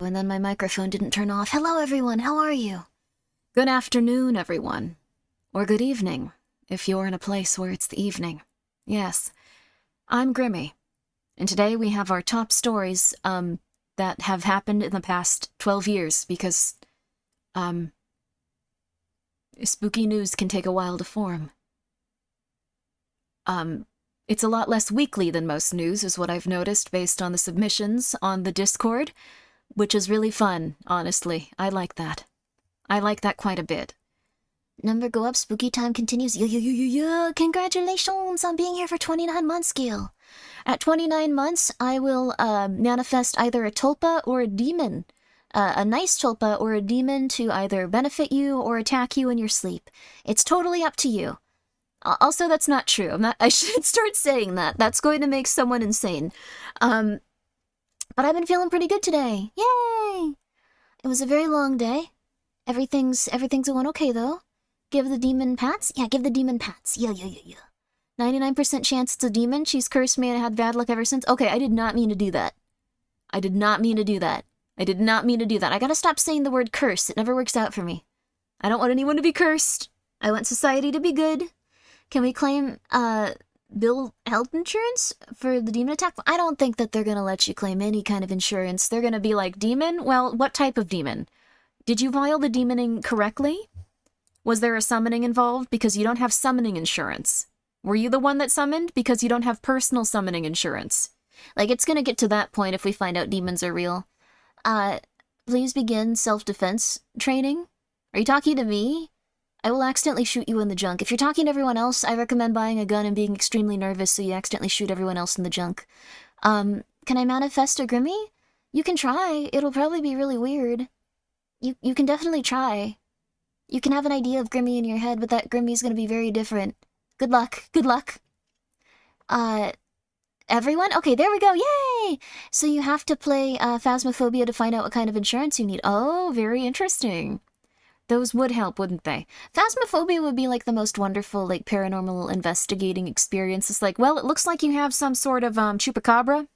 And then my microphone didn't turn off. Hello, everyone. How are you? Good afternoon, everyone. Or good evening, if you're in a place where it's the evening. Yes, I'm Grimmi. And today we have our top stories, that have happened in the past 12 years, because, spooky news can take a while to form. It's a lot less weekly than most news, is what I've noticed based on the submissions on the Discord, which is really fun, honestly. I like that. I like that quite a bit. Number go up, spooky time continues. Yeah. Congratulations on being here for 29 months, Gil. At 29 months, I will manifest either a tulpa or a demon. A nice tulpa or a demon to either benefit you or attack you in your sleep. It's totally up to you. Also, that's not true. I should start saying that. That's going to make someone insane. But I've been feeling pretty good today. Yay! It was a very long day. Everything's going okay, though. Give the demon pats? Yeah, give the demon pats. Yeah. 99% chance it's a demon. She's cursed me and I had bad luck ever since. Okay, I did not mean to do that. I gotta stop saying the word curse. It never works out for me. I don't want anyone to be cursed. I want society to be good. Can we claim, bill health insurance for the demon attack? I don't think that they're gonna let you claim any kind of insurance. They're gonna be like, demon? Well, what type of demon? Did you file the demoning correctly? Was there a summoning involved? Because you don't have summoning insurance. Were you the one that summoned? Because you don't have personal summoning insurance. Like, it's gonna get to that point if we find out demons are real. Please begin self-defense training. Are you talking to me? I will accidentally shoot you in the junk. If you're talking to everyone else, I recommend buying a gun and being extremely nervous so you accidentally shoot everyone else in the junk. Can I manifest a Grimmi? You can try. It'll probably be really weird. You can definitely try. You can have an idea of Grimmi in your head, but that Grimmi's gonna be very different. Good luck. Everyone? Okay, there we go. Yay! So you have to play Phasmophobia to find out what kind of insurance you need. Oh, very interesting. Those would help, wouldn't they? Phasmophobia would be like the most wonderful, like, paranormal investigating experience. It's like, well, it looks like you have some sort of chupacabra.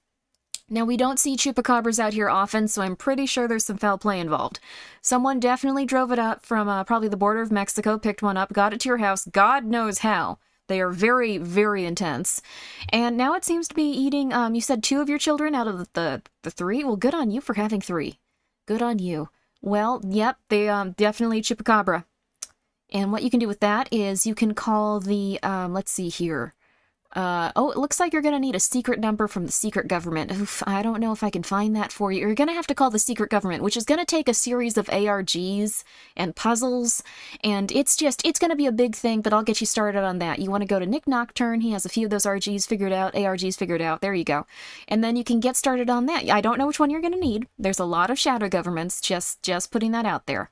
Now, we don't see chupacabras out here often, so I'm pretty sure there's some foul play involved. Someone definitely drove it up from probably the border of Mexico, picked one up, got it to your house, God knows how. They are very, very intense. And now it seems to be eating, you said 2 of your children out of the 3? Well, good on you for having 3. Good on you. Well, yep, they definitely chupacabra. And what you can do with that is you can call the, let's see here. Oh, it looks like you're gonna need a secret number from the secret government. Oof, I don't know if I can find that for you. You're gonna have to call the secret government, which is gonna take a series of ARGs and puzzles, and it's gonna be a big thing, but I'll get you started on that. You want to go to Nick Nocturne. He has a few of those ARGs figured out. There you go. And then you can get started on that. I don't know which one you're gonna need. There's a lot of shadow governments, just putting that out there.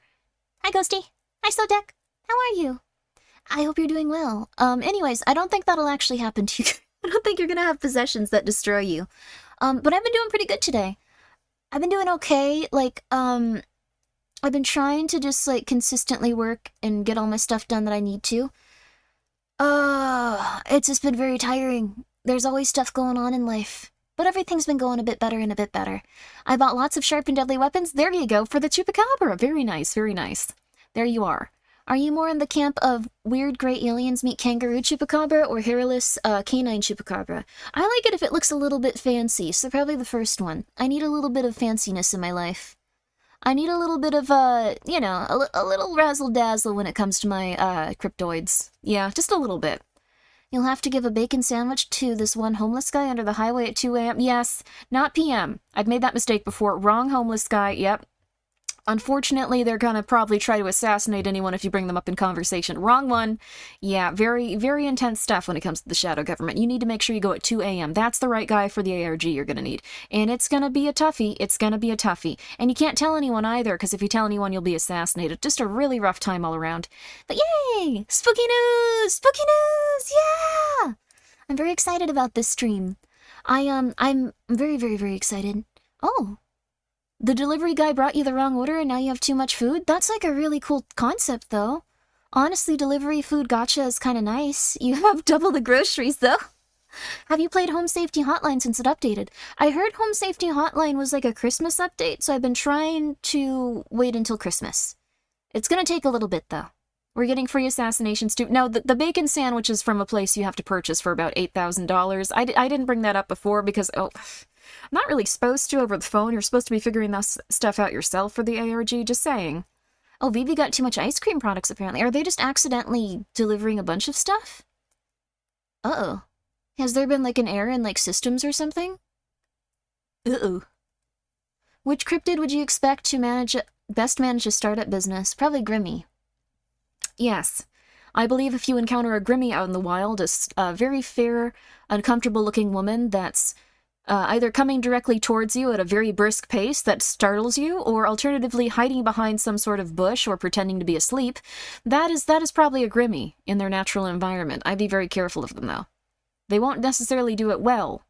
Hi, Ghosty. Hi, Slowdeck. How are you? I hope you're doing well. Anyways, I don't think that'll actually happen to you. I don't think you're gonna have possessions that destroy you. But I've been doing pretty good today. I've been doing okay. Like, I've been trying to just, like, consistently work and get all my stuff done that I need to. It's just been very tiring. There's always stuff going on in life. But everything's been going a bit better and a bit better. I bought lots of sharp and deadly weapons. There you go, for the chupacabra. Very nice, very nice. There you are. Are you more in the camp of weird gray aliens meet kangaroo chupacabra or hairless canine chupacabra? I like it if it looks a little bit fancy, so probably the first one. I need a little bit of fanciness in my life. I need a little bit of, you know, a little razzle-dazzle when it comes to my cryptoids. Yeah, just a little bit. You'll have to give a bacon sandwich to this one homeless guy under the highway at 2 a.m. Yes, not p.m. I've made that mistake before. Wrong homeless guy, yep. Unfortunately, they're gonna probably try to assassinate anyone if you bring them up in conversation. Wrong one. Yeah, very, very intense stuff when it comes to the shadow government. You need to make sure you go at 2 a.m. That's the right guy for the ARG you're gonna need. And it's gonna be a toughie. It's gonna be a toughie. And you can't tell anyone either, because if you tell anyone, you'll be assassinated. Just a really rough time all around. But yay! Spooky news! Spooky news! Yeah! I'm very excited about this stream. I'm very, very, very excited. Oh. The delivery guy brought you the wrong order and now you have too much food? That's like a really cool concept, though. Honestly, delivery food gotcha is kind of nice. You have double the groceries, though. Have you played Home Safety Hotline since it updated? I heard Home Safety Hotline was like a Christmas update, so I've been trying to wait until Christmas. It's gonna take a little bit, though. We're getting free assassinations, too. No, the bacon sandwich is from a place you have to purchase for about $8,000. I didn't bring that up before because, I'm not really supposed to over the phone. You're supposed to be figuring this stuff out yourself for the ARG, just saying. Oh, Vivi got too much ice cream products, apparently. Are they just accidentally delivering a bunch of stuff? Uh-oh. Has there been, like, an error in, like, systems or something? Uh-oh. Which cryptid would you expect to best manage a startup business? Probably Grimmi. Yes. I believe if you encounter a Grimmi out in the wild, a very fair, uncomfortable-looking woman that's either coming directly towards you at a very brisk pace that startles you, or alternatively hiding behind some sort of bush or pretending to be asleep, that is probably a Grimmi in their natural environment. I'd be very careful of them, though. They won't necessarily do it well.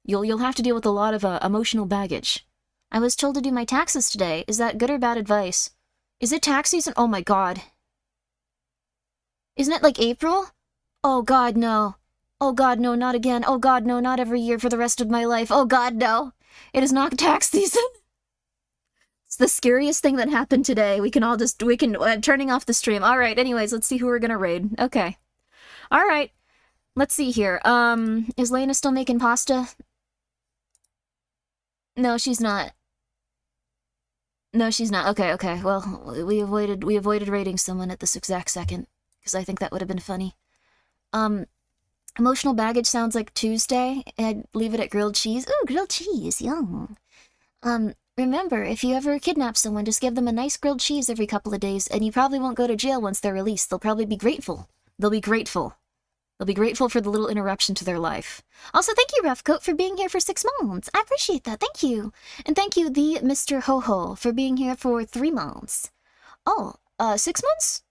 You'll have to deal with a lot of emotional baggage. I was told to do my taxes today. Is that good or bad advice? Is it tax season? Oh my god. Isn't it like April? Oh god, no. Oh god, no, not again. Oh god, no, not every year for the rest of my life. Oh god, no. It is not tax season. It's the scariest thing that happened today. I'm turning off the stream. Alright, anyways, let's see who we're gonna raid. Okay. Alright. Let's see here. Is Lena still making pasta? No, she's not. No, she's not. Okay. Well, we avoided raiding someone at this exact second, because I think that would have been funny. Emotional baggage sounds like Tuesday. I'd leave it at grilled cheese. Ooh, grilled cheese, yum. Remember, if you ever kidnap someone, just give them a nice grilled cheese every couple of days, and you probably won't go to jail once they're released. They'll probably be grateful. They'll be grateful for the little interruption to their life. Also, thank you, Roughcoat, for being here for 6 months. I appreciate that. Thank you. And thank you, the Mr. Ho-Ho, for being here for 3 months. Oh, 6 months?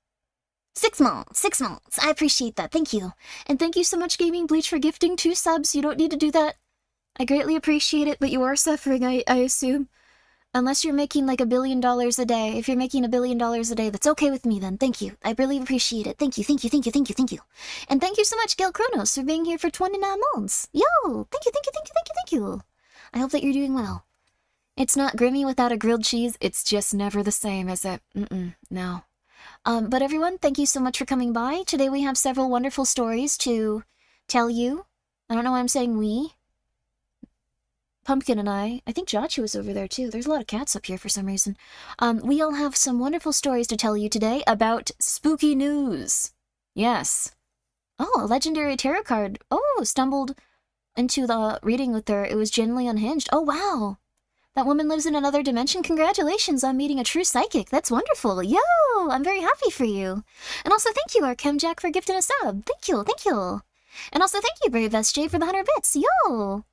6 months. 6 months. I appreciate that. Thank you. And thank you so much, Gaming Bleach, for gifting 2 subs. You don't need to do that. I greatly appreciate it, but you are suffering, I assume. Unless you're making like $1 billion a day. If you're making $1 billion a day, that's okay with me then. Thank you. I really appreciate it. Thank you. And thank you so much, Gail Kronos, for being here for 29 months. Yo! Thank you. I hope that you're doing well. It's not Grimmi without a grilled cheese. It's just never the same, is it? No. But everyone, thank you so much for coming by. Today we have several wonderful stories to tell you. I don't know why I'm saying we. Pumpkin and I think Jachi was over there too. There's a lot of cats up here for some reason. We all have some wonderful stories to tell you today about spooky news. Yes. Oh, a legendary tarot card. Oh, stumbled into the reading with her. It was genuinely unhinged. Oh, wow. That woman lives in another dimension. Congratulations on meeting a true psychic. That's wonderful. Yo, I'm very happy for you. And also thank you, Arkham Jack, for gifting a sub. Thank you. And also thank you, Brave SJ, for the 100 bits. Yo.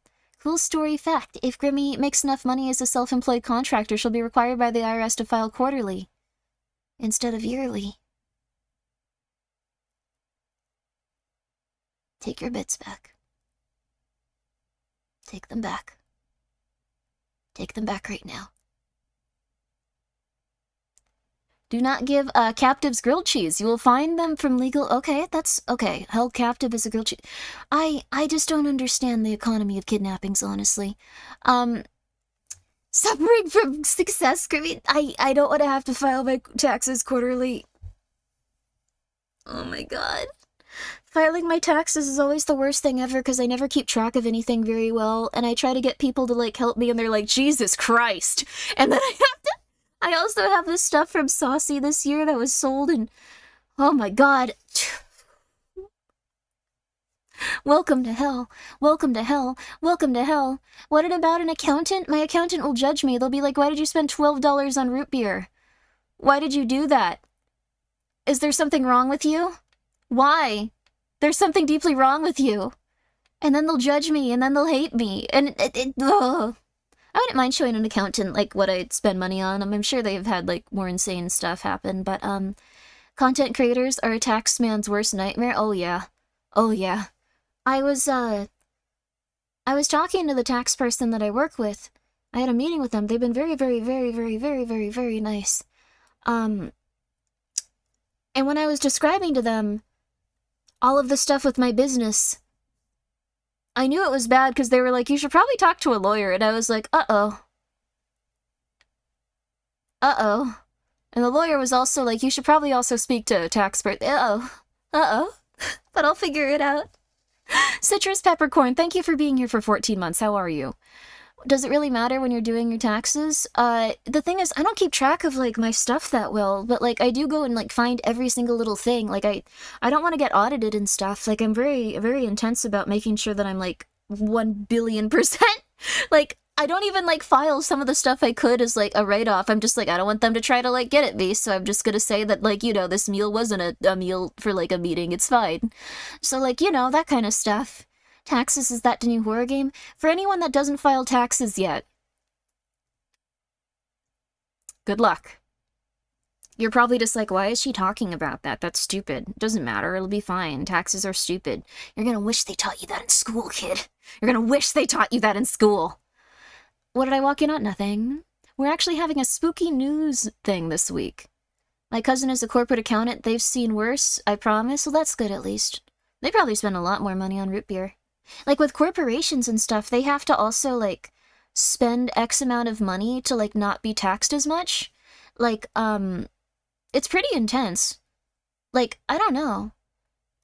Cool story fact. If Grimmi makes enough money as a self-employed contractor, she'll be required by the IRS to file quarterly instead of yearly. Take your bits back. Take them back. Take them back right now. Do not give captives grilled cheese. You will find them from legal... Okay, that's... Okay, held captive as a grilled cheese. I just don't understand the economy of kidnappings, honestly. Suffering from success, Grimmi. I don't want to have to file my taxes quarterly. Oh my god. Filing my taxes is always the worst thing ever because I never keep track of anything very well, and I try to get people to, like, help me, and they're like, Jesus Christ! And then I also have this stuff from Saucy this year that was sold, and oh my god. Welcome to hell. What about an accountant? My accountant will judge me. They'll be like, why did you spend $12 on root beer? Why did you do that? Is there something wrong with you? Why? There's something deeply wrong with you. And then they'll judge me, and then they'll hate me, and ugh. I wouldn't mind showing an accountant, like, what I'd spend money on. I'm sure they've had, like, more insane stuff happen, but, content creators are a tax man's worst nightmare. Oh, yeah. I was talking to the tax person that I work with. I had a meeting with them. They've been very, very, very, very, very, very, very nice. And when I was describing to them all of the stuff with my business, I knew it was bad because they were like, you should probably talk to a lawyer. And I was like, uh-oh. Uh-oh. And the lawyer was also like, you should probably also speak to a tax expert. Uh-oh. Uh-oh. But I'll figure it out. Citrus Peppercorn, thank you for being here for 14 months. How are you? Does it really matter when you're doing your taxes? The thing is, I don't keep track of, like, my stuff that well, but, like, I do go and, like, find every single little thing. Like, I don't want to get audited and stuff. Like, I'm very, very intense about making sure that I'm, like, 1,000,000,000%. Like, I don't even, like, file some of the stuff I could as, like, a write-off. I'm just like, I don't want them to try to, like, get at me, so I'm just gonna say that, like, you know, this meal wasn't a meal for, like, a meeting. It's fine. So, like, you know, that kind of stuff. Taxes, is that the new horror game? For anyone that doesn't file taxes yet, good luck. You're probably just like, why is she talking about that? That's stupid. It doesn't matter. It'll be fine. Taxes are stupid. You're gonna wish they taught you that in school, kid. You're gonna wish they taught you that in school. What did I walk in on? Nothing. We're actually having a spooky news thing this week. My cousin is a corporate accountant. They've seen worse, I promise. Well, that's good at least. They probably spend a lot more money on root beer. Like, with corporations and stuff, they have to also, like, spend X amount of money to, like, not be taxed as much. Like, it's pretty intense. Like, I don't know.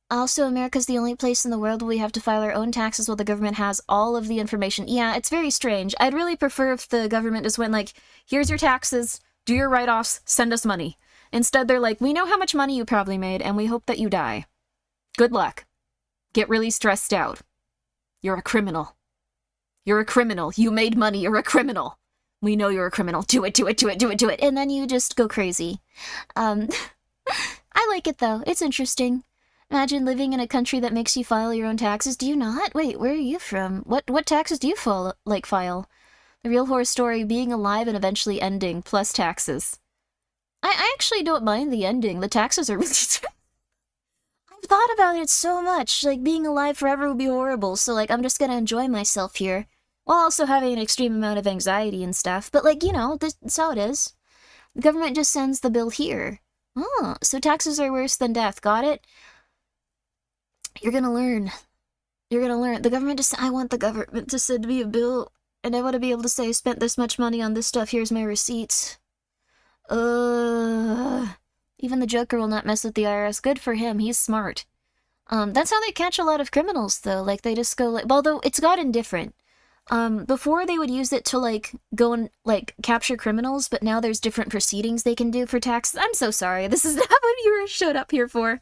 Also, America's the only place in the world where we have to file our own taxes while the government has all of the information. Yeah, it's very strange. I'd really prefer if the government just went like, here's your taxes, do your write-offs, send us money. Instead, they're like, we know how much money you probably made, and we hope that you die. Good luck. Get really stressed out. You're a criminal. You're a criminal. You made money. You're a criminal. We know you're a criminal. Do it, do it, do it, do it, do it. And then you just go crazy. I like it, though. It's interesting. Imagine living in a country that makes you file your own taxes. Do you not? Wait, where are you from? What taxes do you file? The real horror story, being alive and eventually ending, plus taxes. I actually don't mind the ending. The taxes are really... I've thought about it so much. Like, being alive forever would be horrible, so, like, I'm just gonna enjoy myself here. While also having an extreme amount of anxiety and stuff. But, like, you know, that's how it is. The government just sends the bill here. Oh, so taxes are worse than death. Got it? You're gonna learn. You're gonna learn. The government just... I want the government to send me a bill, and I want to be able to say I spent this much money on this stuff. Here's my receipts. Even the Joker will not mess with the IRS. Good for him. He's smart. That's how they catch a lot of criminals, though. Like, they just go, like... Although, it's gotten different. Before they would use it to, like, go and, like, capture criminals, but now there's different proceedings they can do for taxes. I'm so sorry. This is not what you showed up here for.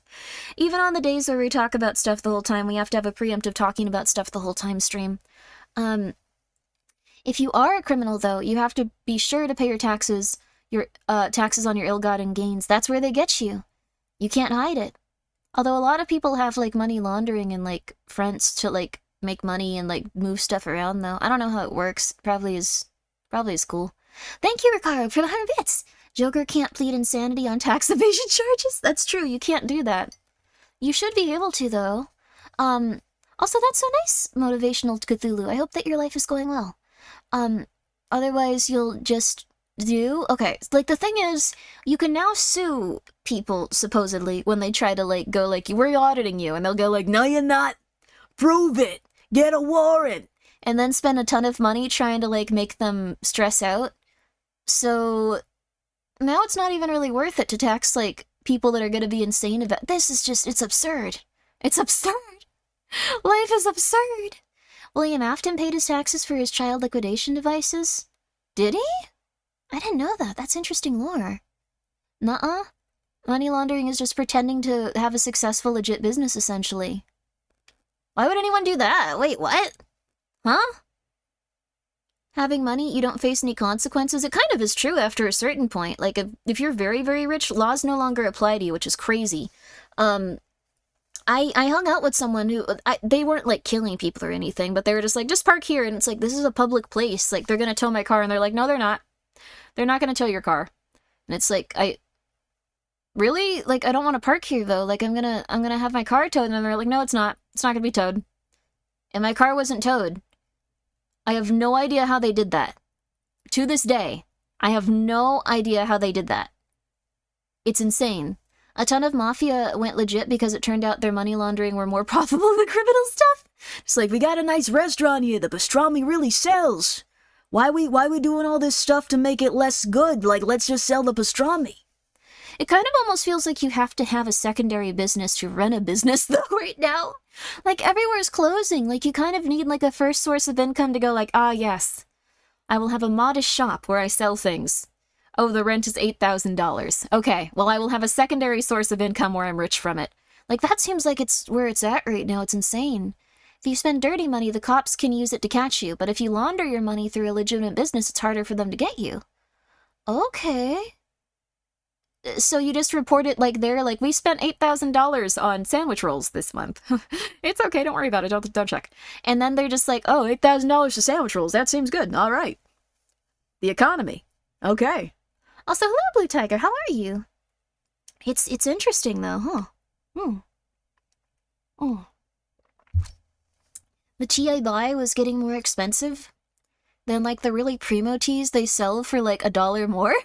Even on the days where we talk about stuff the whole time, we have to have a preemptive talking about stuff the whole time stream. If you are a criminal, though, you have to be sure to pay your taxes on your ill-gotten gains. That's where they get you. You can't hide it. Although a lot of people have, like, money laundering and, like, fronts to, like, make money and, like, move stuff around, though. I don't know how it works. Probably is cool. Thank you, Ricardo, for the 100 bits! Joker can't plead insanity on tax evasion charges? That's true, you can't do that. You should be able to, though. Also, that's so nice, motivational Cthulhu. I hope that your life is going well. Otherwise you'll just... Okay, like, the thing is, you can now sue people, supposedly, when they try to, like, go, like, we're auditing you, and they'll go, like, no, you're not! Prove it! Get a warrant! And then spend a ton of money trying to, like, make them stress out. So, now it's not even really worth it to tax, like, people that are gonna be insane about... This is just... It's absurd. It's absurd! Life is absurd! William Afton paid his taxes for his child liquidation devices. Did he? I didn't know that. That's interesting lore. Nuh-uh. Money laundering is just pretending to have a successful, legit business, essentially. Why would anyone do that? Wait, what? Huh? Having money, you don't face any consequences? It kind of is true after a certain point. Like, if you're very, very rich, laws no longer apply to you, which is crazy. I hung out with someone who... they weren't, like, killing people or anything, but they were just like, just park here, and it's like, this is a public place. Like, they're gonna tow my car, and they're like, no, they're not. They're not gonna tow your car. And it's like, really? Like, I don't want to park here, though. Like, I'm gonna have my car towed. And they're like, no, it's not. It's not gonna be towed. And my car wasn't towed. I have no idea how they did that. To this day, I have no idea how they did that. It's insane. A ton of mafia went legit because it turned out their money laundering were more profitable than criminal stuff. It's like, we got a nice restaurant here. The pastrami really sells. Why we doing all this stuff to make it less good? Like, let's just sell the pastrami. It kind of almost feels like you have to have a secondary business to run a business, though, right now. Like, everywhere's closing. Like, you kind of need, like, a first source of income to go, like, ah, yes. I will have a modest shop where I sell things. Oh, the rent is $8,000. Okay, well, I will have a secondary source of income where I'm rich from it. Like, that seems like it's where it's at right now. It's insane. If you spend dirty money, the cops can use it to catch you. But if you launder your money through a legitimate business, it's harder for them to get you. Okay. So you just report it like they're like, we spent $8,000 on sandwich rolls this month. It's okay, don't worry about it, don't check. And then they're just like, oh, $8,000 to sandwich rolls, that seems good, all right. The economy, okay. Also, hello, Blue Tiger, how are you? It's interesting though, huh? The tea I buy was getting more expensive than like the really primo teas they sell for like $1 more.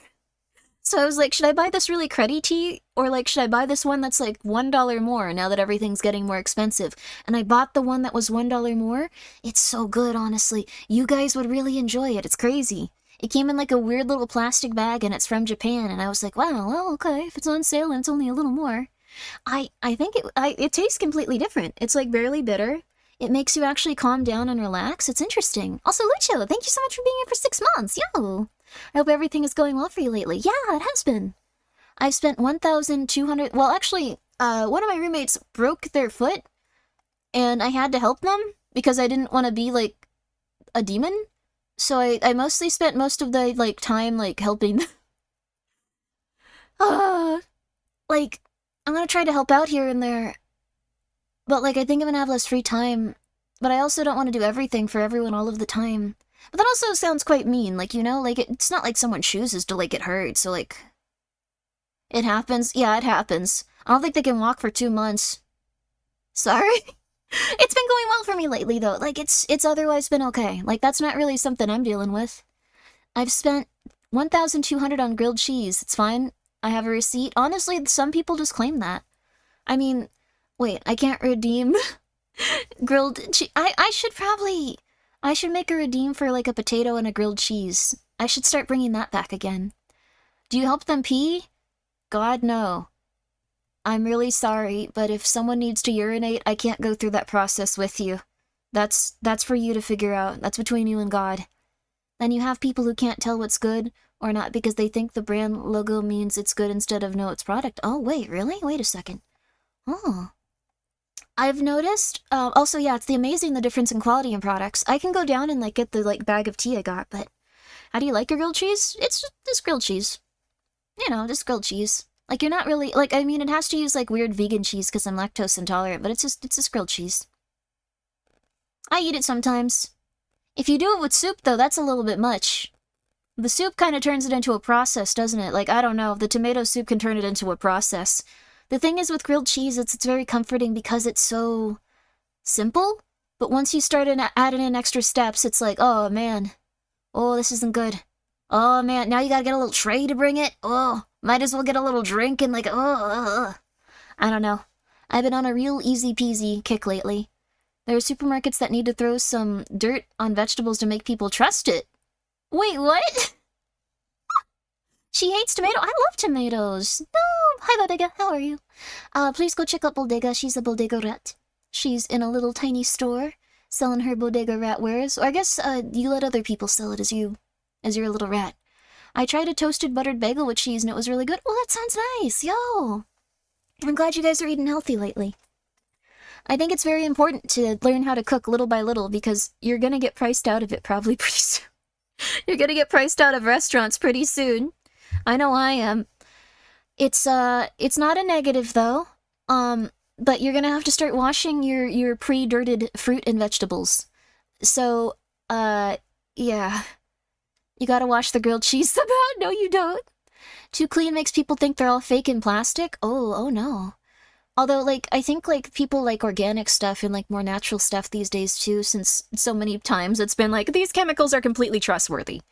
So I was like, should I buy this really cruddy tea? Or like, should I buy this one that's like $1 more now that everything's getting more expensive? And I bought the one that was $1 more. It's so good, honestly. You guys would really enjoy it. It's crazy. It came in like a weird little plastic bag and it's from Japan. And I was like, wow, well, okay, if it's on sale and it's only a little more. I think it tastes completely different. It's like barely bitter. It makes you actually calm down and relax. It's interesting. Also, Lucho, thank you so much for being here for 6 months. Yo! I hope everything is going well for you lately. Yeah, it has been. I've spent 1,200... Well, actually, one of my roommates broke their foot, and I had to help them because I didn't want to be, like, a demon. So I mostly spent most of the, like, time, like, helping them. Like, I'm gonna try to help out here and there. But, like, I think I'm gonna have less free time. But I also don't want to do everything for everyone all of the time. But that also sounds quite mean, like, you know? Like, it's not like someone chooses to, like, get hurt, so, like... It happens? Yeah, it happens. I don't think they can walk for 2 months. Sorry? It's been going well for me lately, though. Like, it's otherwise been okay. Like, that's not really something I'm dealing with. I've spent 1,200 on grilled cheese. It's fine. I have a receipt. Honestly, some people just claim that. I mean... Wait, I can't redeem... grilled cheese. I should make a redeem for, like, a potato and a grilled cheese. I should start bringing that back again. Do you help them pee? God, no. I'm really sorry, but if someone needs to urinate, I can't go through that process with you. That's for you to figure out. That's between you and God. Then you have people who can't tell what's good or not because they think the brand logo means it's good instead of no, it's product. Oh, wait, really? Wait a second. Oh. I've noticed, also, yeah, it's amazing the difference in quality in products. I can go down and, like, get the, like, bag of tea I got, but how do you like your grilled cheese? It's just grilled cheese. You know, just grilled cheese. Like, you're not really, like, I mean, it has to use, like, weird vegan cheese because I'm lactose intolerant, but it's just grilled cheese. I eat it sometimes. If you do it with soup, though, that's a little bit much. The soup kind of turns it into a process, doesn't it? Like, I don't know, the tomato soup can turn it into a process. The thing is with grilled cheese, it's very comforting because it's so simple, but once you start adding in extra steps, it's like, oh man, oh, this isn't good. Oh man, now you gotta get a little tray to bring it. Oh, might as well get a little drink and like, oh. I don't know. I've been on a real easy peasy kick lately. There are supermarkets that need to throw some dirt on vegetables to make people trust it. Wait, what? She hates tomato. I love tomatoes. No. Hi, Bodega. How are you? Please go check out Bodega. She's a Bodega rat. She's in a little tiny store selling her Bodega rat wares. Or I guess, you let other people sell it as you're a little rat. I tried a toasted buttered bagel with cheese and it was really good. Oh, that sounds nice. Yo. I'm glad you guys are eating healthy lately. I think it's very important to learn how to cook little by little because you're gonna get priced out of it probably pretty soon. You're gonna get priced out of restaurants pretty soon. I know I am. It's not a negative though. But you're gonna have to start washing your pre-dirted fruit and vegetables. So, yeah. You gotta wash the grilled cheese somehow? No, you don't. Too clean makes people think they're all fake and plastic? Oh no. Although, like, I think, like, people like organic stuff and, like, more natural stuff these days, too, since so many times it's been like, these chemicals are completely trustworthy.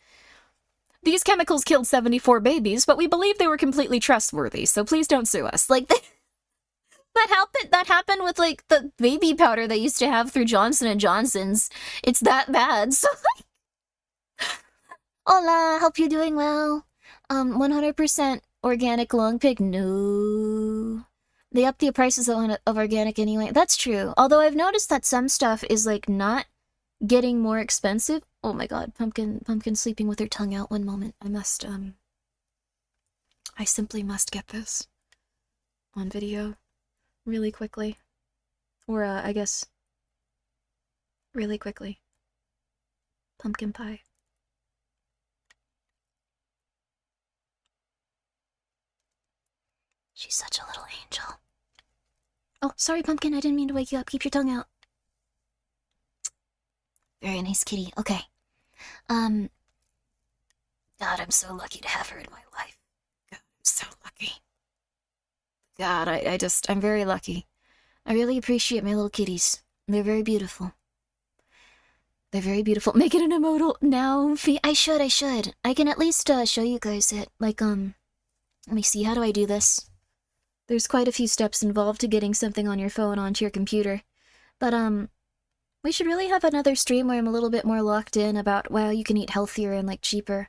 These chemicals killed 74 babies, but we believe they were completely trustworthy, so please don't sue us. Like, That happened with like the baby powder they used to have through Johnson and Johnson's. It's that bad. So hola, hope you're doing well. 100% organic long pig. No. They upped the prices of organic anyway. That's true. Although I've noticed that some stuff is like not getting more expensive. Oh my god, pumpkin sleeping with her tongue out. One moment. I simply must get this on video really quickly. Or, I guess, really quickly. Pumpkin pie. She's such a little angel. Oh, sorry, Pumpkin, I didn't mean to wake you up. Keep your tongue out. Very nice kitty. Okay. God, I'm so lucky to have her in my life. God, I'm so lucky. God, I'm very lucky. I really appreciate my little kitties. They're very beautiful. They're very beautiful. Make it an emote now. I should. I can at least show you guys it. Like, let me see. How do I do this? There's quite a few steps involved to getting something on your phone onto your computer. But, we should really have another stream where I'm a little bit more locked in about, well, you can eat healthier and, like, cheaper.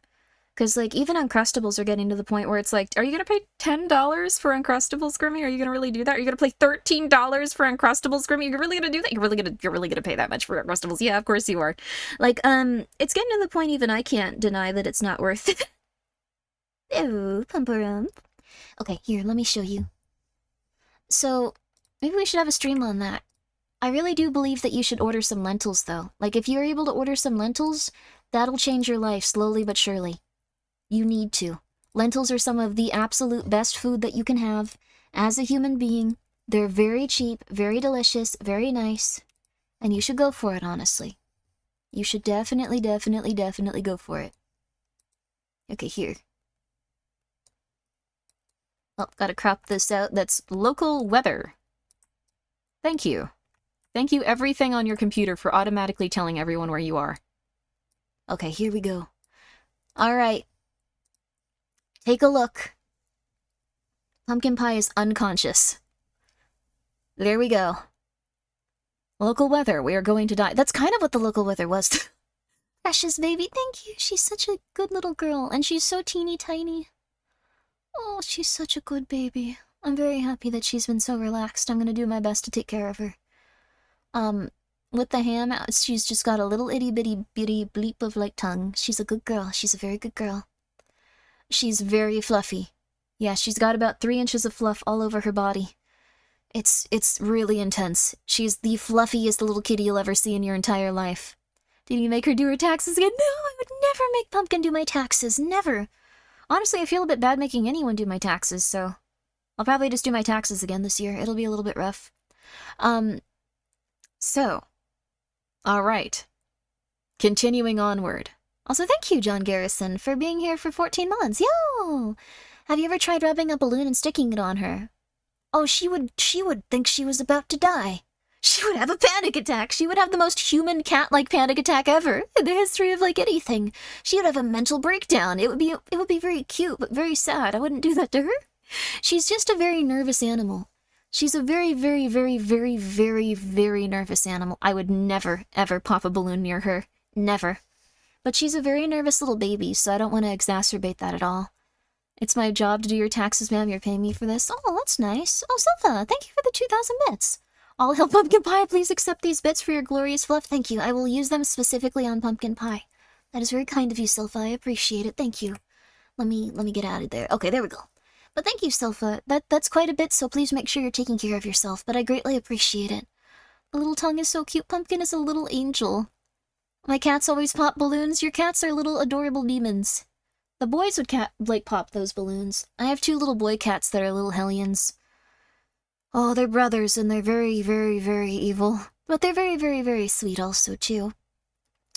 Because, like, even Uncrustables are getting to the point where it's like, are you gonna pay $10 for Uncrustables, Grimmy? Are you gonna really do that? Are you gonna pay $13 for Uncrustables, Grimmy? You're really gonna do that? You're really gonna pay that much for Uncrustables? Yeah, of course you are. Like, it's getting to the point even I can't deny that it's not worth it. Oh, pumperump. Okay, here, let me show you. So, maybe we should have a stream on that. I really do believe that you should order some lentils, though. Like, if you're able to order some lentils, that'll change your life slowly but surely. You need to. Lentils are some of the absolute best food that you can have as a human being. They're very cheap, very delicious, very nice, and you should go for it, honestly. You should definitely go for it. Okay, here. Oh, gotta crop this out. That's local weather. Thank you. Thank you, everything on your computer, for automatically telling everyone where you are. Okay, here we go. Alright. Take a look. Pumpkin pie is unconscious. There we go. Local weather, we are going to die. That's kind of what the local weather was. Precious baby, thank you. She's such a good little girl, and she's so teeny tiny. Oh, she's such a good baby. I'm very happy that she's been so relaxed. I'm gonna do my best to take care of her. With the ham, she's just got a little itty bitty bleep of like tongue. She's a good girl. She's a very good girl. She's very fluffy. Yeah, she's got about 3 inches of fluff all over her body. It's really intense. She's the fluffiest little kitty you'll ever see in your entire life. Did you make her do her taxes again? No, I would never make Pumpkin do my taxes. Never. Honestly, I feel a bit bad making anyone do my taxes, so I'll probably just do my taxes again this year. It'll be a little bit rough. So, alright. Continuing onward. Also, thank you, John Garrison, for being here for 14 months. Yo! Have you ever tried rubbing a balloon and sticking it on her? Oh, she would think she was about to die. She would have a panic attack. She would have the most human cat-like panic attack ever in the history of, like, anything. She would have a mental breakdown. It would be very cute, but very sad. I wouldn't do that to her. She's just a very nervous animal. She's a very, very, very, very, very, very nervous animal. I would never, ever pop a balloon near her. Never. But she's a very nervous little baby, so I don't want to exacerbate that at all. It's my job to do your taxes, ma'am. You're paying me for this. Oh, that's nice. Oh, Silva, thank you for the 2,000 bits. All hail Pumpkin Pie. Please accept these bits for your glorious fluff. Thank you. I will use them specifically on Pumpkin Pie. That is very kind of you, Silva. I appreciate it. Thank you. Let me get out of there. Okay, there we go. But thank you, Silva. That's quite a bit, so please make sure you're taking care of yourself, but I greatly appreciate it. The little tongue is so cute. Pumpkin is a little angel. My cats always pop balloons. Your cats are little adorable demons. The boys would pop those balloons. I have 2 little boy cats that are little hellions. Oh, they're brothers, and they're very, very, very evil. But they're very, very, very sweet also, too.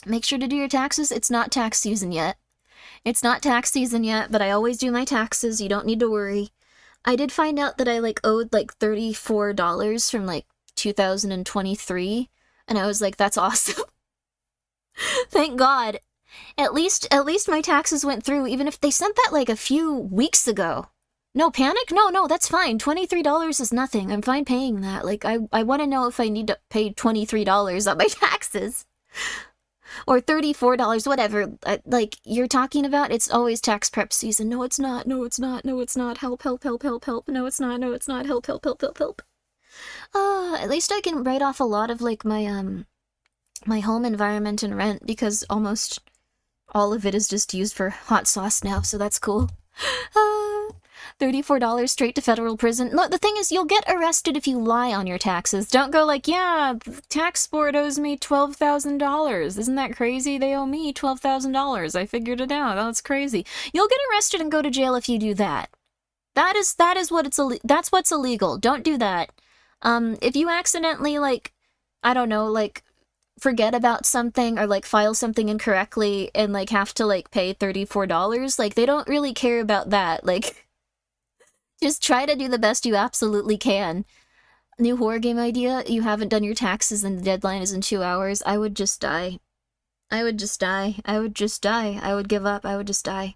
Make sure to do your taxes. It's not tax season yet. It's not tax season yet, but I always do my taxes. You don't need to worry. I did find out that I, owed, $34 from, 2023. And I was like, that's awesome. Thank God. At least my taxes went through, even if they sent that, a few weeks ago. No, panic? No, that's fine. $23 is nothing. I'm fine paying that. Like, I want to know if I need to pay $23 on my taxes. Or $34, whatever. Like, you're talking about, it's always tax prep season. No, it's not. No, it's not. No, it's not. Help, help, help, help, help. No, it's not. No, it's not. Help, help, help, help, help. At least I can write off a lot of, like, my home environment and rent, because almost all of it is just used for hot sauce now, so that's cool. $34 straight to federal prison. Look, the thing is, you'll get arrested if you lie on your taxes. Don't go like, yeah, the tax board owes me $12,000. Isn't that crazy? They owe me $12,000. I figured it out. That's crazy. You'll get arrested and go to jail if you do that. That is what that's what's illegal. Don't do that. If you accidentally, like, I don't know, like, forget about something or, like, file something incorrectly and, like, have to, like, pay $34, like, they don't really care about that. Like, just try to do the best you absolutely can. New horror game idea, you haven't done your taxes and the deadline is in 2 hours. I would just die. I would just die. I would just die. I would give up. I would just die.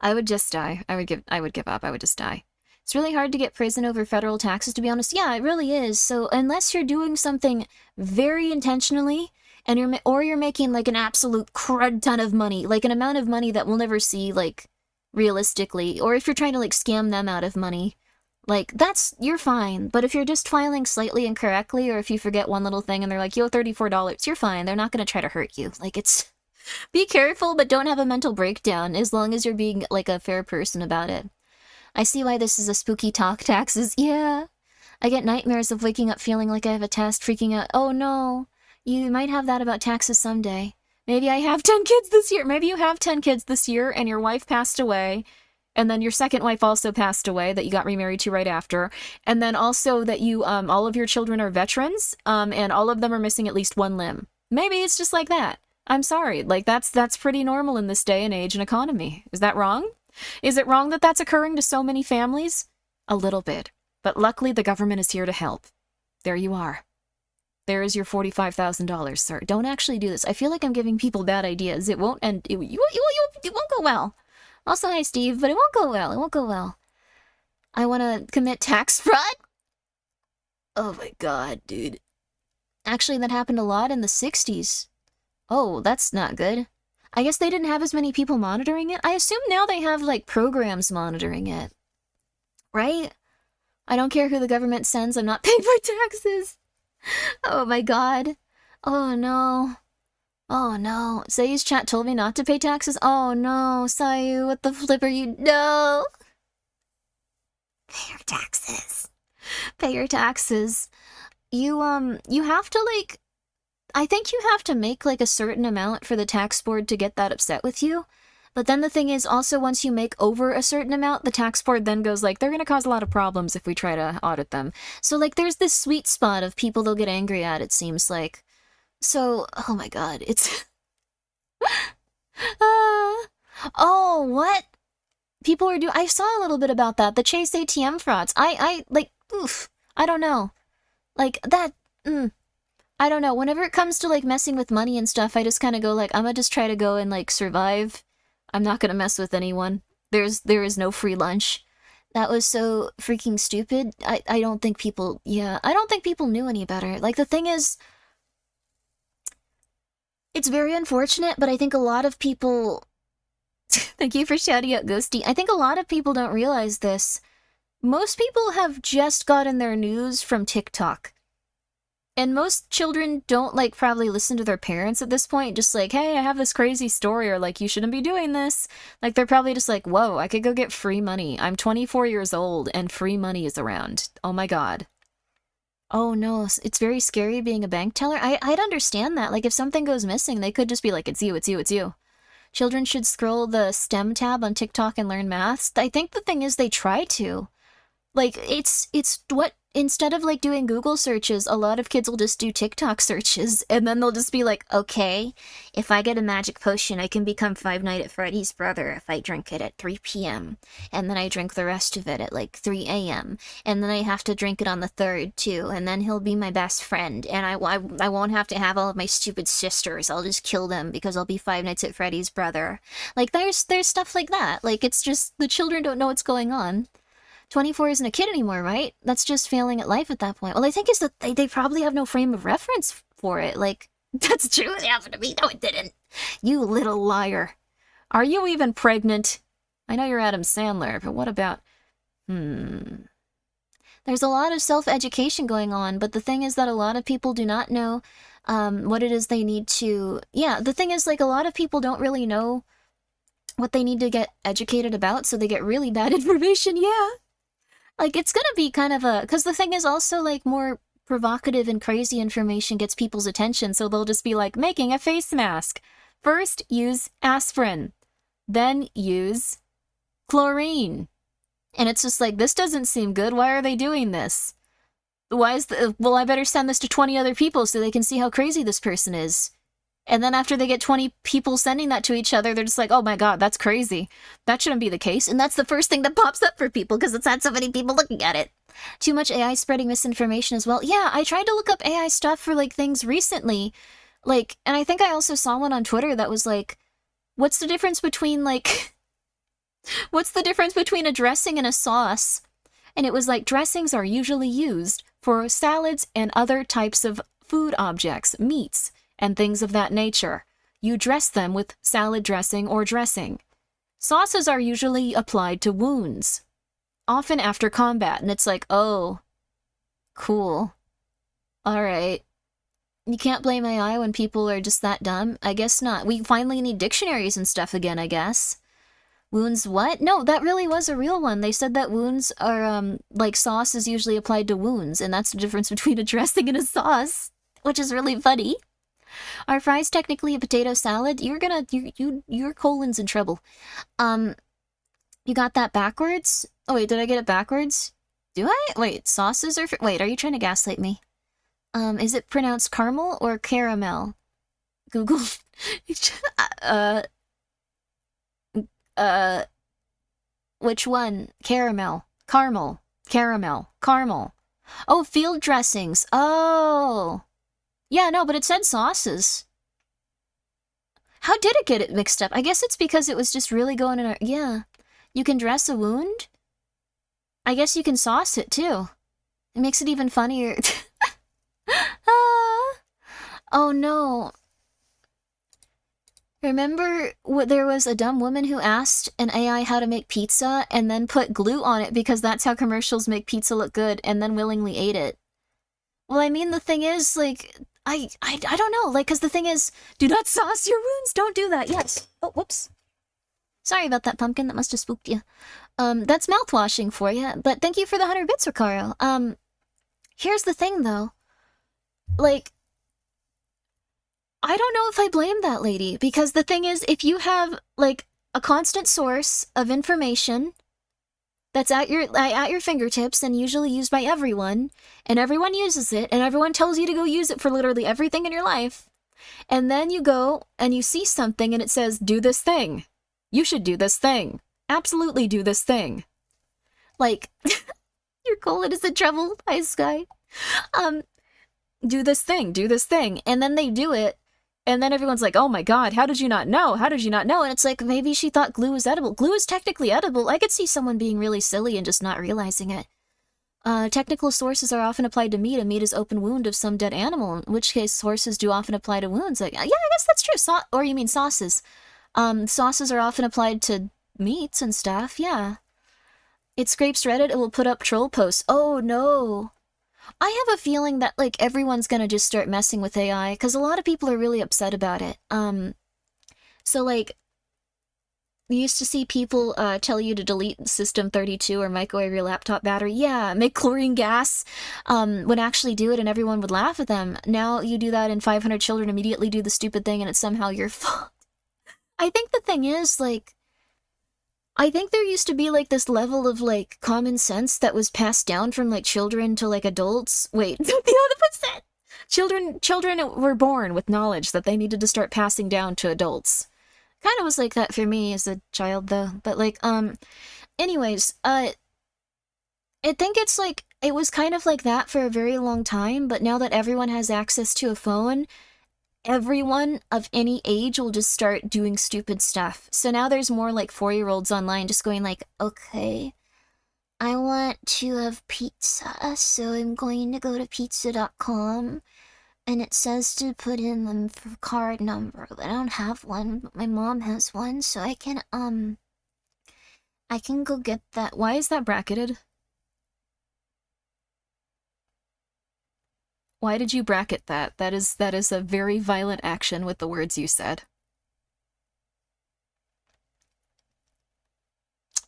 I would just die. I would give up. I would just die. It's really hard to get prison over federal taxes, to be honest. Yeah, it really is. So unless you're doing something very intentionally, and you're making, like, an absolute crud ton of money, like an amount of money that we'll never see, like, realistically, or if you're trying to, like, scam them out of money, like, you're fine. But if you're just filing slightly incorrectly, or if you forget one little thing and they're like, yo, $34, you're fine. They're not gonna try to hurt you. Like, it's... Be careful, but don't have a mental breakdown, as long as you're being, like, a fair person about it. I see why this is a spooky talk, taxes. Yeah. I get nightmares of waking up feeling like I have a test, freaking out. Oh no. You might have that about taxes someday. Maybe I have 10 kids this year. Maybe you have 10 kids this year and your wife passed away. And then your second wife also passed away that you got remarried to right after. And then also that you, all of your children are veterans, and all of them are missing at least one limb. Maybe it's just like that. I'm sorry. Like, that's pretty normal in this day and age and economy. Is that wrong? Is it wrong that that's occurring to so many families? A little bit. But luckily the government is here to help. There you are. There is your $45,000, sir. Don't actually do this. I feel like I'm giving people bad ideas. It won't end. It won't go well. Also, hi, Steve, but it won't go well. It won't go well. I want to commit tax fraud? Oh my god, dude. Actually, that happened a lot in the 60s. Oh, that's not good. I guess they didn't have as many people monitoring it. I assume now they have, like, programs monitoring it. Right? I don't care who the government sends. I'm not paying my taxes. Oh my god. Oh no. Oh no. Sayu's chat told me not to pay taxes. Oh no. Sayu, what the flip are you? No. Pay your taxes. Pay your taxes. You have to, like... I think you have to make, like, a certain amount for the tax board to get that upset with you. But then the thing is, also, once you make over a certain amount, the tax board then goes like, they're gonna cause a lot of problems if we try to audit them. So, like, there's this sweet spot of people they'll get angry at, it seems like. So, oh my god, it's... Oh, what? People are doing... I saw a little bit about that, the Chase ATM frauds. Like, oof. I don't know. Like, that... I don't know. Whenever it comes to, like, messing with money and stuff, I just kind of go like, I'm gonna just try to go and, like, survive. I'm not gonna mess with anyone. There is no free lunch. That was so freaking stupid. I don't think people... Yeah, I don't think people knew any better. Like, the thing is... It's very unfortunate, but I think a lot of people... Thank you for shouting out Ghosty. I think a lot of people don't realize this. Most people have just gotten their news from TikTok. And most children don't, like, probably listen to their parents at this point, just like, hey, I have this crazy story, or like, you shouldn't be doing this. Like, they're probably just like, whoa, I could go get free money. I'm 24 years old, and free money is around. Oh my god. Oh no, it's very scary being a bank teller. I'd understand that. Like, if something goes missing, they could just be like, it's you, it's you, it's you. Children should scroll the STEM tab on TikTok and learn maths. I think the thing is they try to. Like, it's what... Instead of, like, doing Google searches, a lot of kids will just do TikTok searches, and then they'll just be like, okay, if I get a magic potion, I can become Five Nights at Freddy's brother if I drink it at 3 p.m., and then I drink the rest of it at, like, 3 a.m., and then I have to drink it on the 3rd, too, and then he'll be my best friend, and I won't have to have all of my stupid sisters. I'll just kill them because I'll be Five Nights at Freddy's brother. Like, there's stuff like that. Like, it's just, the children don't know what's going on. 24 isn't a kid anymore, right? That's just failing at life at that point. Well, I think is that they probably have no frame of reference for it. Like, that's true, it happened to me. No, it didn't. You little liar. Are you even pregnant? I know you're Adam Sandler, but what about... There's a lot of self-education going on, but the thing is that a lot of people do not know what it is they need to... Yeah, the thing is, like, a lot of people don't really know what they need to get educated about, so they get really bad information, yeah. Like, it's gonna be kind of a... Because the thing is also, like, more provocative and crazy information gets people's attention, so they'll just be like, making a face mask. First, use aspirin. Then use chlorine. And it's just like, this doesn't seem good. Why are they doing this? Why is well, I better send this to 20 other people so they can see how crazy this person is. And then after they get 20 people sending that to each other, they're just like, oh my god, that's crazy. That shouldn't be the case. And that's the first thing that pops up for people because it's had so many people looking at it. Too much AI spreading misinformation as well. Yeah, I tried to look up AI stuff for, like, things recently. Like, and I think I also saw one on Twitter that was like, what's the difference between, like... What's the difference between a dressing and a sauce? And it was like, dressings are usually used for salads and other types of food objects, meats, and things of that nature. You dress them with salad dressing or dressing. Sauces are usually applied to wounds, often after combat, and it's like, oh, cool. Alright. You can't blame AI when people are just that dumb? I guess not. We finally need dictionaries and stuff again, I guess. Wounds what? No, that really was a real one. They said that wounds are, like, sauce is usually applied to wounds, and that's the difference between a dressing and a sauce, which is really funny. Are fries technically a potato salad? You're gonna, your colon's in trouble. You got that backwards? Oh wait, did I get it backwards? Do I? Wait, sauces are, wait, are you trying to gaslight me? Is it pronounced caramel or caramel? Google. Which one? Caramel. Caramel. Caramel. Caramel. Oh, field dressings. Oh. Yeah, no, but it said sauces. How did it get it mixed up? I guess it's because it was just really going in a... Yeah. You can dress a wound? I guess you can sauce it, too. It makes it even funnier. Ah. Oh, no. Remember there was a dumb woman who asked an AI how to make pizza and then put glue on it because that's how commercials make pizza look good and then willingly ate it? Well, I mean, the thing is, like, I don't know, like, because the thing is, do not sauce your wounds, don't do that, yes. Oh, whoops. Sorry about that, pumpkin, that must have spooked you. That's mouthwashing for you, but thank you for the 100 bits, Ricaro. Here's the thing, though. Like, I don't know if I blame that lady, because the thing is, if you have, like, a constant source of information that's at your fingertips and usually used by everyone, and everyone uses it, and everyone tells you to go use it for literally everything in your life, and then you go and you see something and it says, do this thing. You should do this thing. Absolutely do this thing. Like, your colon is in trouble, hi Sky. Do this thing, and then they do it, and then everyone's like, oh my god, how did you not know? How did you not know? And it's like, maybe she thought glue was edible. Glue is technically edible. I could see someone being really silly and just not realizing it. Technical sources are often applied to meat. A meat is open wound of some dead animal, in which case sources do often apply to wounds. Like, yeah, I guess that's true. Or you mean sauces. Sauces are often applied to meats and stuff, yeah. It scrapes Reddit, it will put up troll posts. Oh no. I have a feeling that, like, everyone's gonna just start messing with AI, because a lot of people are really upset about it. So, like, we used to see people tell you to delete System 32 or microwave your laptop battery. Yeah, make chlorine gas would actually do it and everyone would laugh at them. Now you do that and 500 children immediately do the stupid thing and it's somehow your fault. I think the thing is, like, I think there used to be, like, this level of, like, common sense that was passed down from, like, children to, like, adults. Wait, the opposite! Children were born with knowledge that they needed to start passing down to adults. Kind of was like that for me as a child, though. But, like, anyways, I think it's, like, it was kind of like that for a very long time, but now that everyone has access to a phone, everyone of any age will just start doing stupid stuff. So now there's more like 4-year-olds online just going like, okay, I want to have pizza, so I'm going to go to pizza.com. And it says to put in the card number, but I don't have one, but my mom has one, so I can go get that. Why is that bracketed? Why did you bracket that? That is a very violent action with the words you said.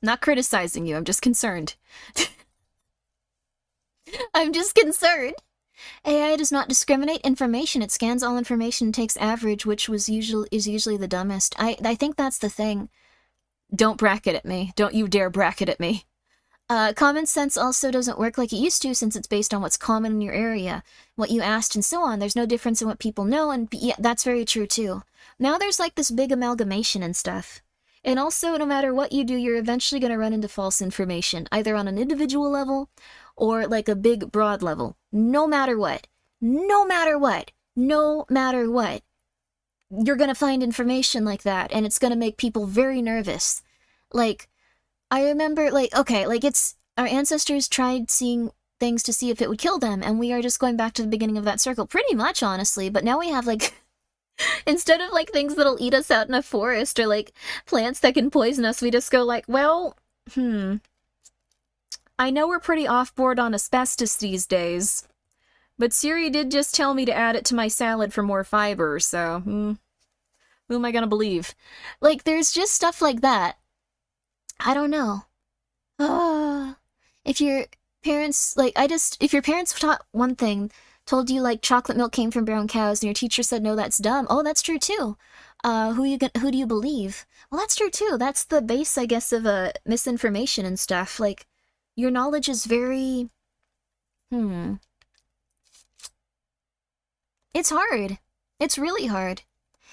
Not criticizing you, I'm just concerned. I'm just concerned. AI does not discriminate information. It scans all information and takes average, which is usually the dumbest. I think that's the thing. Don't bracket at me. Don't you dare bracket at me. Common sense also doesn't work like it used to since it's based on what's common in your area, what you asked, and so on. There's no difference in what people know, and yeah, that's very true too. Now there's like this big amalgamation and stuff. And also, no matter what you do, you're eventually going to run into false information, either on an individual level or like a big, broad level. No matter what. No matter what. No matter what. You're going to find information like that, and it's going to make people very nervous. Like, I remember, like, okay, like it's, our ancestors tried seeing things to see if it would kill them, and we are just going back to the beginning of that circle, pretty much, honestly, but now we have, like, instead of, like, things that'll eat us out in a forest, or, like, plants that can poison us, we just go, like, well, I know we're pretty off-board on asbestos these days, but Siri did just tell me to add it to my salad for more fiber, so, who am I gonna believe? Like, there's just stuff like that. I don't know. If your parents, like, if your parents taught one thing, told you, like, chocolate milk came from brown cows, and your teacher said, no, that's dumb. Oh, that's true, too. Who do you believe? Well, that's true, too. That's the base, I guess, of, misinformation and stuff. Like, your knowledge is very, It's hard. It's really hard.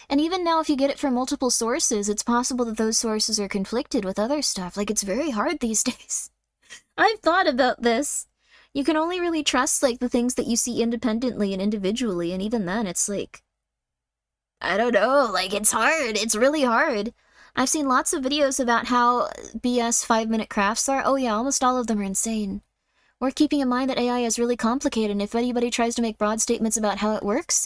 And even now, if you get it from multiple sources, it's possible that those sources are conflicted with other stuff. Like, it's very hard these days. I've thought about this. You can only really trust, like, the things that you see independently and individually, and even then, it's like, I don't know, like, it's hard. It's really hard. I've seen lots of videos about how BS 5-minute crafts are. Oh yeah, almost all of them are insane. Worth keeping in mind that AI is really complicated, and if anybody tries to make broad statements about how it works,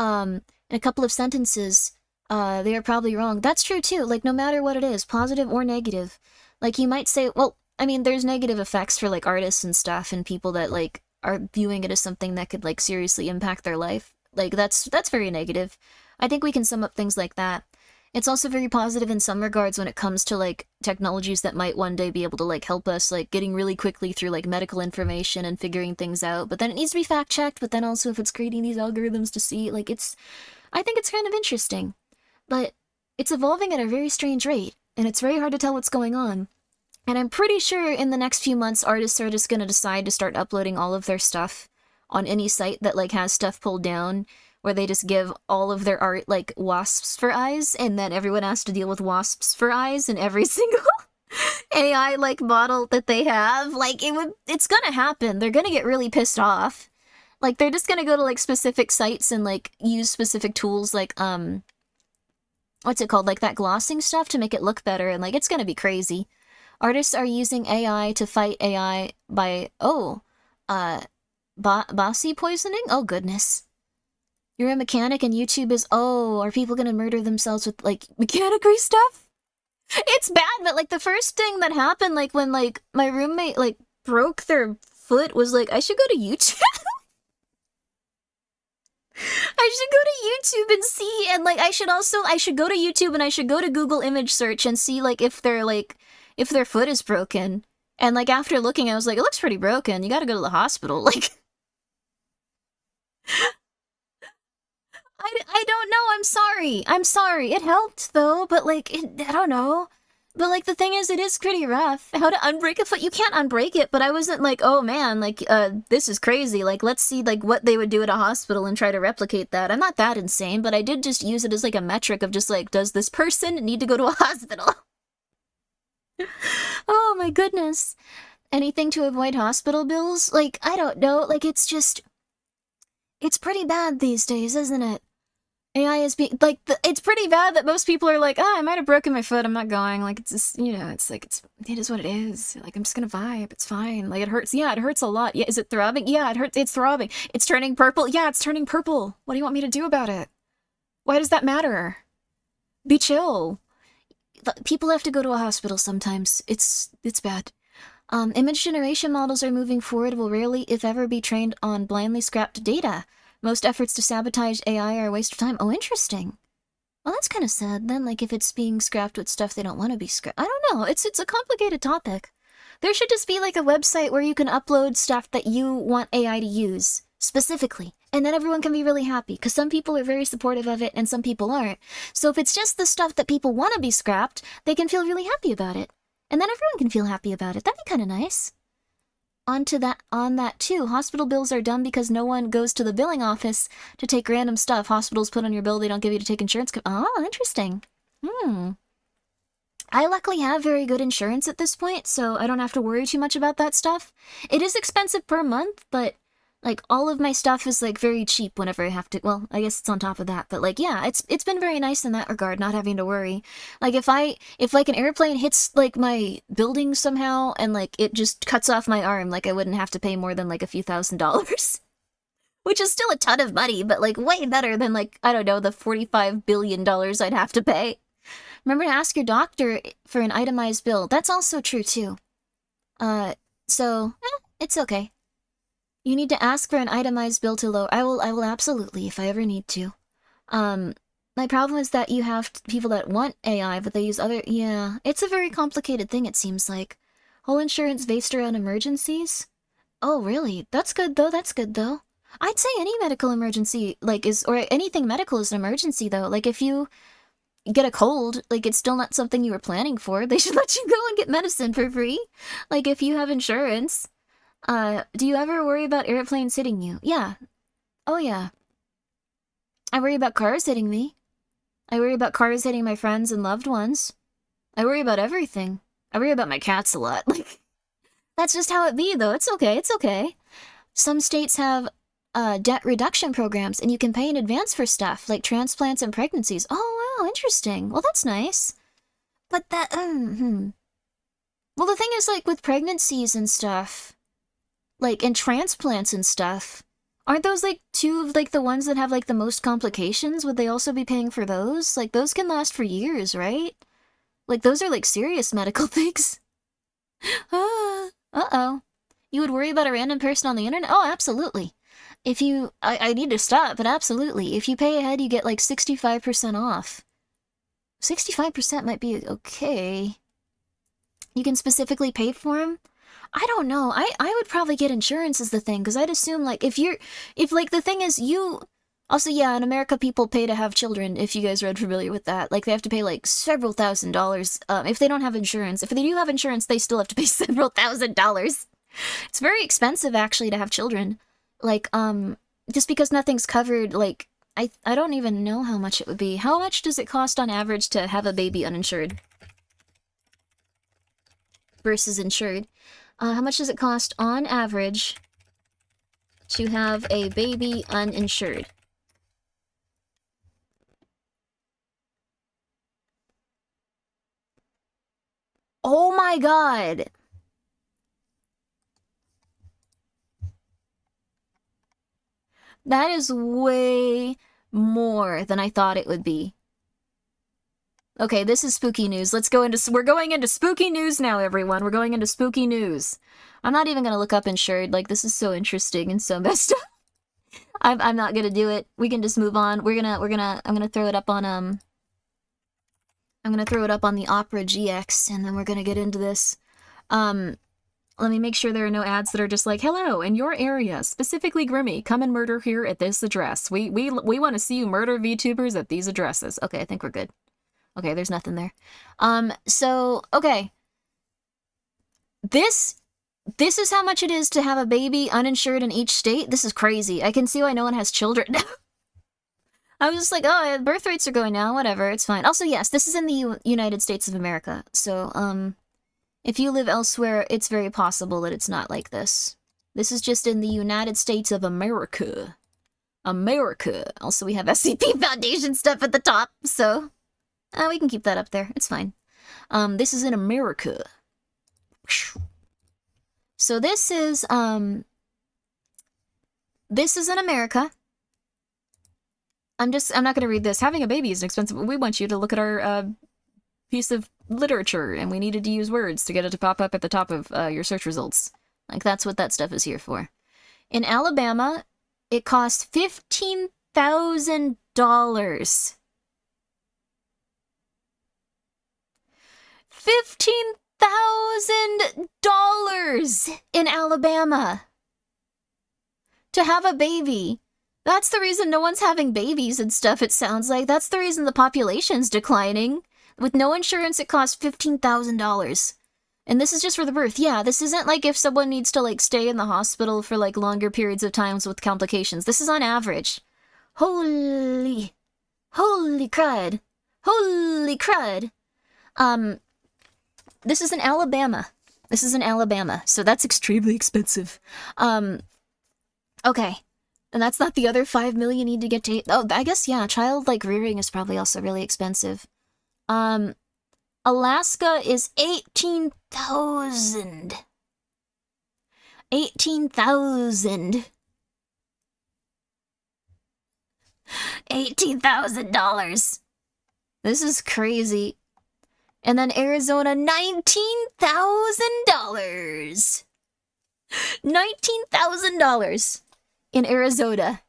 in a couple of sentences, they are probably wrong. That's true too, like, no matter what it is, positive or negative. Like, you might say, well, I mean, there's negative effects for, like, artists and stuff, and people that, like, are viewing it as something that could, like, seriously impact their life. Like, that's very negative. I think we can sum up things like that. It's also very positive in some regards when it comes to, like, technologies that might one day be able to, like, help us, like, getting really quickly through, like, medical information and figuring things out. But then it needs to be fact-checked, but then also if it's creating these algorithms to see, like, I think it's kind of interesting. But it's evolving at a very strange rate, and it's very hard to tell what's going on. And I'm pretty sure in the next few months, artists are just gonna decide to start uploading all of their stuff on any site that, like, has stuff pulled down, where they just give all of their art, like, wasps for eyes, and then everyone has to deal with wasps for eyes in every single AI, like, model that they have. Like, it's gonna happen. They're gonna get really pissed off. Like, they're just gonna go to, like, specific sites and, like, use specific tools, like, what's it called? Like, that glossing stuff to make it look better, and, like, it's gonna be crazy. Artists are using AI to fight AI by, bossy poisoning? Oh, goodness. You're a mechanic and YouTube is, are people gonna murder themselves with, like, mechanic-y stuff? It's bad, but, like, the first thing that happened, like, when, like, my roommate, like, broke their foot was, like, I should go to YouTube. I should go to YouTube and see, and, like, I should go to YouTube and I should go to Google image search and see, like, if their foot is broken. And, like, after looking, I was like, it looks pretty broken. You gotta go to the hospital. Like, I don't know. I'm sorry. It helped, though, but, like, I don't know. But, like, the thing is, it is pretty rough. How to unbreak a foot? You can't unbreak it, but I wasn't like, oh man, like, this is crazy. Like, let's see, like, what they would do at a hospital and try to replicate that. I'm not that insane, but I did just use it as, like, a metric of just, like, does this person need to go to a hospital? Oh my goodness. Anything to avoid hospital bills? Like, I don't know. Like, it's pretty bad these days, isn't it? AI is being like it's pretty bad that most people are like, oh, I might have broken my foot, I'm not going. Like it's just, you know, it's like it is what it is. Like I'm just gonna vibe. It's fine. Like it hurts. Yeah, it hurts a lot. Yeah, is it throbbing? Yeah, it hurts. It's throbbing. It's turning purple. Yeah, it's turning purple. What do you want me to do about it? Why does that matter? Be chill. People have to go to a hospital sometimes. It's bad. Image generation models are moving forward will rarely, if ever, be trained on blindly scrapped data. Most efforts to sabotage AI are a waste of time. Oh, interesting. Well, that's kind of sad then, like if it's being scrapped with stuff they don't want to be scrapped. I don't know. It's a complicated topic. There should just be like a website where you can upload stuff that you want AI to use specifically, and then everyone can be really happy because some people are very supportive of it and some people aren't. So if it's just the stuff that people want to be scrapped, they can feel really happy about it. And then everyone can feel happy about it. That'd be kind of nice. On that too, hospital bills are dumb because no one goes to the billing office to take random stuff. Hospitals put on your bill, they don't give you to take insurance. Oh, interesting. I luckily have very good insurance at this point, so I don't have to worry too much about that stuff. It is expensive per month, but like all of my stuff is like very cheap whenever I have to. Well, I guess it's on top of that, but like yeah, it's been very nice in that regard, not having to worry. Like if like an airplane hits like my building somehow and like it just cuts off my arm, like I wouldn't have to pay more than like a few $1,000s. Which is still a ton of money, but like way better than like, I don't know, the $45 billion I'd have to pay. Remember to ask your doctor for an itemized bill. That's also true too. It's okay. You need to ask for an itemized bill to lower. I will absolutely, if I ever need to. My problem is that you have people that want AI, but they use other, yeah. It's a very complicated thing, it seems like. Whole insurance based around emergencies? Oh, really? That's good, though. That's good, though. I'd say any medical emergency, like, or anything medical is an emergency, though. Like, if you get a cold, like, it's still not something you were planning for. They should let you go and get medicine for free. Like, if you have insurance. Do you ever worry about airplanes hitting you? Yeah. Oh, yeah. I worry about cars hitting me. I worry about cars hitting my friends and loved ones. I worry about everything. I worry about my cats a lot. Like, that's just how it be, though. It's okay. It's okay. Some states have debt reduction programs, and you can pay in advance for stuff, like transplants and pregnancies. Oh, wow, interesting. Well, that's nice. But that, Well, the thing is, like, with pregnancies and stuff, like, and transplants and stuff, aren't those, like, two of, like, the ones that have, like, the most complications? Would they also be paying for those? Like, those can last for years, right? Like, those are, like, serious medical things. Uh-oh. You would worry about a random person on the internet? Oh, absolutely. If you... I need to stop, but absolutely. If you pay ahead, you get, like, 65% off. 65% might be okay. You can specifically pay for them? I don't know. I would probably get insurance is the thing, because I'd assume, like, if like, the thing is, also, yeah, in America, people pay to have children, if you guys are unfamiliar with that. Like, they have to pay, like, several $1,000s, if they don't have insurance. If they do have insurance, they still have to pay several $1,000s. It's very expensive, actually, to have children. Like, just because nothing's covered, like, I don't even know how much it would be. How much does it cost on average to have a baby uninsured? Versus insured. How much does it cost on average to have a baby uninsured? Oh my god! That is way more than I thought it would be. Okay, this is spooky news. We're going into spooky news now, everyone. We're going into spooky news. I'm not even gonna look up insured. Like, this is so interesting and so messed up. I'm not gonna do it. We can just move on. I'm gonna throw it up on, I'm gonna throw it up on the Opera GX, and then we're gonna get into this. Let me make sure there are no ads that are just like, hello, in your area, specifically Grimmi, come and murder here at this address. We want to see you murder VTubers at these addresses. Okay, I think we're good. Okay, there's nothing there. Okay. This is how much it is to have a baby uninsured in each state. This is crazy. I can see why no one has children. I was just like, oh, birth rates are going down, whatever, it's fine. Also, yes, this is in the United States of America, so, if you live elsewhere, it's very possible that it's not like this. This is just in the United States of America. America. Also, we have SCP Foundation stuff at the top, so we can keep that up there. It's fine. This is in America. So this is in America. I'm not gonna read this. Having a baby is expensive. We want you to look at our piece of literature, and we needed to use words to get it to pop up at the top of your search results. Like, that's what that stuff is here for. In Alabama, it costs $15,000. $15,000 in Alabama to have a baby. That's the reason no one's having babies and stuff, it sounds like. That's the reason the population's declining. With no insurance, it costs $15,000. And this is just for the birth. Yeah, this isn't like if someone needs to, like, stay in the hospital for, like, longer periods of times with complications. This is on average. Holy crud. Holy crud. This is in Alabama. This is in Alabama, so that's extremely expensive. Okay. And that's not the other $5 million you need to get to... Oh, I guess, yeah, child, like, rearing is probably also really expensive. Alaska is $18,000. $18,000. $18,000. This is crazy. And then Arizona, $19,000. $19,000 in Arizona.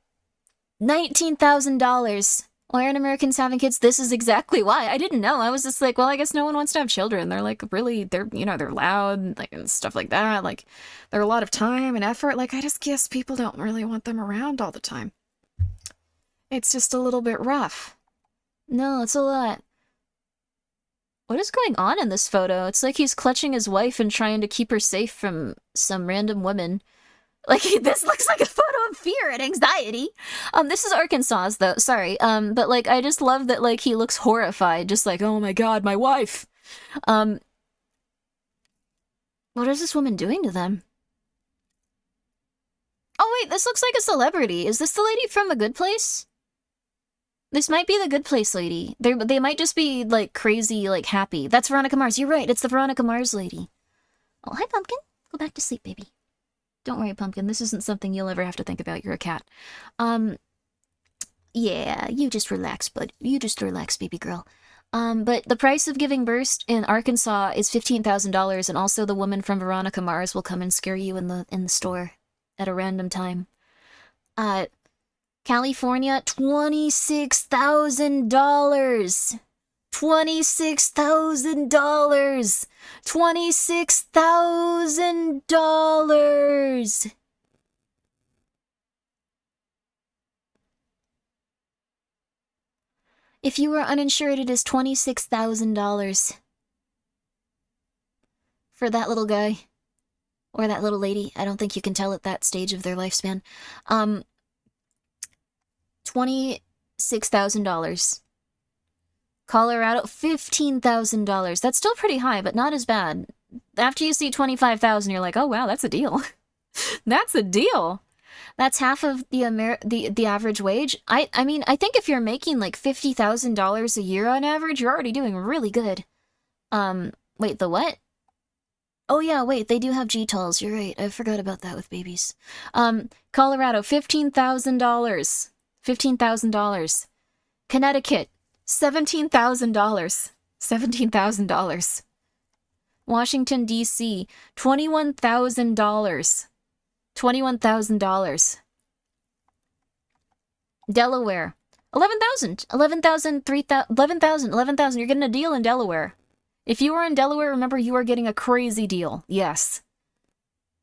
$19,000. Why aren't Americans having kids? This is exactly why. I didn't know. I was just like, well, I guess no one wants to have children. They're like really, they're loud, like, and stuff like that. Like, they're a lot of time and effort. Like, I just guess people don't really want them around all the time. It's just a little bit rough. No, it's a lot. What is going on in this photo? It's like he's clutching his wife and trying to keep her safe from some random women. Like, this looks like a photo of fear and anxiety. This is Arkansas, though. Sorry. But, like, I just love that, like, he looks horrified. Just like, oh my god, my wife. What is this woman doing to them? Oh, wait, this looks like a celebrity. Is this the lady from The Good Place? This might be The Good Place lady. They might just be, like, crazy, like, happy. That's Veronica Mars. You're right. It's the Veronica Mars lady. Oh, hi, Pumpkin. Go back to sleep, baby. Don't worry, Pumpkin. This isn't something you'll ever have to think about. You're a cat. Yeah, you just relax, bud. You just relax, baby girl. But the price of giving birth in Arkansas is $15,000, and also the woman from Veronica Mars will come and scare you in the store at a random time. California, $26,000. $26,000. $26,000. If you are uninsured, it is $26,000 for that little guy or that little lady. I don't think you can tell at that stage of their lifespan. $26,000. Colorado, $15,000. That's still pretty high, but not as bad. After you see $25,000, you're like, oh wow, that's a deal. That's a deal. That's half of the average wage. I mean, I think if you're making like $50,000 a year on average, you're already doing really good. Wait, the what? Oh yeah, wait, they do have G-Tolls. You're right. I forgot about that with babies. Colorado, $15,000. $15,000. Connecticut, $17,000. $17,000. Washington, D.C., $21,000. $21,000. Delaware, 11,000. 11,000, 3,000, 11,000, 11,000. You're getting a deal in Delaware. If you are in Delaware, remember you are getting a crazy deal. Yes.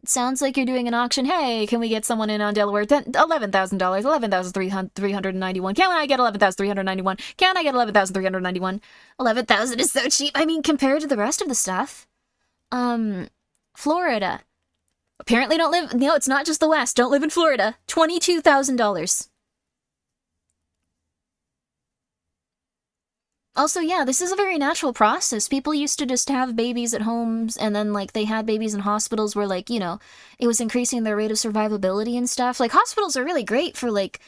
It sounds like you're doing an auction. Hey, can we get someone in on Delaware? $11,000. 11,391. Can I get 11,391? Can I get 11,391? 11,000 is so cheap. I mean, compared to the rest of the stuff. Florida. Apparently don't live... No, it's not just the West. Don't live in Florida. $22,000. Also, yeah, this is a very natural process. People used to just have babies at homes, and then, like, they had babies in hospitals where, like, you know, it was increasing their rate of survivability and stuff. Like, hospitals are really great for, like,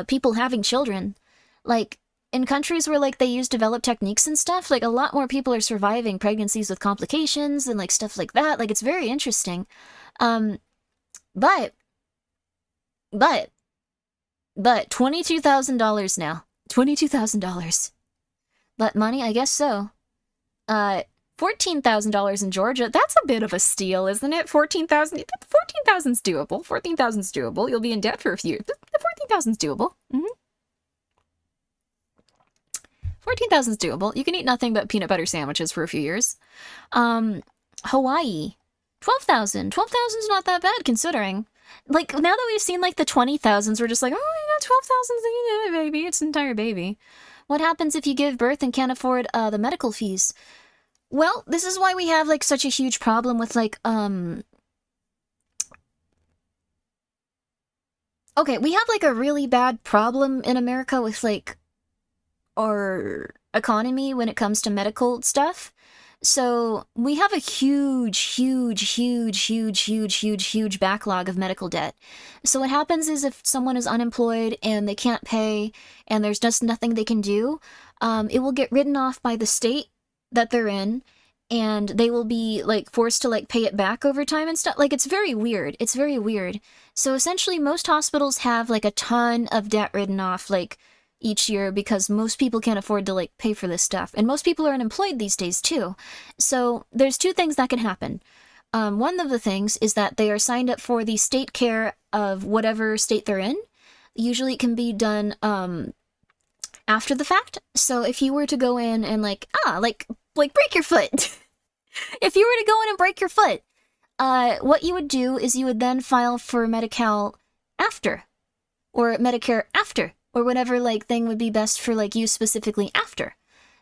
people having children. Like, in countries where, like, they use developed techniques and stuff, like, a lot more people are surviving pregnancies with complications and, like, stuff like that. Like, it's very interesting. Um, but, but, $22,000 now. $22,000. But money, I guess so. $14,000 in Georgia. That's a bit of a steal, isn't it? 14,000. 14,000's doable. 14,000's doable. You'll be in debt for a few years. 14,000's doable. 14,000's doable. You can eat nothing but peanut butter sandwiches for a few years. Hawaii. 12,000. 12,000's not that bad considering. Like, now that we've seen, like, the 20,000s, we're just like, oh, you got 12,000, baby. It's an entire baby. What happens if you give birth and can't afford, the medical fees? Well, this is why we have, like, such a huge problem with, like, Okay, we have, like, a really bad problem in America with, like, our economy when it comes to medical stuff. So we have a huge backlog of medical debt. So what happens is if someone is unemployed and they can't pay and there's just nothing they can do, it will get written off by the state that they're in, and they will be, like, forced to, like, pay it back over time and stuff. Like, it's very weird. It's very weird. So essentially most hospitals have, like, a ton of debt written off, like, each year because most people can't afford to, like, pay for this stuff. And most people are unemployed these days, too. So there's two things that can happen. One of the things is that they are signed up for the state care of whatever state they're in. Usually it can be done after the fact. So if you were to go in and, like break your foot. If you were to go in and break your foot, what you would do is you would then file for Medi-Cal after, or Medicare after, or whatever, like, thing would be best for, like, you specifically after.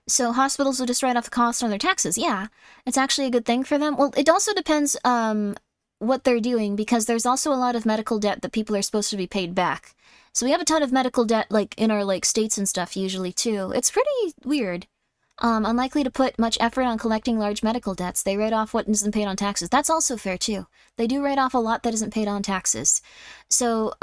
So hospitals will just write off the cost on their taxes. Yeah, it's actually a good thing for them. Well, it also depends what they're doing, because there's also a lot of medical debt that people are supposed to be paid back. So we have a ton of medical debt, like, in our, like, states and stuff usually, too. It's pretty weird. Unlikely to put much effort on collecting large medical debts. They write off what isn't paid on taxes. That's also fair, too. They do write off a lot that isn't paid on taxes. So,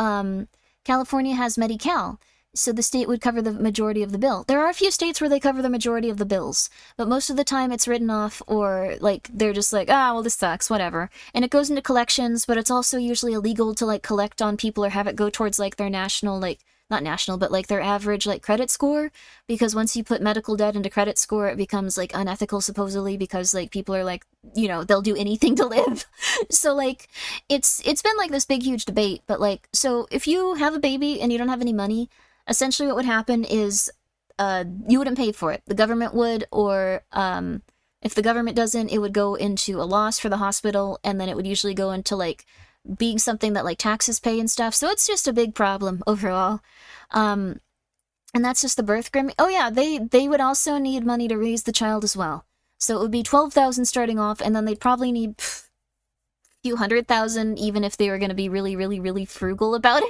California has Medi-Cal, so the state would cover the majority of the bill. There are a few states where they cover the majority of the bills, but most of the time it's written off, or, like, they're just like, well, this sucks, whatever. And it goes into collections, but it's also usually illegal to, like, collect on people or have it go towards, like, their national, like, not national, but, like, their average, like, credit score, because once you put medical debt into credit score, it becomes, like, unethical, supposedly, because, like, people are, like, you know, they'll do anything to live. So, like, it's been, like, this big, huge debate, but, like, so if you have a baby and you don't have any money, essentially what would happen is, you wouldn't pay for it. The government would, or, if the government doesn't, it would go into a loss for the hospital, and then it would usually go into, like, being something that, like, taxes pay and stuff. So it's just a big problem overall. And that's just the birth Grimmi. Oh yeah, they would also need money to raise the child as well. So it would be 12,000 starting off, and then they'd probably need a few $100,000, even if they were going to be really, really, really frugal about it.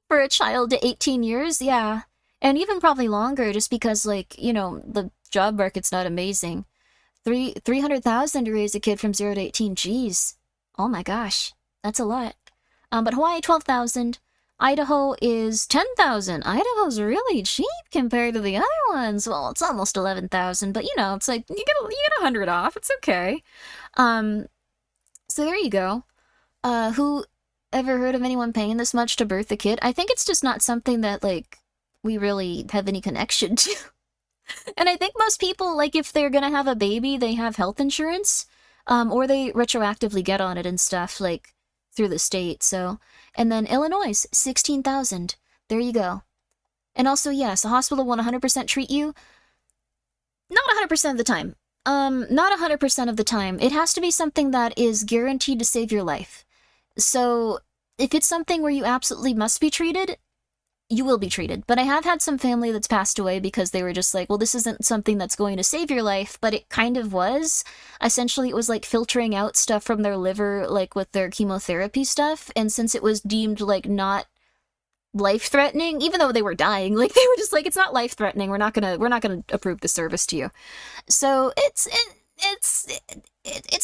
For a child to 18 years, yeah. And even probably longer, just because, like, you know, the job market's not amazing. 300,000 to raise a kid from 0 to 18, jeez. Oh my gosh. That's a lot. But Hawaii, 12,000. Idaho is 10,000. Idaho's really cheap compared to the other ones. Well, it's almost 11,000, but, you know, it's like, you get 100 off. It's okay. So there you go. Who ever heard of anyone paying this much to birth a kid? I think it's just not something that, like, we really have any connection to. And I think most people, like, if they're gonna have a baby, they have health insurance, or they retroactively get on it and stuff, like, through the state, so. And then Illinois, 16,000. There you go. And also, yes, a hospital will 100% treat you. Not 100% of the time. Not 100% of the time. It has to be something that is guaranteed to save your life. So, if it's something where you absolutely must be treated, you will be treated. But I have had some family that's passed away because they were just like, well, this isn't something that's going to save your life, but it kind of was. Essentially, it was like filtering out stuff from their liver, like with their chemotherapy stuff, and since it was deemed, like, not life-threatening, even though they were dying, like, they were just like, it's not life-threatening, we're not gonna approve the service to you. So, it's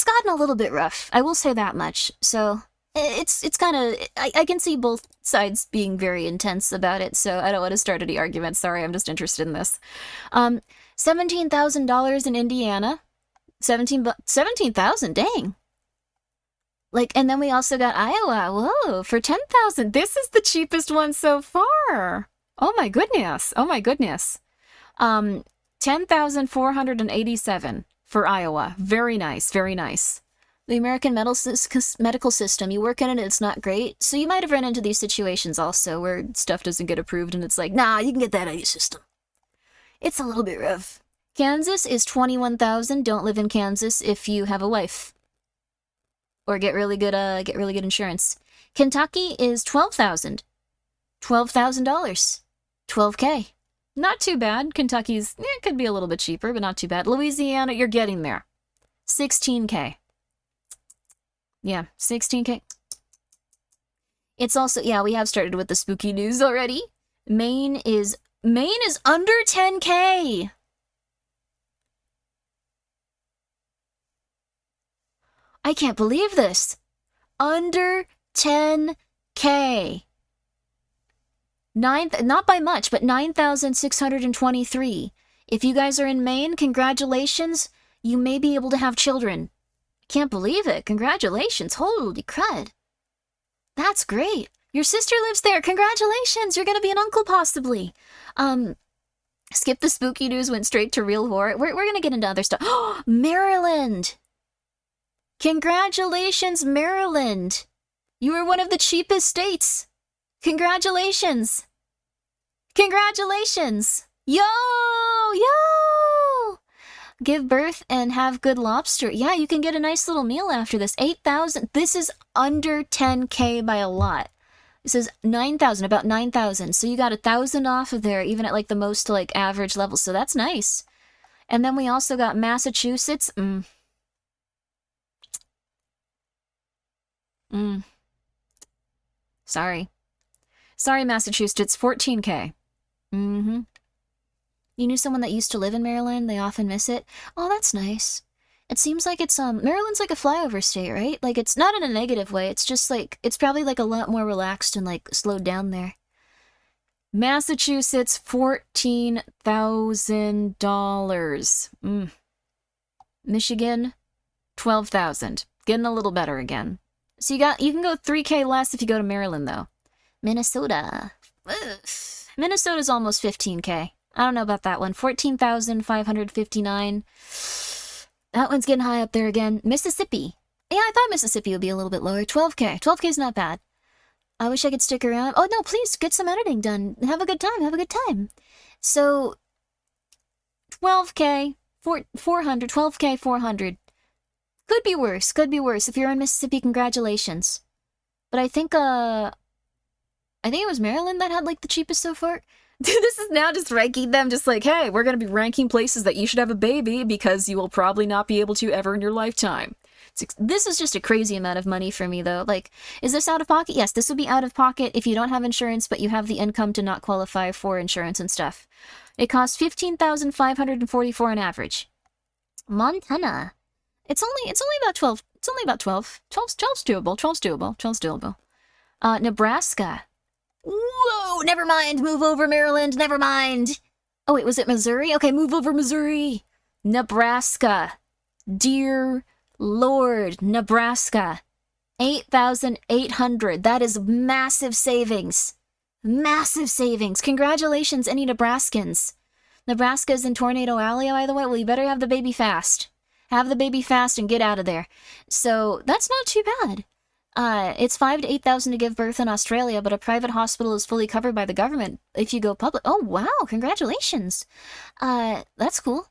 gotten a little bit rough, I will say that much. So, it's kind of, I can see both side's being very intense about it, so I don't want to start any arguments. Sorry, I'm just interested in this. $17,000 in Indiana. 17,000, dang. Like, and then we also got Iowa. Whoa, for 10,000. This is the cheapest one so far. Oh my goodness. Oh my goodness. 10,487 for Iowa. Very nice. Very nice. The American medical system, you work in it, it's not great. So you might have run into these situations also where stuff doesn't get approved and it's like, nah, you can get that out of your system. It's a little bit rough. Kansas is 21,000. Don't live in Kansas if you have a wife. Or get really good insurance. Kentucky is 12,000. $12,000. 12K. Not too bad. Kentucky's, it could be a little bit cheaper, but not too bad. Louisiana, you're getting there. 16K. Yeah, 16K. It's also, yeah, we have started with the spooky news already. Maine is under 10K. I can't believe this. Under 10K. Not by much, but 9,623. If you guys are in Maine, congratulations. You may be able to have children. Can't believe it. Congratulations. Holy crud. That's great. Your sister lives there. Congratulations. You're gonna be an uncle, possibly. Skip the spooky news, went straight to real horror. We're gonna get into other stuff. Oh, Maryland. Congratulations, Maryland. You are one of the cheapest states. Congratulations. Congratulations. Yo! Yo! Give birth and have good lobster. Yeah, you can get a nice little meal after this. 8,000. This is under 10K by a lot. This is 9,000, about 9,000. So you got 1,000 off of there, even at like the most like average level. So that's nice. And then we also got Massachusetts. Sorry, Massachusetts, 14K. You knew someone that used to live in Maryland? They often miss it. Oh, that's nice. It seems like it's, Maryland's like a flyover state, right? Like, it's not in a negative way. It's just like, it's probably like a lot more relaxed and like slowed down there. Massachusetts, $14,000. Michigan, 12,000. Getting a little better again. So you can go 3K less if you go to Maryland, though. Minnesota. Ugh. Minnesota's almost 15K. I don't know about that one. 14,559. That one's getting high up there again. Mississippi. Yeah, I thought Mississippi would be a little bit lower. 12K. 12K's not bad. I wish I could stick around. Oh, no, please, get some editing done. Have a good time. Have a good time. So, 12K, 400, 12K, 400. Could be worse. Could be worse. If you're in Mississippi, congratulations. But I think it was Maryland that had, like, the cheapest so far. This is now just ranking them, just like, hey, we're going to be ranking places that you should have a baby because you will probably not be able to ever in your lifetime. This is just a crazy amount of money for me, though. Like, is this out of pocket? Yes, this would be out of pocket if you don't have insurance, but you have the income to not qualify for insurance and stuff. It costs $15,544 on average. Montana. It's only about 12. It's only about 12. 12's doable. 12's doable. 12's doable. Nebraska. Whoa, never mind. Move over, Maryland. Never mind. Oh, wait, was it Missouri? Okay, move over, Missouri. Nebraska. Dear Lord, Nebraska. 8,800. That is massive savings. Massive savings. Congratulations, any Nebraskans. Nebraska's in Tornado Alley, by the way. Well, you better have the baby fast. Have the baby fast and get out of there. So, that's not too bad. It's 5,000 to 8,000 to give birth in Australia, but a private hospital is fully covered by the government if you go public. Oh, wow, congratulations. That's cool.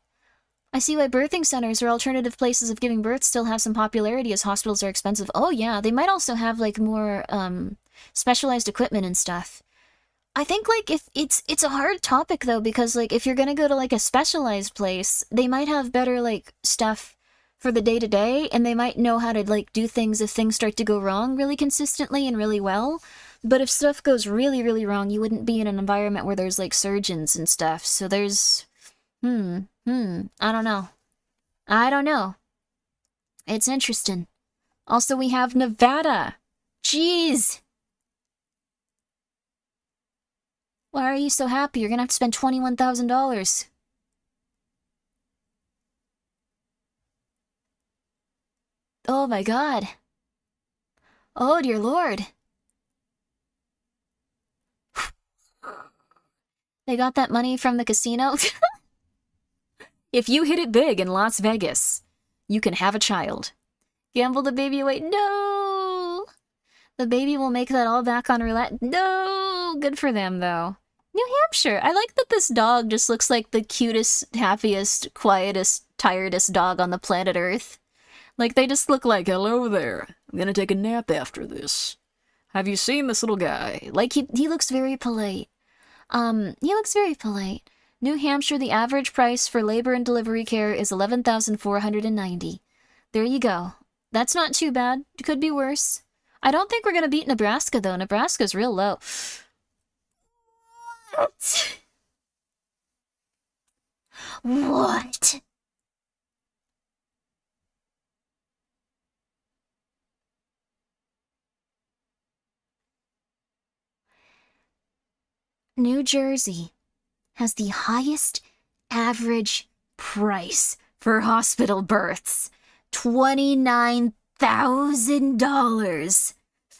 I see why birthing centers or alternative places of giving birth still have some popularity as hospitals are expensive. Oh, yeah, they might also have, like, more, specialized equipment and stuff. I think, like, if it's a hard topic, though, because, like, if you're gonna go to, like, a specialized place, they might have better, like, stuff for the day-to-day, and they might know how to, like, do things if things start to go wrong really consistently and really well. But if stuff goes really, really wrong, you wouldn't be in an environment where there's, like, surgeons and stuff. So there's... I don't know. I don't know. It's interesting. Also, we have Nevada. Jeez! Why are you so happy? You're gonna have to spend $21,000. Oh my god. Oh dear lord. They got that money from the casino? If you hit it big in Las Vegas, you can have a child. Gamble the baby away. No! The baby will make that all back on roulette. No! Good for them, though. New Hampshire. I like that this dog just looks like the cutest, happiest, quietest, tiredest dog on the planet Earth. Like, they just look like, hello there. I'm gonna take a nap after this. Have you seen this little guy? Like, he looks very polite. He looks very polite. New Hampshire, the average price for labor and delivery care is $11,490. There you go. That's not too bad. It could be worse. I don't think we're gonna beat Nebraska, though. Nebraska's real low. What? What? New Jersey has the highest average price for hospital births. $29,000.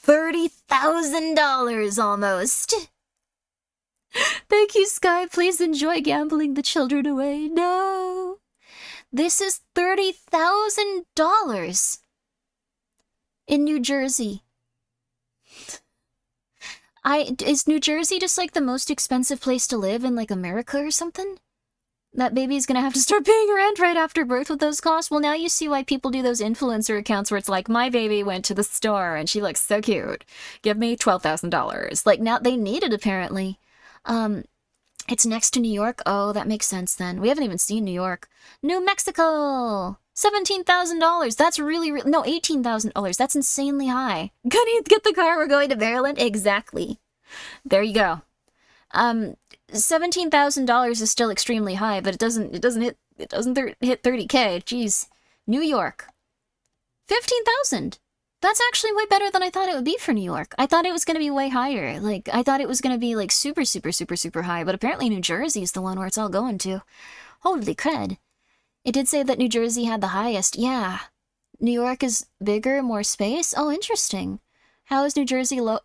$30,000 almost. Thank you, Sky. Please enjoy gambling the children away. No. This is $30,000 in New Jersey. Is New Jersey just like the most expensive place to live in like America or something? That baby's gonna have to start paying rent right after birth with those costs? Well, now you see why people do those influencer accounts where it's like, my baby went to the store and she looks so cute. Give me $12,000. Like, now they need it apparently. It's next to New York. Oh, that makes sense then. We haven't even seen New York. New Mexico! $17,000. That's really, no, $18,000. That's insanely high. Gonna get the car. We're going to Maryland. Exactly. There you go. $17,000 is still extremely high, but it doesn't hit 30K. Jeez. New York. 15,000. That's actually way better than I thought it would be for New York. I thought it was going to be way higher. Like, I thought it was going to be like super, super, super, super high, but apparently New Jersey is the one where it's all going to. Holy cred. It did say that New Jersey had the highest. Yeah. New York is bigger, more space? Oh, interesting. How is New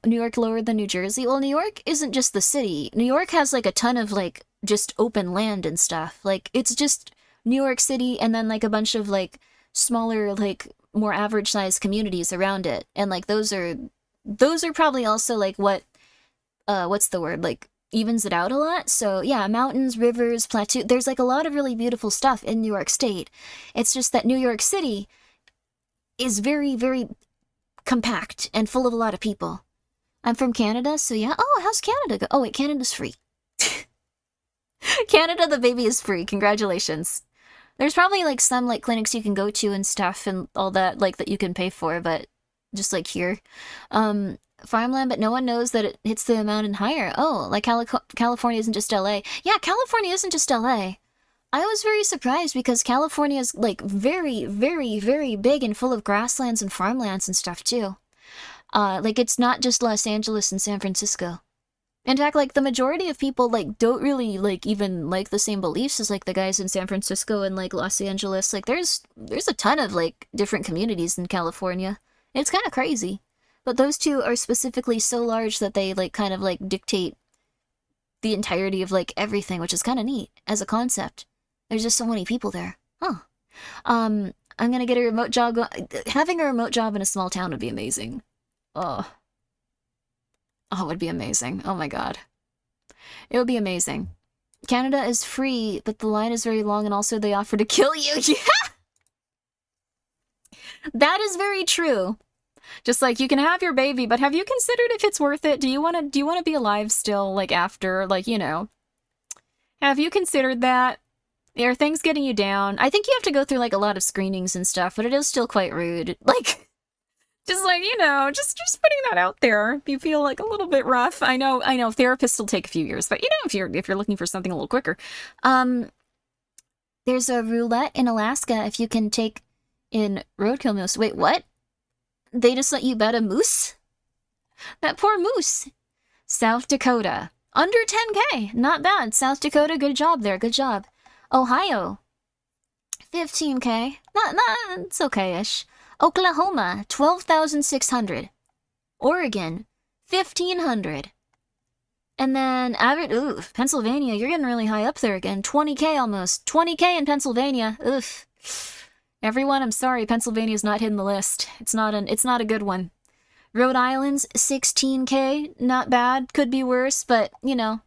York lower than New Jersey? Well, New York isn't just the city. New York has like a ton of like just open land and stuff. Like, it's just New York City and then like a bunch of like smaller, like more average sized communities around it. And like those are probably also like what's the word? Like evens it out a lot. So yeah, mountains, rivers, plateau. There's like a lot of really beautiful stuff in New York State. It's just that New York City is very, very compact and full of a lot of people. I'm from Canada, so yeah. Oh, how's Canada go? Oh wait, Canada's free. Canada, the baby is free. Congratulations. There's probably like some like clinics you can go to and stuff and all that like that you can pay for, but just like here. Farmland, but no one knows that it hits the amount and higher. Oh, like California isn't just LA. Yeah, California isn't just LA. I was very surprised because California is like very, very, very big and full of grasslands and farmlands and stuff too. Like it's not just Los Angeles and San Francisco. In fact, like the majority of people like don't really like even like the same beliefs as like the guys in San Francisco and like Los Angeles. Like there's a ton of like different communities in California. It's kind of crazy. But those two are specifically so large that they like kind of like dictate the entirety of like everything, which is kind of neat as a concept. There's just so many people there. Huh. I'm gonna get a remote job. Having a remote job in a small town would be amazing. Oh, it would be amazing. Oh my god. It would be amazing. Canada is free, but the line is very long and also they offer to kill you. Yeah! That is very true. Just like you can have your baby, but have you considered if it's worth it? Do you want to be alive still like after like, you know? Have you considered that? Are things getting you down? I think you have to go through like a lot of screenings and stuff, but it is still quite rude. Like just like, you know, just putting that out there. If you feel like a little bit rough. I know therapists will take a few years, but you know, if you're looking for something a little quicker. There's a roulette in Alaska if you can take in roadkill moose. Wait, what? They just let you bet a moose? That poor moose. South Dakota. Under 10K. Not bad. South Dakota, good job there. Good job. Ohio, 15K. Not, it's okay-ish. Oklahoma, 12,600. Oregon, 1,500. And then, Pennsylvania, you're getting really high up there again. 20K almost. 20K in Pennsylvania. Oof. Everyone, I'm sorry, Pennsylvania's not hitting the list. It's not a good one. Rhode Island's 16K, not bad. Could be worse, but, you know,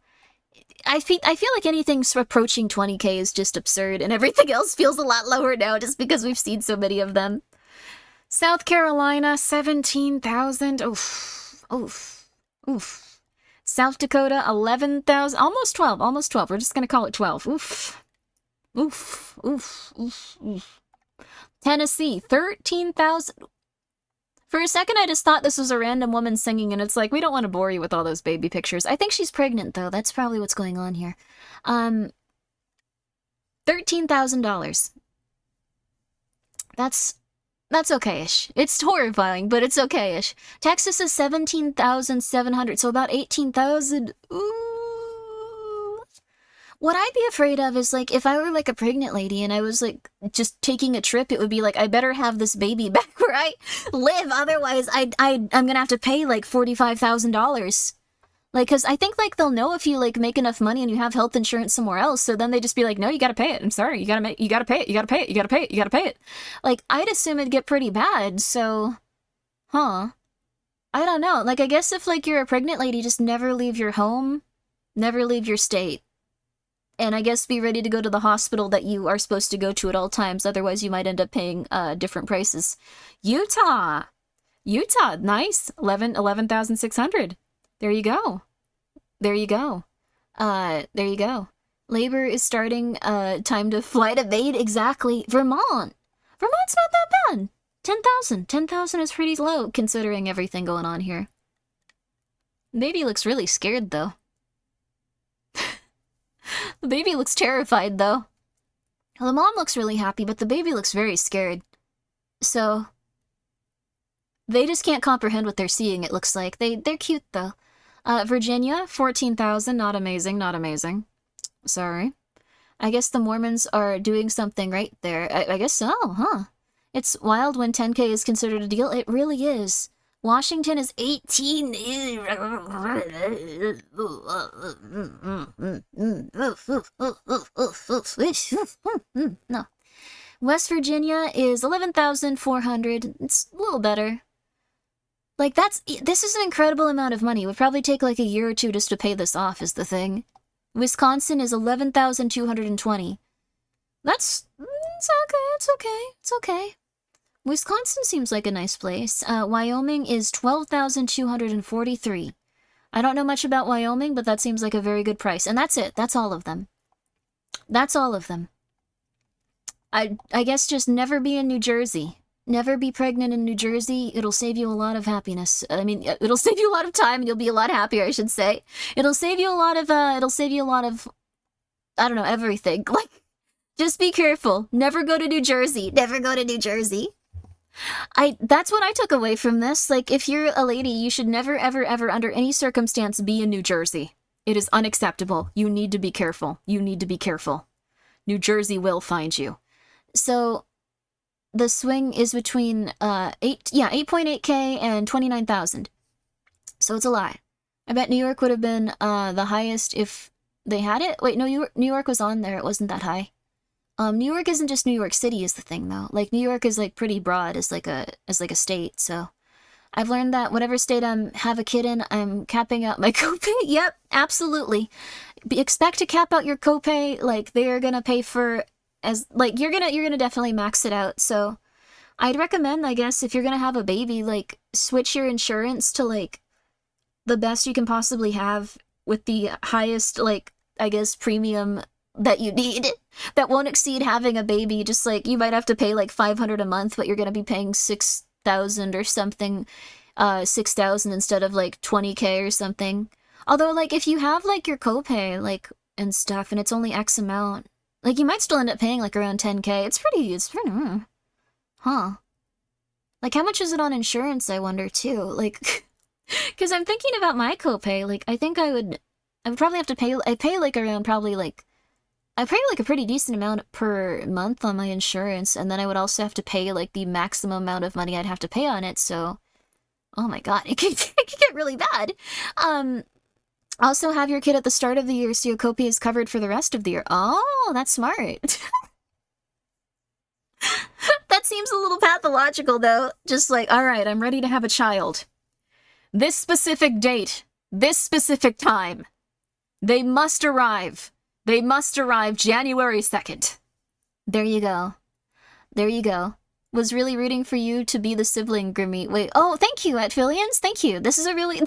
I feel like anything approaching 20K is just absurd, and everything else feels a lot lower now just because we've seen so many of them. South Carolina, 17,000. Oof. Oof. Oof. South Dakota, 11,000. Almost 12. Almost 12. We're just gonna call it 12. Oof. Oof. Oof. Oof. Oof. Tennessee, 13,000. For a second, I just thought this was a random woman singing, and it's like, we don't want to bore you with all those baby pictures. I think she's pregnant, though. That's probably what's going on here. $13,000. That's okay-ish. It's horrifying, but it's okay-ish. Texas is 17,700, so about 18,000. Ooh. What I'd be afraid of is, like, if I were, like, a pregnant lady and I was, like, just taking a trip, it would be like, I better have this baby back where I live, otherwise I'm gonna have to pay, like, $45,000. Like, because I think, like, they'll know if you, like, make enough money and you have health insurance somewhere else, so then they just be like, no, you gotta pay it. I'm sorry, you gotta pay it, you gotta pay it, you gotta pay it, you gotta pay it. Like, I'd assume it'd get pretty bad, so... Huh. I don't know. Like, I guess if, like, you're a pregnant lady, just never leave your home, never leave your state. And I guess be ready to go to the hospital that you are supposed to go to at all times, otherwise you might end up paying, different prices. Utah! Utah, nice! 11,600. There you go. There you go. There you go. Labor is starting, time to fly to Maine, exactly. Vermont! Vermont's not that bad! 10,000. 10,000 is pretty low, considering everything going on here. Baby looks really scared, though. The baby looks terrified, though. The mom looks really happy, but the baby looks very scared. So... they just can't comprehend what they're seeing, it looks like. They're cute, though. Virginia, 14,000. Not amazing, not amazing. Sorry. I guess the Mormons are doing something right there. I guess so, huh? It's wild when 10K is considered a deal. It really is. Washington is 18. No. West Virginia is 11,400. It's a little better. Like, this is an incredible amount of money. It would probably take like a year or two just to pay this off, is the thing. Wisconsin is 11,220. It's okay. It's okay. Wisconsin seems like a nice place. Wyoming is 12,243. I don't know much about Wyoming, but that seems like a very good price. And that's it. That's all of them. That's all of them. I guess just never be in New Jersey. Never be pregnant in New Jersey. It'll save you a lot of happiness. I mean, it'll save you a lot of time and you'll be a lot happier, I should say. It'll save you a lot of, I don't know, everything. Like, just be careful. Never go to New Jersey. Never go to New Jersey. That's what I took away from this. Like, if you're a lady, you should never, ever, ever, under any circumstance, be in New Jersey. It is unacceptable. You need to be careful. You need to be careful. New Jersey will find you. So, the swing is between, 8.8K and 29,000. So it's a lot. I bet New York would have been, the highest if they had it. Wait, no, New York was on there. It wasn't that high. New York isn't just New York City is the thing, though. Like, New York is, like, pretty broad as, like, a state, so... I've learned that whatever state have a kid in, I'm capping out my copay. Yep, absolutely. Expect to cap out your copay, like, they're gonna pay for... Like, you're gonna definitely max it out, so... I'd recommend, I guess, if you're gonna have a baby, like, switch your insurance to, like, the best you can possibly have with the highest, like, I guess, premium that you need. That won't exceed having a baby. Just, like, you might have to pay, like, $500 a month, but you're gonna be paying $6,000 or something, $6,000 instead of, like, 20K or something. Although, like, if you have, like, your copay, like, and stuff, and it's only X amount, like, you might still end up paying, like, around 10K. It's pretty, huh. Like, how much is it on insurance, I wonder, too? Like, because I'm thinking about my copay. Like, I think I I would probably have to pay, I pay like around probably like, I pay like a pretty decent amount per month on my insurance, and then I would also have to pay like the maximum amount of money I'd have to pay on it, so, oh my god, it could, it could get really bad. Also have your kid at the start of the year so your copay is covered for the rest of the year. Oh, that's smart. That seems a little pathological, though. Just like, all right, I'm ready to have a child. This specific date, this specific time. They must arrive. They must arrive January 2nd. There you go. There you go. Was really rooting for you to be the sibling, Grimmi. Wait, oh, thank you, Atfilians. Thank you. That's a really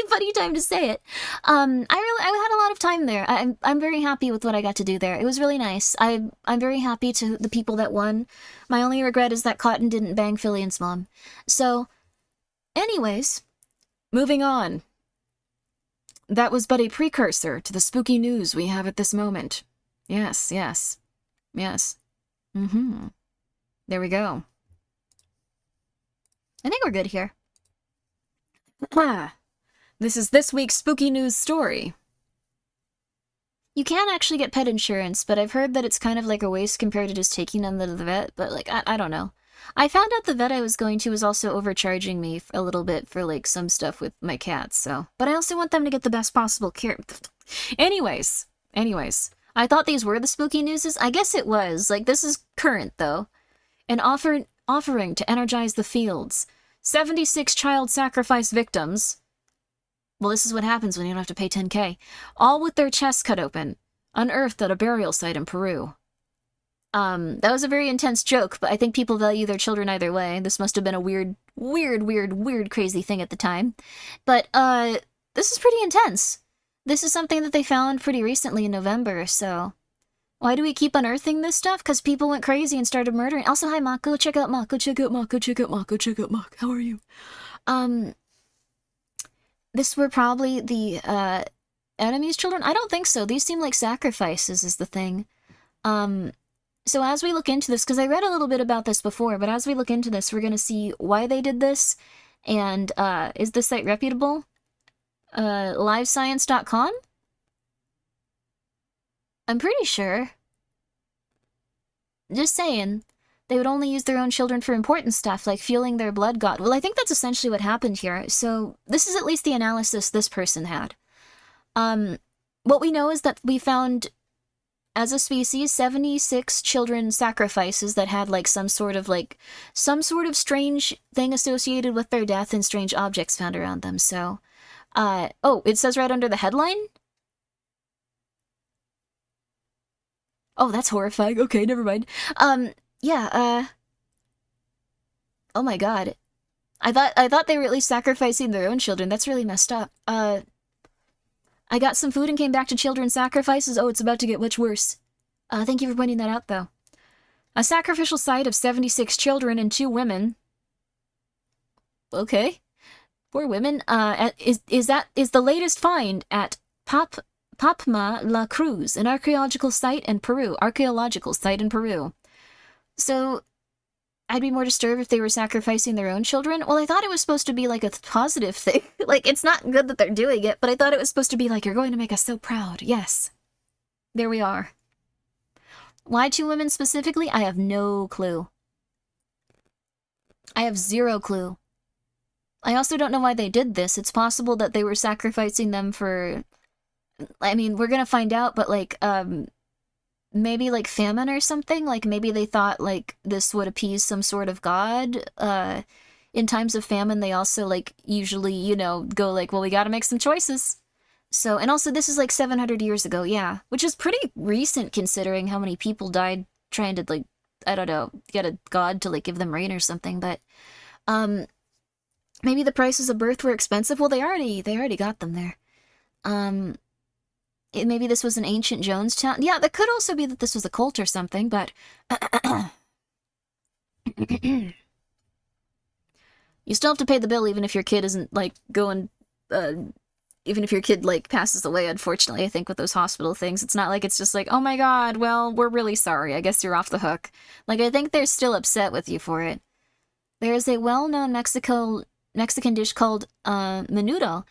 funny time to say it. I had a lot of time there. I'm very happy with what I got to do there. It was really nice. I'm very happy to the people that won. My only regret is that Cotton didn't bang Filian's mom. So, anyways, moving on. That was but a precursor to the spooky news we have at this moment. Yes, yes, yes. Mm-hmm. There we go. I think we're good here. This is this week's spooky news story. You can actually get pet insurance, but I've heard that it's kind of like a waste compared to just taking them to the vet, but like, I don't know. I found out the vet I was going to was also overcharging me a little bit for like some stuff with my cats, so. But I also want them to get the best possible care. Anyways. I thought these were the spooky newses. I guess it was. Like, this is current, though. An offering to energize the fields. 76 child sacrifice victims. Well, this is what happens when you don't have to pay 10K. All with their chests cut open. Unearthed at a burial site in Peru. That was a very intense joke, but I think people value their children either way. This must have been a weird, crazy thing at the time. But, this is pretty intense. This is something that they found pretty recently in November, so... Why do we keep unearthing this stuff? Because people went crazy and started murdering. Also, hi, Mako. Check out Mako. How are you? This were probably the, enemy's children? I don't think so. These seem like sacrifices is the thing. So as we look into this, because I read a little bit about this before, but as we look into this, we're going to see why they did this, and, is the site reputable? Livescience.com? I'm pretty sure. Just saying. They would only use their own children for important stuff, like fueling their blood god. Well, I think that's essentially what happened here, so this is at least the analysis this person had. What we know is that we found, as a species, 76 children sacrifices that had, like, some sort of strange thing associated with their death and strange objects found around them, so... oh, it says right under the headline? Oh, that's horrifying. Okay, never mind. Yeah, oh my god. I thought they were at least sacrificing their own children. That's really messed up. I got some food and came back to children sacrifices. Oh, it's about to get much worse. Thank you for pointing that out, though. A sacrificial site of 76 children and 2 women. Okay. 4 women. Is the latest find at Papma La Cruz, an archaeological site in Peru. So, I'd be more disturbed if they were sacrificing their own children. Well, I thought it was supposed to be like a positive thing. Like, it's not good that they're doing it, but I thought it was supposed to be like, you're going to make us so proud. Yes. There we are. Why 2 women specifically? I have no clue. I have 0 clue. I also don't know why they did this. It's possible that they were sacrificing them for... I mean, we're gonna find out, but, like, maybe, like, famine or something? Like, maybe they thought, like, this would appease some sort of god? In times of famine, they also, like, usually, you know, go like, well, we gotta make some choices. So, and also, this is, like, 700 years ago, yeah. Which is pretty recent, considering how many people died trying to, like, I don't know, get a god to, like, give them rain or something, but, maybe the prices of birth were expensive? Well, they already got them there. Maybe this was an ancient Jonestown. Yeah, that could also be that this was a cult or something, but... You still have to pay the bill even if your kid isn't, like, going... even if your kid, like, passes away, unfortunately, I think, with those hospital things. It's not like it's just like, oh my god, well, we're really sorry. I guess you're off the hook. Like, I think they're still upset with you for it. There is a well-known Mexican dish called menudo.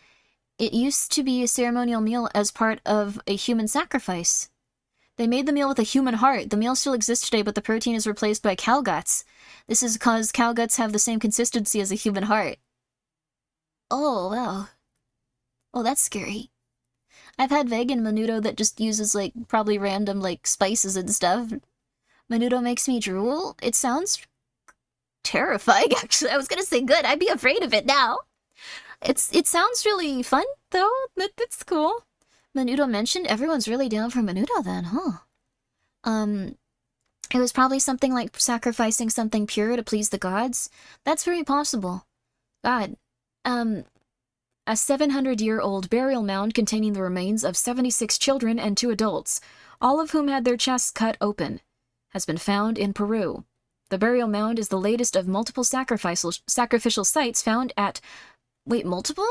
it used to be a ceremonial meal as part of a human sacrifice. They made the meal with a human heart. The meal still exists today, but the protein is replaced by cow guts. This is because cow guts have the same consistency as a human heart. Oh, wow. Oh, that's scary. I've had vegan menudo that just uses, like, probably random, like, spices and stuff. Menudo makes me drool. It sounds terrifying, actually. I was gonna say good. I'd be afraid of it now. It sounds really fun, though. That's cool. Menudo mentioned. Everyone's really down for menudo then, huh? It was probably something like sacrificing something pure to please the gods. That's very possible. God. A 700-year-old burial mound containing the remains of 76 children and 2 adults, all of whom had their chests cut open, has been found in Peru. The burial mound is the latest of multiple sacrificial sites found at... Wait, multiple?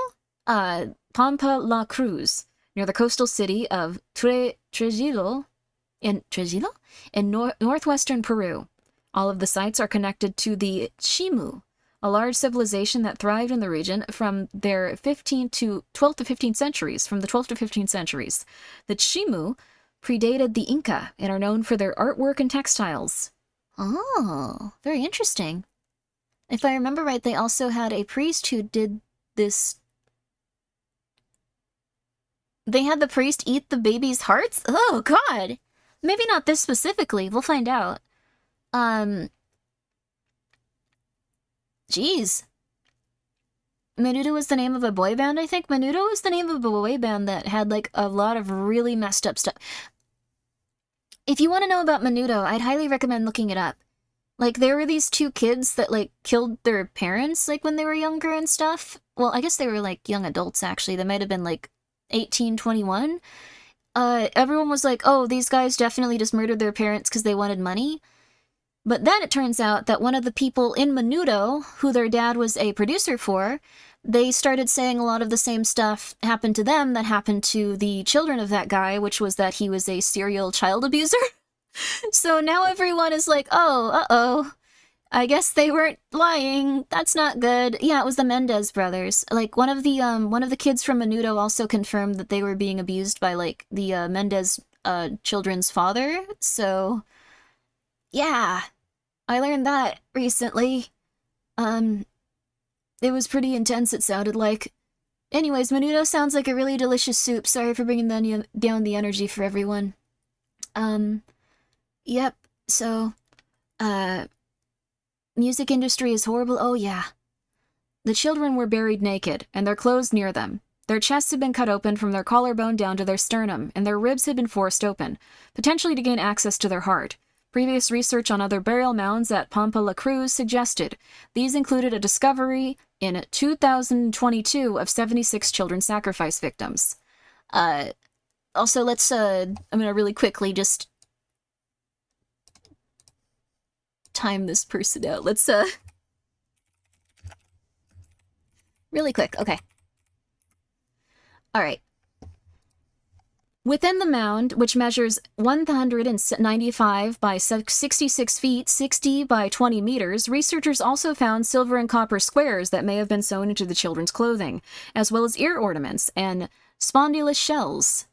Pampa La Cruz, near the coastal city of Trujillo in northwestern Peru. All of the sites are connected to the Chimu, a large civilization that thrived in the region from their 12th to 15th centuries. The Chimu predated the Inca and are known for their artwork and textiles. Oh, very interesting. If I remember right, they also had a priest who did this. They had the priest eat the baby's hearts? Oh, God! Maybe not this specifically. We'll find out. Jeez. Menudo was the name of a boy band, I think. Menudo was the name of a boy band that had, like, a lot of really messed up stuff. If you want to know about Menudo, I'd highly recommend looking it up. Like, there were these 2 kids that, like, killed their parents, like, when they were younger and stuff. Well, I guess they were, like, young adults, actually. They might have been, like, 18, 21. Everyone was like, oh, these guys definitely just murdered their parents because they wanted money. But then it turns out that one of the people in Menudo, who their dad was a producer for, they started saying a lot of the same stuff happened to them that happened to the children of that guy, which was that he was a serial child abuser. So now everyone is like, oh, uh-oh, I guess they weren't lying. That's not good. Yeah, it was the Mendez brothers. Like, one of the kids from Menudo also confirmed that they were being abused by, like, the Mendez children's father. So, yeah, I learned that recently. It was pretty intense, it sounded like. Anyways, menudo sounds like a really delicious soup. Sorry for bringing down the energy for everyone. Yep, so, music industry is horrible. Oh, yeah. The children were buried naked, and their clothes near them. Their chests had been cut open from their collarbone down to their sternum, and their ribs had been forced open, potentially to gain access to their heart. Previous research on other burial mounds at Pampa La Cruz suggested these included a discovery in 2022 of 76 children sacrifice victims. Also, let's, I'm gonna really quickly just time this person out. Let's, really quick, okay. Alright. Within the mound, which measures 195 by 66 feet, 60 by 20 meters, researchers also found silver and copper squares that may have been sewn into the children's clothing, as well as ear ornaments and spondylus shells.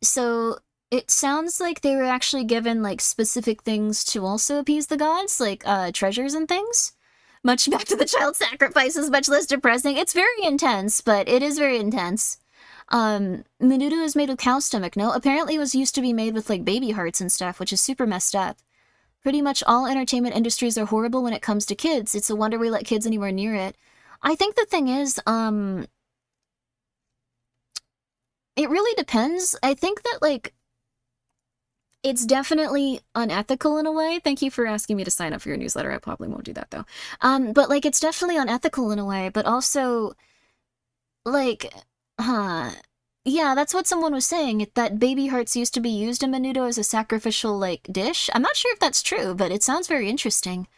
So it sounds like they were actually given, like, specific things to also appease the gods, like, treasures and things. Much back to the child sacrifices, much less depressing. It's very intense, but it is very intense. Menudo is made with cow stomach, no? Apparently it was used to be made with, like, baby hearts and stuff, which is super messed up. Pretty much all entertainment industries are horrible when it comes to kids. It's a wonder we let kids anywhere near it. I think the thing is, it really depends. I think that, like, it's definitely unethical in a way. Thank you for asking me to sign up for your newsletter. I probably won't do that, though. But, like, it's definitely unethical in a way, but also, like... Yeah, that's what someone was saying, that baby hearts used to be used in menudo as a sacrificial, like, dish. I'm not sure if that's true, but it sounds very interesting.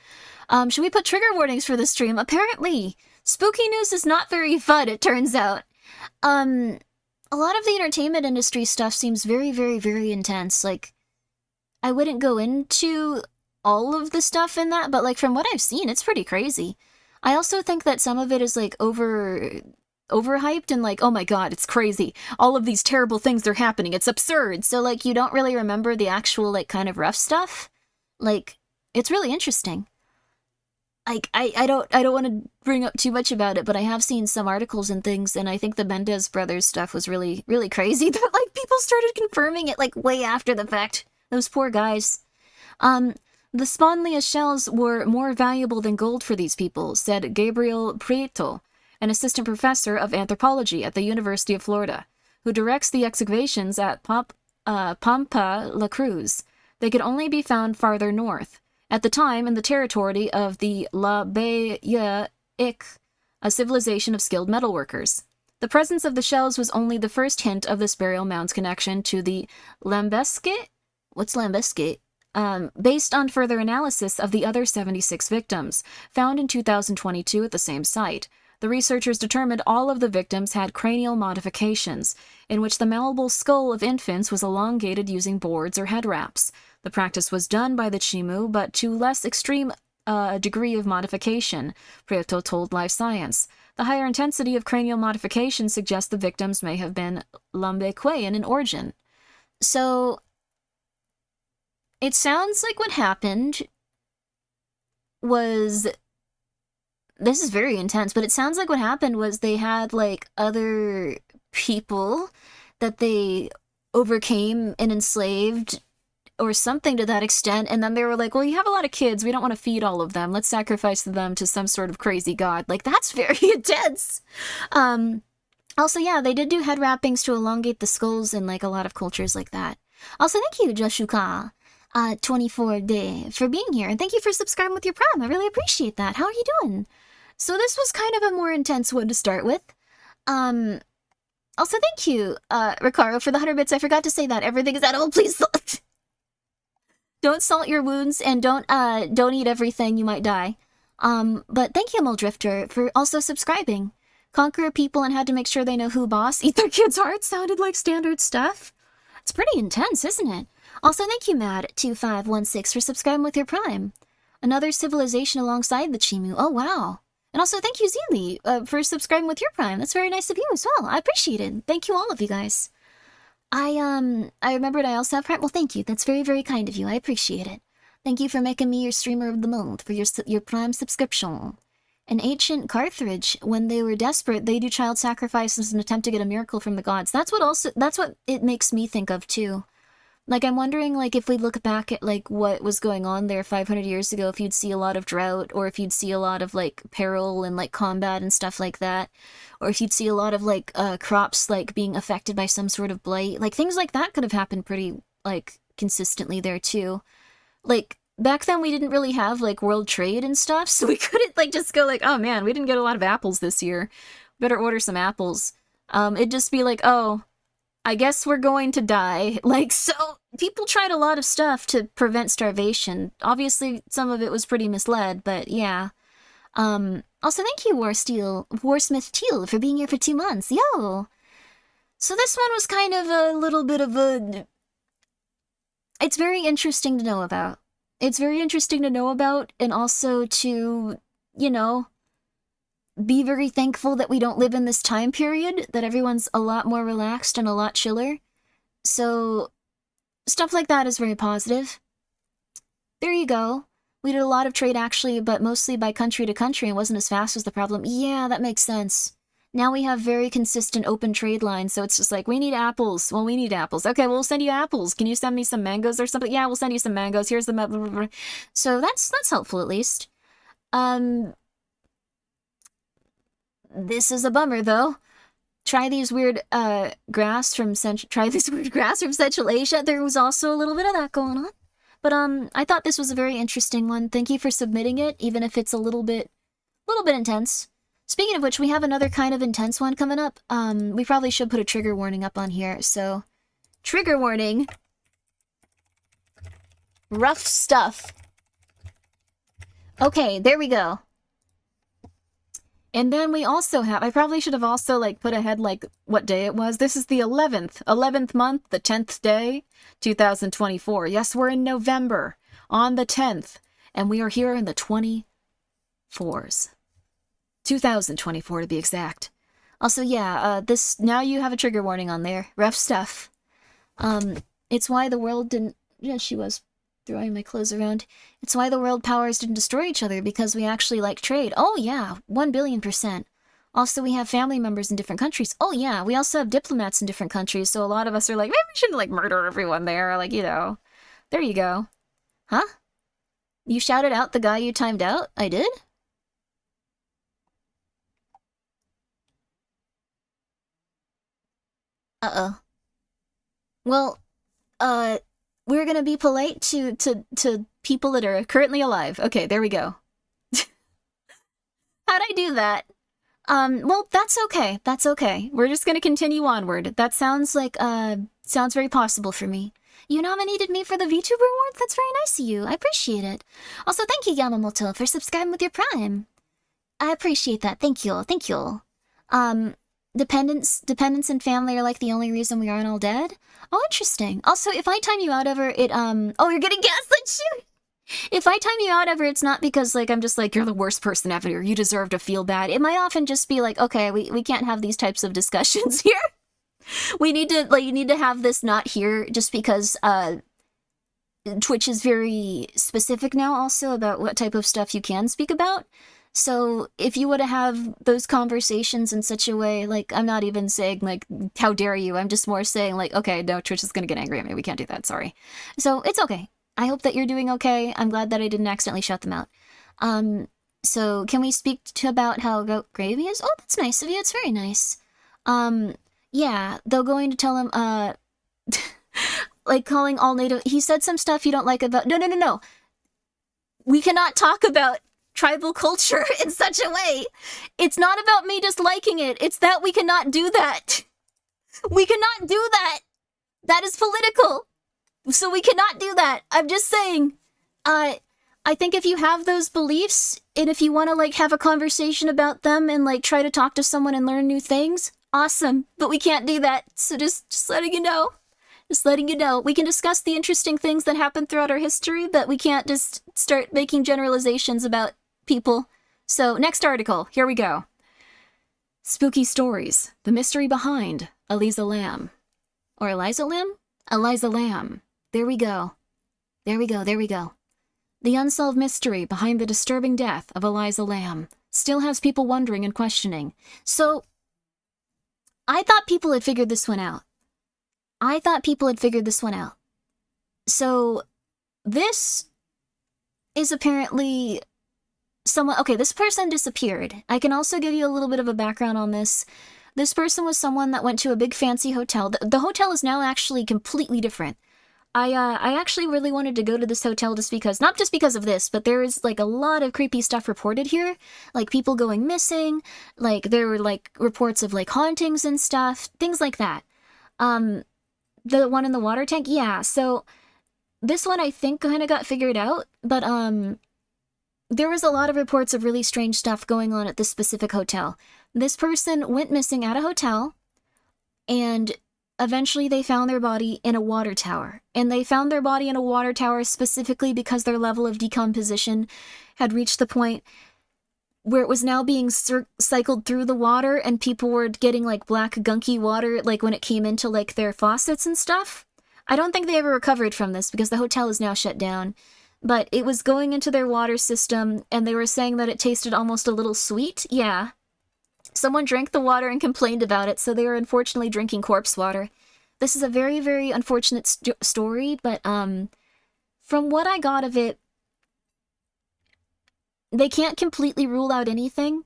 Should we put trigger warnings for this stream? Apparently, spooky news is not very fun, it turns out. A lot of the entertainment industry stuff seems very, very, very intense. Like, I wouldn't go into all of the stuff in that, but, like, from what I've seen, it's pretty crazy. I also think that some of it is, like, overhyped and like, oh my god, it's crazy. All of these terrible things are happening. It's absurd. So like you don't really remember the actual like kind of rough stuff. Like it's really interesting. Like I don't want to bring up too much about it, but I have seen some articles and things, and I think the Mendez brothers stuff was really really crazy. That like people started confirming it like way after the fact. Those poor guys. The Sponlia shells were more valuable than gold for these people, said Gabriel Prieto, an assistant professor of anthropology at the University of Florida, who directs the excavations at Pampa La Cruz. They could only be found farther north, at the time in the territory of the La Bella Ik, a civilization of skilled metalworkers. The presence of the shells was only the first hint of this burial mound's connection to the Lambesque. What's Lambesque? Based on further analysis of the other 76 victims, found in 2022 at the same site. The researchers determined all of the victims had cranial modifications, in which the malleable skull of infants was elongated using boards or head wraps. The practice was done by the Chimu, but to less extreme degree of modification, Prieto told Life Science. The higher intensity of cranial modification suggests the victims may have been Lambequayan in origin. So it sounds like what happened was... This is very intense, but it sounds like what happened was they had, like, other people that they overcame and enslaved or something to that extent, and then they were like, well, you have a lot of kids, we don't want to feed all of them, let's sacrifice them to some sort of crazy god. Like, that's very intense! Also, yeah, they did do head wrappings to elongate the skulls in, like, a lot of cultures like that. Also, thank you, Joshuka. 24 day for being here, and thank you for subscribing with your Prime. I really appreciate that. How are you doing? So this was kind of a more intense one to start with. Also thank you, Ricaro, for the 100 bits. I forgot to say that. Everything is edible. Please don't salt your wounds and don't eat everything. You might die. But thank you, Muldrifter, for also subscribing. Conquer people and had to make sure they know who boss. Eat their kids' hearts sounded like standard stuff. It's pretty intense, isn't it? Also, thank you, Mad2516, for subscribing with your Prime. Another civilization alongside the Chimu. Oh, wow. And also, thank you, Zeely, for subscribing with your Prime. That's very nice of you as well. I appreciate it. Thank you, all of you guys. I remembered I also have Prime. Well, thank you. That's very, very kind of you. I appreciate it. Thank you for making me your streamer of the month for your Prime subscription. In ancient Carthage, when they were desperate, they do child sacrifices in an attempt to get a miracle from the gods. That's what it makes me think of, too. Like, I'm wondering, like, if we look back at, like, what was going on there 500 years ago, if you'd see a lot of drought, or if you'd see a lot of, like, peril and, like, combat and stuff like that, or if you'd see a lot of, like, crops, like, being affected by some sort of blight. Like, things like that could have happened pretty, like, consistently there, too. Like, back then we didn't really have, like, world trade and stuff, so we couldn't, like, just go, like, oh, man, we didn't get a lot of apples this year. Better order some apples. It'd just be like, oh, I guess we're going to die. Like, so people tried a lot of stuff to prevent starvation. Obviously, some of it was pretty misled, but yeah. Also, thank you, Warsmith Teal, for being here for 2 months. Yo! So this one was kind of a little bit of a... It's very interesting to know about. It's very interesting to know about, and also to, you know, be very thankful that we don't live in this time period, that everyone's a lot more relaxed and a lot chiller. So, stuff like that is very positive. There you go. We did a lot of trade actually, but mostly by country to country and wasn't as fast as the problem. Yeah, that makes sense. Now we have very consistent open trade lines, so it's just like, we need apples. Well, we need apples. Okay, we'll send you apples. Can you send me some mangoes or something? Yeah, we'll send you some mangoes. Here's the... Blah, blah, blah. So that's helpful at least. This is a bummer, though. Try these weird grass from Central Asia. There was also a little bit of that going on. But I thought this was a very interesting one. Thank you for submitting it, even if it's a little bit intense. Speaking of which, we have another kind of intense one coming up. We probably should put a trigger warning up on here. So, trigger warning. Rough stuff. Okay, there we go. And then we also have, I probably should have also, like, put ahead, like, what day it was. This is the 11th month, the 10th day, 2024. Yes, we're in November, on the 10th, and we are here in the 24s. 2024 to be exact. Also, yeah, this, now you have a trigger warning on there. Rough stuff. It's why the world didn't, yeah, she was throwing my clothes around. It's why the world powers didn't destroy each other, because we actually like trade. Oh yeah, 1,000,000,000%. Also, we have family members in different countries. Oh yeah, we also have diplomats in different countries, so a lot of us are like, maybe we shouldn't like murder everyone there, like, you know. There you go. Huh? You shouted out the guy you timed out? I did? Uh-oh. Well, we're gonna be polite to people that are currently alive. Okay, there we go. How'd I do that? Well, that's okay. That's okay. We're just gonna continue onward. That sounds like, sounds very possible for me. You nominated me for the VTuber Award? That's very nice of you. I appreciate it. Also, thank you, Yamamoto, for subscribing with your Prime. I appreciate that. Thank you. Thank you. Dependence and family are like the only reason we aren't all dead? Oh, interesting. Also, if I time you out ever, oh, you're getting gaslit, shoot! If I time you out ever, it's not because, like, I'm just like, you're the worst person ever, or you deserve to feel bad. It might often just be like, okay, we can't have these types of discussions here. We need to, like, you need to have this not here, just because, Twitch is very specific now also about what type of stuff you can speak about. So if you were to have those conversations in such a way, like, I'm not even saying, like, how dare you, I'm just more saying, like, okay, no, Twitch is gonna get angry at me, we can't do that, sorry. So it's okay. I hope that you're doing okay. I'm glad that I didn't accidentally shut them out. So can we speak about how Grimmi is? Oh, that's nice of you, it's very nice. Yeah, they're going to tell him, like, calling all native, he said some stuff you don't like about, no. We cannot talk about tribal culture in such a way. It's not about me disliking it. It's that we cannot do that. We cannot do that. That is political. So we cannot do that. I'm just saying. I think if you have those beliefs, and if you want to, like, have a conversation about them and, like, try to talk to someone and learn new things, awesome. But we can't do that. So just letting you know. Just letting you know. We can discuss the interesting things that happened throughout our history, but we can't just start making generalizations about people. So, next article. Here we go. Spooky Stories. The Mystery Behind Eliza Lamb. Or Eliza Lamb? Eliza Lamb. There we go. There we go, there we go. The unsolved mystery behind the disturbing death of Eliza Lamb still has people wondering and questioning. So, I thought people had figured this one out. So, this is apparently someone... Okay, this person disappeared. I can also give you a little bit of a background on this. This person was someone that went to a big fancy hotel. The hotel is now actually completely different. I actually really wanted to go to this hotel just because, not just because of this, but there is, like, a lot of creepy stuff reported here. Like, people going missing, like, there were, like, reports of, like, hauntings and stuff, things like that. The one in the water tank? Yeah, so this one I think kind of got figured out, but, there was a lot of reports of really strange stuff going on at this specific hotel. This person went missing at a hotel, and eventually they found their body in a water tower. And they found their body in a water tower specifically because their level of decomposition had reached the point where it was now being cycled through the water, and people were getting, like, black gunky water, like, when it came into, like, their faucets and stuff. I don't think they ever recovered from this because the hotel is now shut down. But it was going into their water system, and they were saying that it tasted almost a little sweet. Yeah. Someone drank the water and complained about it, so they were unfortunately drinking corpse water. This is a very, very unfortunate story, but, from what I got of it, they can't completely rule out anything,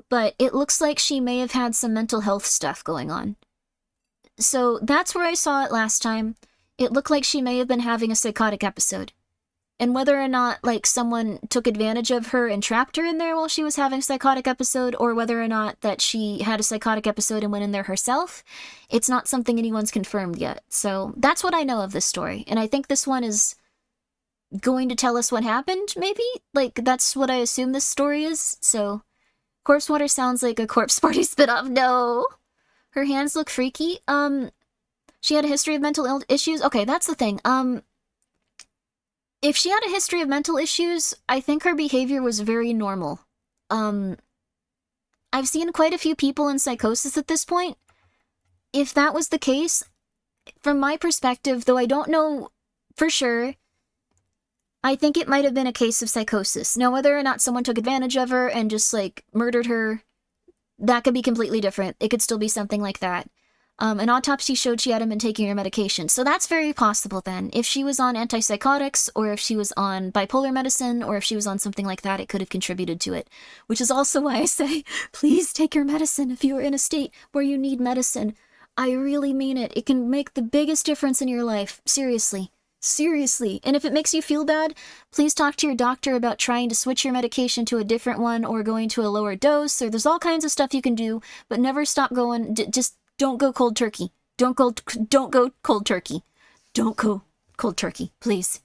but it looks like she may have had some mental health stuff going on. So that's where I saw it last time. It looked like she may have been having a psychotic episode. And whether or not, like, someone took advantage of her and trapped her in there while she was having a psychotic episode, or whether or not that she had a psychotic episode and went in there herself, it's not something anyone's confirmed yet. So that's what I know of this story. And I think this one is going to tell us what happened, maybe? Like, that's what I assume this story is. So, Corpse Water sounds like a Corpse Party spinoff. No! Her hands look freaky. She had a history of mental issues? Okay, that's the thing. If she had a history of mental issues, I think her behavior was very normal. I've seen quite a few people in psychosis at this point. If that was the case, from my perspective, though I don't know for sure, I think it might have been a case of psychosis. Now, whether or not someone took advantage of her and just, like, murdered her, that could be completely different. It could still be something like that. An autopsy showed she hadn't been taking her medication, so that's very possible then. If she was on antipsychotics, or if she was on bipolar medicine, or if she was on something like that, it could have contributed to it. Which is also why I say, please take your medicine if you are in a state where you need medicine. I really mean it. It can make the biggest difference in your life. Seriously. Seriously. And if it makes you feel bad, please talk to your doctor about trying to switch your medication to a different one, or going to a lower dose, or there's all kinds of stuff you can do, but never stop going. Just don't go cold turkey. Don't go cold turkey. Don't go cold turkey, please.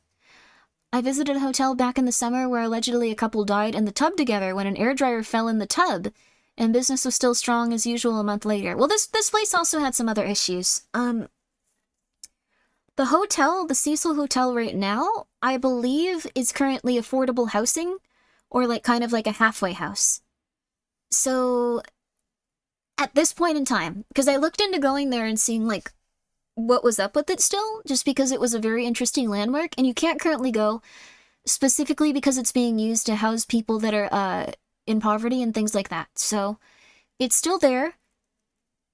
I visited a hotel back in the summer where allegedly a couple died in the tub together when an airdryer fell in the tub, and business was still strong as usual a month later. Well, this place also had some other issues. The hotel, the Cecil Hotel right now, I believe is currently affordable housing, or like kind of like a halfway house. So at this point in time, because I looked into going there and seeing like what was up with it still, just because it was a very interesting landmark, and you can't currently go specifically because it's being used to house people that are in poverty and things like that. So it's still there.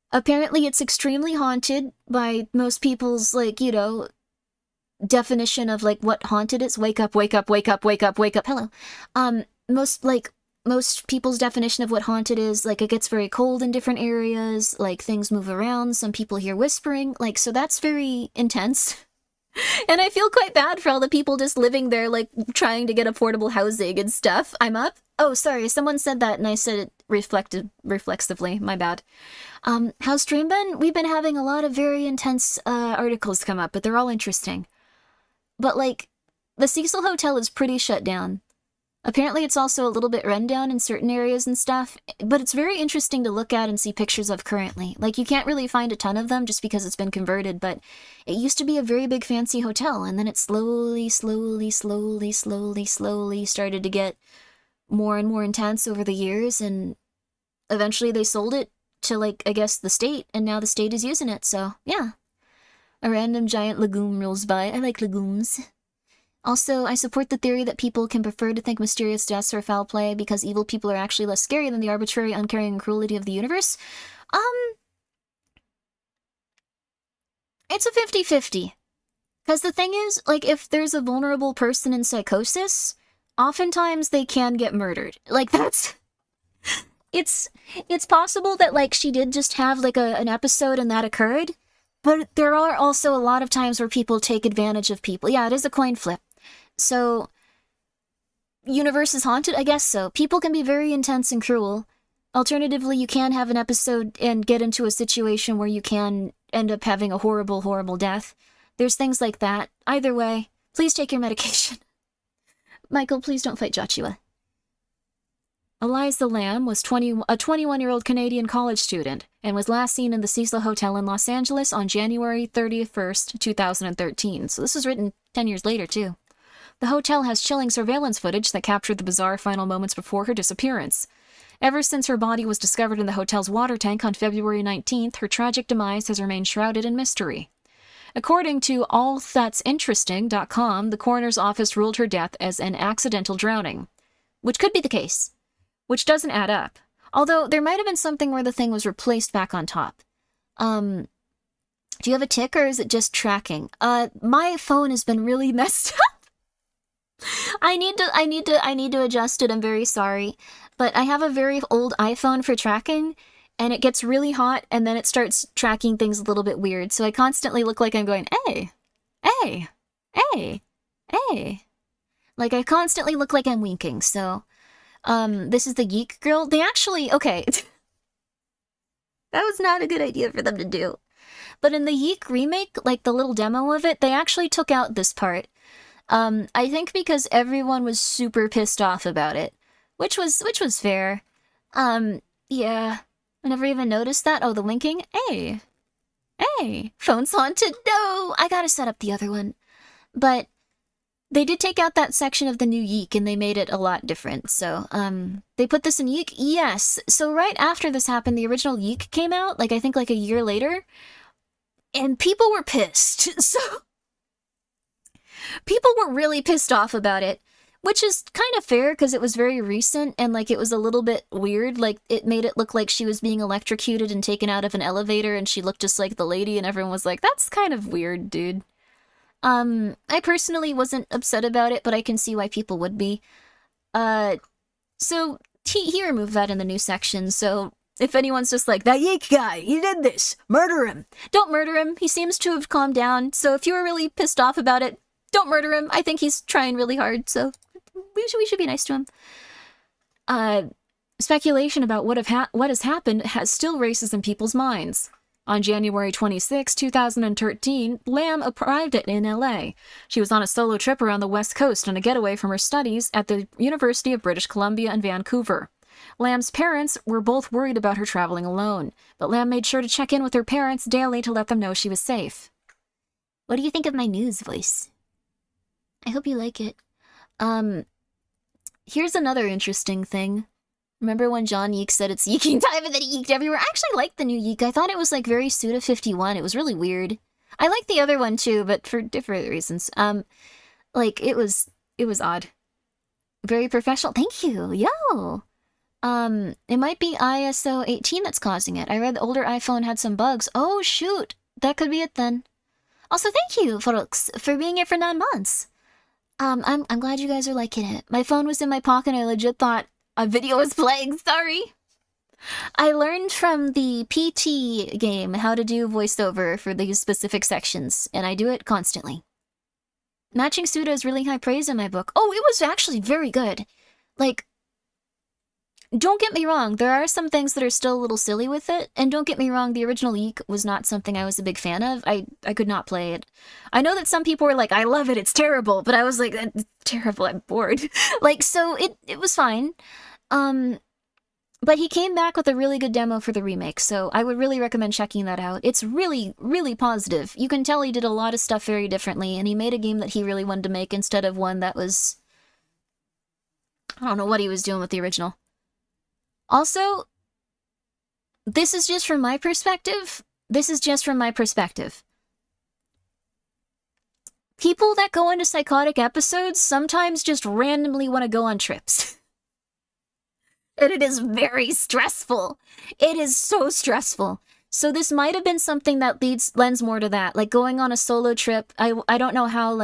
Apparently it's extremely haunted by most people's, like, you know, definition of like what haunted is. Wake up, wake up, wake up, wake up, wake up. Hello. Most people's definition of what haunted is, like, it gets very cold in different areas, like things move around, some people hear whispering, like, so that's very intense. And I feel quite bad for all the people just living there, like, trying to get affordable housing and stuff. I'm up. Oh, sorry, someone said that and I said it reflexively. My bad. How's stream been? We've been having a lot of very intense articles come up, but they're all interesting. But, like, the Cecil Hotel is pretty shut down. Apparently it's also a little bit run down in certain areas and stuff, but it's very interesting to look at and see pictures of currently. Like, you can't really find a ton of them just because it's been converted, but it used to be a very big fancy hotel, and then it slowly started to get more and more intense over the years, and eventually they sold it to, like, I guess the state, and now the state is using it, so yeah. A random giant legume rolls by. I like legumes. Also, I support the theory that people can prefer to think mysterious deaths are foul play because evil people are actually less scary than the arbitrary, uncaring cruelty of the universe. It's a 50-50. Because the thing is, like, if there's a vulnerable person in psychosis, oftentimes they can get murdered. Like, that's... It's possible that, like, she did just have, like, an episode and that occurred, but there are also a lot of times where people take advantage of people. Yeah, it is a coin flip. So, universe is haunted? I guess so. People can be very intense and cruel. Alternatively, you can have an episode and get into a situation where you can end up having a horrible, horrible death. There's things like that. Either way, please take your medication. Michael, please don't fight Joshua. Eliza Lamb was a 21-year-old Canadian college student and was last seen in the Cecil Hotel in Los Angeles on January 31st, 2013. So this was written 10 years later, too. The hotel has chilling surveillance footage that captured the bizarre final moments before her disappearance. Ever since her body was discovered in the hotel's water tank on February 19th, her tragic demise has remained shrouded in mystery. According to allthat'sinteresting.com, the coroner's office ruled her death as an accidental drowning, which could be the case, which doesn't add up. Although there might have been something where the thing was replaced back on top. Do you have a tick or is it just tracking? My phone has been really messed up. I need to adjust it. I'm very sorry. But I have a very old iPhone for tracking, and it gets really hot, and then it starts tracking things a little bit weird. So I constantly look like I'm going, hey, hey, hey, hey. Like, I constantly look like I'm winking, so... this is the Geek Girl. They actually... Okay. That was not a good idea for them to do. But in the Yeek remake, like the little demo of it, they actually took out this part. I think because everyone was super pissed off about it, which was fair. Yeah, I never even noticed that. Oh, the winking. Hey, phone's haunted. No, I gotta set up the other one. But They did take out that section of the new Yeek and they made it a lot different. So, they put this in Yeek? Yes. So right after this happened, the original Yeek came out, like I think like a year later, and people were pissed. So, people were really pissed off about it, which is kind of fair because it was very recent and like it was a little bit weird. Like it made it look like she was being electrocuted and taken out of an elevator and she looked just like the lady and everyone was like, that's kind of weird, dude. I personally wasn't upset about it, but I can see why people would be. So he removed that in the new section, so if anyone's just like, that Yeek guy, he did this, murder him. Don't murder him, he seems to have calmed down, so if you were really pissed off about it, don't murder him. I think he's trying really hard, so we should be nice to him. Speculation about what has happened still races in people's minds. On January 26, 2013, Lamb arrived in LA. She was on a solo trip around the West Coast on a getaway from her studies at the University of British Columbia in Vancouver. Lamb's parents were both worried about her traveling alone, but Lamb made sure to check in with her parents daily to let them know she was safe. What do you think of my news voice? I hope you like it. Here's another interesting thing. Remember when John Yeek said it's yeeking time and then he yeeked everywhere? I actually liked the new Yeek. I thought it was like very Suda 51. It was really weird. I like the other one too, but for different reasons. Like it was odd. Very professional. Thank you. Yo. It might be ISO 18 that's causing it. I read the older iPhone had some bugs. Oh shoot. That could be it then. Also, thank you, folks, for being here for 9 months. I'm glad you guys are liking it. My phone was in my pocket and I legit thought a video was playing, sorry. I learned from the PT game how to do voiceover for these specific sections, and I do it constantly. Matching Suda is really high praise in my book. Oh, it was actually very good. Like, don't get me wrong, there are some things that are still a little silly with it, and don't get me wrong, the original Yeek was not something I was a big fan of. I could not play it. I know that some people were like, I love it, it's terrible, but I was like, it's terrible, I'm bored. Like, so it was fine. But he came back with a really good demo for the remake, so I would really recommend checking that out. It's really, really positive. You can tell he did a lot of stuff very differently, and he made a game that he really wanted to make instead of one that was... I don't know what he was doing with the original. Also, this is just from my perspective. People that go into psychotic episodes sometimes just randomly want to go on trips. And it is very stressful. It is so stressful. So this might have been something that lends more to that. Like going on a solo trip. I don't know how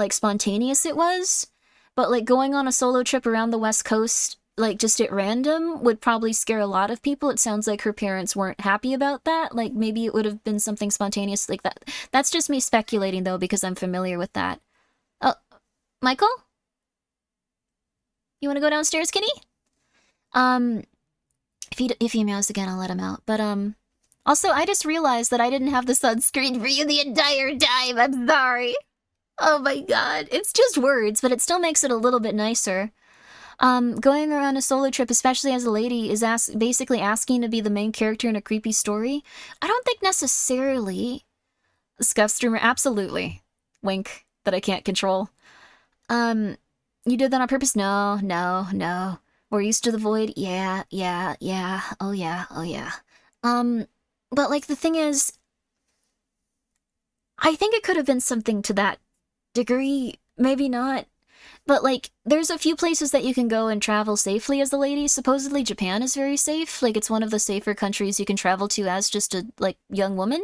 spontaneous it was, but like going on a solo trip around the West Coast, like just at random, would probably scare a lot of people. It sounds like her parents weren't happy about that. Like maybe it would have been something spontaneous like that. That's just me speculating though, because I'm familiar with that. Oh, Michael? You want to go downstairs, kitty? If he meows again, I'll let him out. But, also, I just realized that I didn't have the sunscreen for you the entire time. I'm sorry. Oh my god. It's just words, but it still makes it a little bit nicer. Going around a solo trip, especially as a lady, is basically asking to be the main character in a creepy story. I don't think necessarily. Scuff streamer, absolutely. Wink that I can't control. You did that on purpose? No. We're used to the void? Yeah. Oh yeah. But like the thing is, I think it could have been something to that degree, maybe not. But like, there's a few places that you can go and travel safely as a lady. Supposedly Japan is very safe. Like, it's one of the safer countries you can travel to as just a, like, young woman.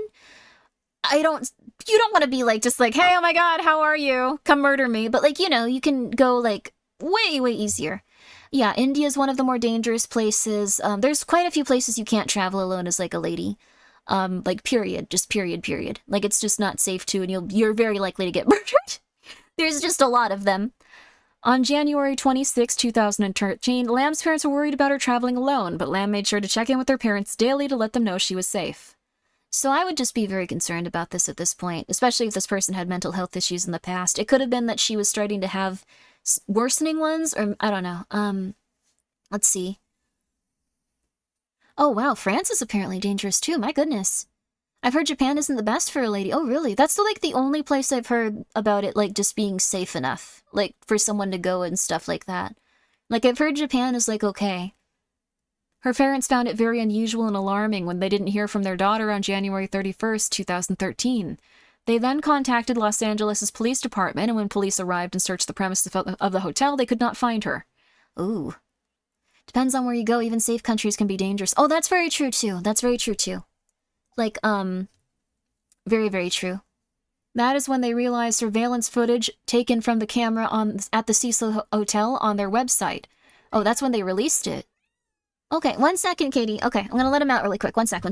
You don't want to be like, just like, hey, oh my god, how are you? Come murder me. But like, you know, you can go like way, way easier. Yeah, India is one of the more dangerous places. There's quite a few places you can't travel alone as like a lady. Like period. Like it's just not safe to, and you're very likely to get murdered. There's just a lot of them. On January 26, 2013, Lamb's parents were worried about her traveling alone, but Lamb made sure to check in with her parents daily to let them know she was safe. So I would just be very concerned about this at this point, especially if this person had mental health issues in the past. It could have been that she was starting to have worsening ones, or I don't know. Let's see. Oh wow, France is apparently dangerous too, my goodness. I've heard Japan isn't the best for a lady. Oh, really? That's like the only place I've heard about it, like, just being safe enough. Like, for someone to go and stuff like that. Like, I've heard Japan is, like, okay. Her parents found it very unusual and alarming when they didn't hear from their daughter on January 31st, 2013. They then contacted Los Angeles' police department, and when police arrived and searched the premises of the hotel, they could not find her. Ooh. Depends on where you go. Even safe countries can be dangerous. Oh, that's very true, too. That's very true, too. Like, very, very true. That is when they realized surveillance footage taken from the camera at the Cecil Hotel on their website. Oh, that's when they released it. Okay, 1 second, Katie. Okay, I'm gonna let him out really quick. One sec.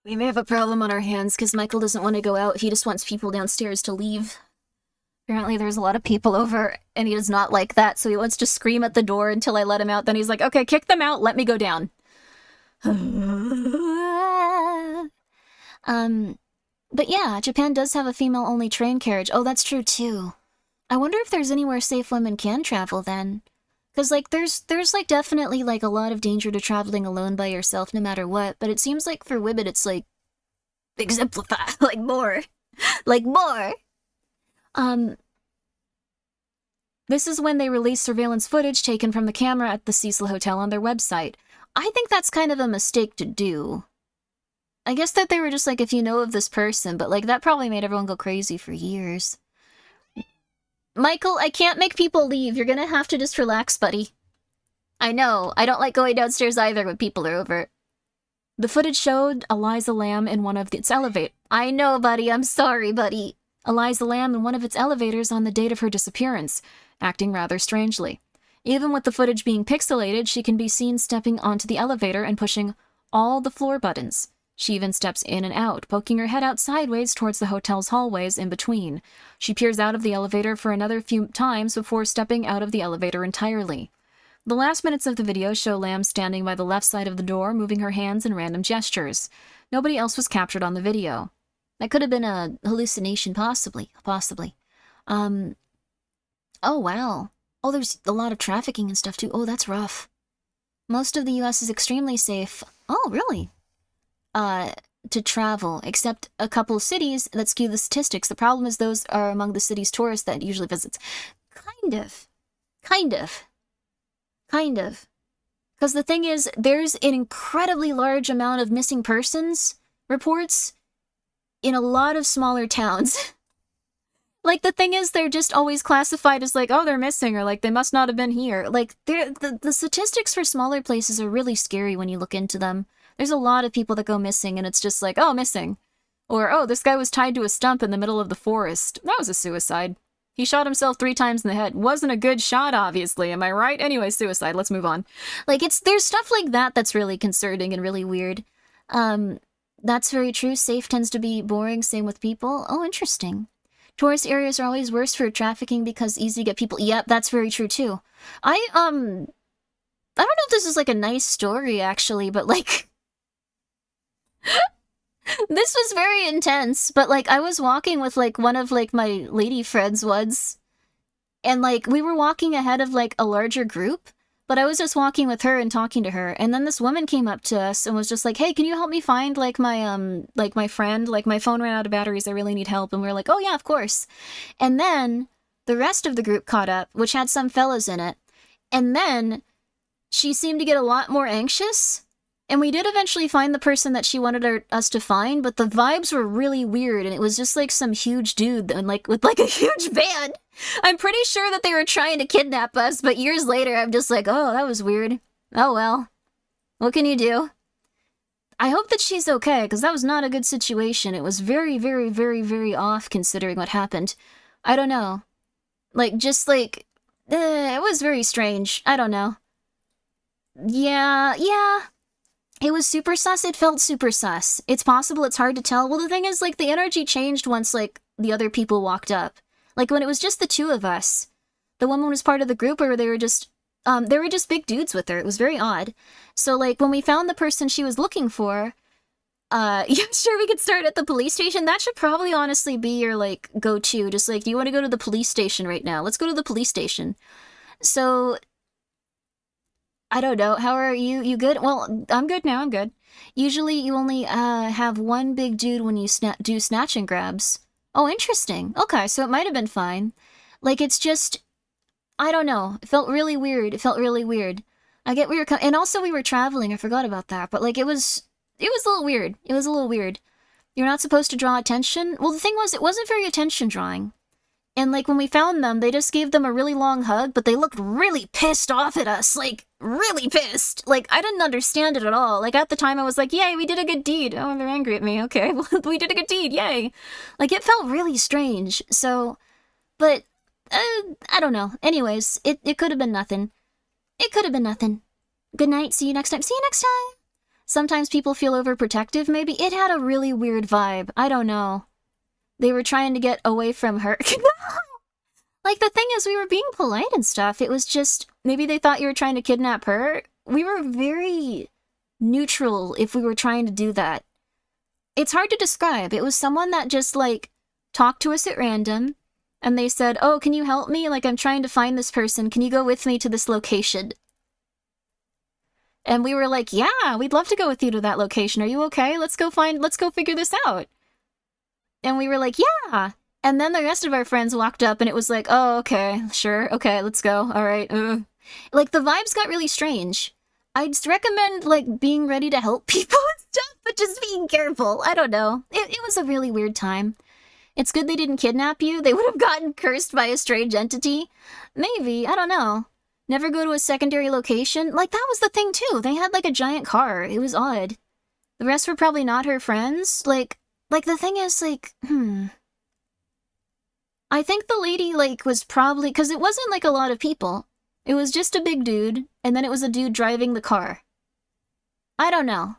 We may have a problem on our hands because Michael doesn't want to go out. He just wants people downstairs to leave. Apparently there's a lot of people over, and he does not like that, so he wants to scream at the door until I let him out. Then he's like, okay, kick them out, let me go down. But yeah, Japan does have a female-only train carriage. Oh, that's true, too. I wonder if there's anywhere safe women can travel, then. Because, like, there's like, definitely, like, a lot of danger to traveling alone by yourself, no matter what. But it seems like for women, it's, like, exemplify, like, more. Like, more! This is when they released surveillance footage taken from the camera at the Cecil Hotel on their website. I think that's kind of a mistake to do. I guess that they were just like, if you know of this person, but, like, that probably made everyone go crazy for years. Michael, I can't make people leave. You're gonna have to just relax, buddy. I know. I don't like going downstairs either when people are over. The footage showed Eliza Lamb in one of its elevators. I know, buddy. I'm sorry, buddy. Eliza Lamb in one of its elevators on the date of her disappearance, acting rather strangely. Even with the footage being pixelated, she can be seen stepping onto the elevator and pushing all the floor buttons. She even steps in and out, poking her head out sideways towards the hotel's hallways in between. She peers out of the elevator for another few times before stepping out of the elevator entirely. The last minutes of the video show Lamb standing by the left side of the door, moving her hands in random gestures. Nobody else was captured on the video. That could have been a hallucination, possibly. Oh, wow. Oh, there's a lot of trafficking and stuff, too. Oh, that's rough. Most of the U.S. is extremely safe. Oh, really? To travel, except a couple of cities that skew the statistics. The problem is those are among the city's tourists that usually visits. Kind of. Because the thing is, there's an incredibly large amount of missing persons reports in a lot of smaller towns. Like, the thing is, they're just always classified as, like, oh, they're missing, or, like, they must not have been here. Like, the statistics for smaller places are really scary when you look into them. There's a lot of people that go missing, and it's just like, oh, missing. Or, oh, this guy was tied to a stump in the middle of the forest. That was a suicide. He shot himself 3 times in the head. Wasn't a good shot, obviously, am I right? Anyway, suicide, let's move on. Like, there's stuff like that that's really concerning and really weird. That's very true. Safe tends to be boring, same with people. Oh, interesting. Tourist areas are always worse for trafficking because easy to get people. Yep, that's very true, too. I don't know if this is, like, a nice story, actually, but, like... This was very intense, but, like, I was walking with, like, one of, like, my lady friends once, and, like, we were walking ahead of, like, a larger group, but I was just walking with her and talking to her, and then this woman came up to us and was just like, hey, can you help me find, like, my friend? Like, my phone ran out of batteries, I really need help, and we were like, oh, yeah, of course. And then the rest of the group caught up, which had some fellas in it, and then she seemed to get a lot more anxious. And we did eventually find the person that she wanted us to find, but the vibes were really weird, and it was just like some huge dude and like with like a huge van. I'm pretty sure that they were trying to kidnap us, but years later I'm just like, oh, that was weird. Oh well. What can you do? I hope that she's okay, because that was not a good situation. It was very, very, very, very off considering what happened. I don't know. Like, just like, it was very strange. I don't know. Yeah. It was super sus, it felt super sus. It's possible it's hard to tell. Well, the thing is, like, the energy changed once, like, the other people walked up. Like, when it was just the two of us, the woman was part of the group, or they were just big dudes with her. It was very odd. So, like, when we found the person she was looking for, yeah, sure, we could start at the police station. That should probably honestly be your, like, go-to. Just, like, do you want to go to the police station right now? Let's go to the police station. So, I don't know. How are you? You good? Well, I'm good now. I'm good. Usually you only have one big dude when you do snatch and grabs. Oh, interesting. Okay, so it might have been fine. Like, it's just, I don't know. It felt really weird. It felt really weird. I get where you're and also we were traveling. I forgot about that. But, like, it was a little weird. It was a little weird. You're not supposed to draw attention. Well, the thing was, it wasn't very attention drawing. And, like, when we found them, they just gave them a really long hug, but they looked really pissed off at us. Like, really pissed. Like, I didn't understand it at all. Like, at the time, I was like, yay, we did a good deed. Oh, they're angry at me. Okay, well, we did a good deed. Yay. Like, it felt really strange. So, but, I don't know. Anyways, it could have been nothing. It could have been nothing. Good night. See you next time. See you next time. Sometimes people feel overprotective, maybe. It had a really weird vibe. I don't know. They were trying to get away from her. Like, the thing is, we were being polite and stuff. It was just, maybe they thought you were trying to kidnap her. We were very neutral if we were trying to do that. It's hard to describe. It was someone that just, like, talked to us at random, and they said, oh, can you help me? Like, I'm trying to find this person. Can you go with me to this location? And we were like, yeah, we'd love to go with you to that location. Are you okay? Let's go figure this out. And we were like, yeah. And then the rest of our friends walked up and it was like, oh, okay, sure, okay, let's go, all right. Like, the vibes got really strange. I'd recommend, like, being ready to help people and stuff, but just being careful. I don't know. It was a really weird time. It's good they didn't kidnap you. They would have gotten cursed by a strange entity. Maybe, I don't know. Never go to a secondary location. Like, that was the thing, too. They had, like, a giant car. It was odd. The rest were probably not her friends. Like, the thing is, like, I think the lady, like, was probably... Because it wasn't, like, a lot of people. It was just a big dude, and then it was a dude driving the car. I don't know.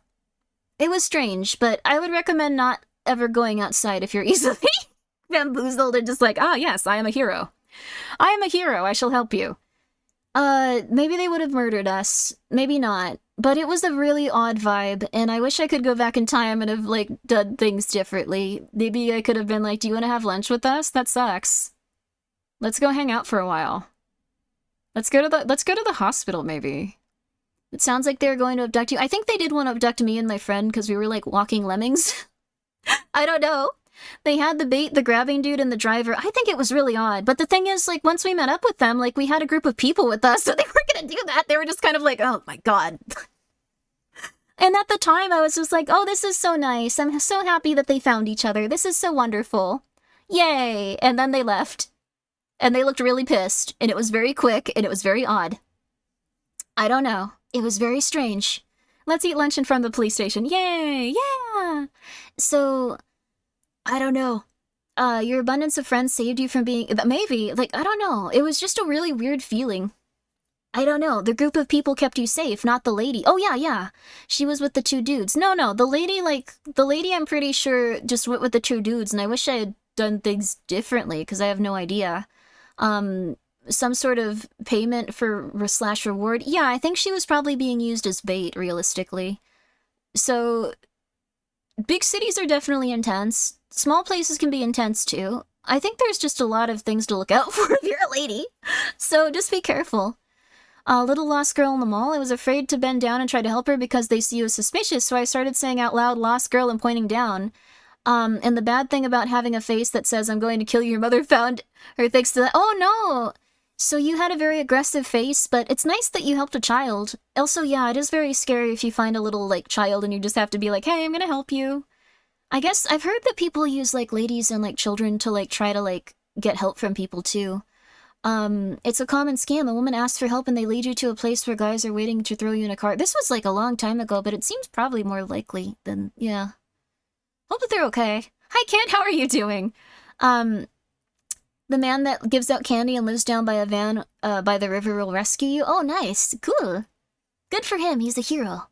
It was strange, but I would recommend not ever going outside if you're easily bamboozled and just like, ah, yes, I am a hero. I am a hero, I shall help you. Maybe they would have murdered us. Maybe not. But it was a really odd vibe, and I wish I could go back in time and have, like, done things differently. Maybe I could have been like, do you want to have lunch with us? That sucks. Let's go hang out for a while. Let's go to the hospital, maybe. It sounds like they're going to abduct you. I think they did want to abduct me and my friend because we were, like, walking lemmings. I don't know. They had the bait, the grabbing dude, and the driver. I think it was really odd. But the thing is, like, once we met up with them, like, we had a group of people with us, so they weren't gonna do that. They were just kind of like, oh my god. And at the time, I was just like, oh, this is so nice. I'm so happy that they found each other. This is so wonderful. Yay! And then they left. And they looked really pissed. And it was very quick, and it was very odd. I don't know. It was very strange. Let's eat lunch in front of the police station. Yay! Yeah! So... I don't know. Your abundance of friends saved you from being... Maybe. Like, I don't know. It was just a really weird feeling. I don't know. The group of people kept you safe, not the lady. Oh, yeah. She was with the two dudes. No. The lady, I'm pretty sure just went with the two dudes, and I wish I had done things differently, because I have no idea. Some sort of payment for / reward. Yeah, I think she was probably being used as bait, realistically. So... Big cities are definitely intense. Small places can be intense too. I think there's just a lot of things to look out for if you're a lady. So just be careful. A little lost girl in the mall. I was afraid to bend down and try to help her because they see you as suspicious, so I started saying out loud, lost girl, and pointing down. And the bad thing about having a face that says, I'm going to kill your mother found her thanks to that. Oh no! So you had a very aggressive face, but it's nice that you helped a child. Also, yeah, it is very scary if you find a little, like, child and you just have to be like, hey, I'm gonna help you. I guess I've heard that people use, like, ladies and, like, children to, like, try to, like, get help from people, too. It's a common scam. A woman asks for help and they lead you to a place where guys are waiting to throw you in a car. This was, like, a long time ago, but it seems probably more likely than, yeah. Hope that they're okay. Hi, kid, how are you doing? The man that gives out candy and lives down by a van by the river will rescue you. Oh, nice. Cool. Good for him. He's a hero.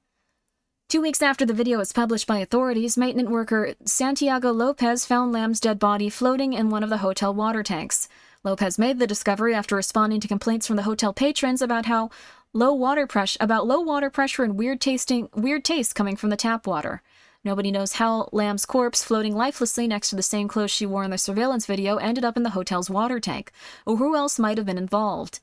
2 weeks after the video was published by authorities, maintenance worker Santiago Lopez found Lamb's dead body floating in one of the hotel water tanks. Lopez made the discovery after responding to complaints from the hotel patrons about low water pressure and weird taste coming from the tap water. Nobody knows how Lamb's corpse, floating lifelessly next to the same clothes she wore in the surveillance video, ended up in the hotel's water tank, or who else might have been involved.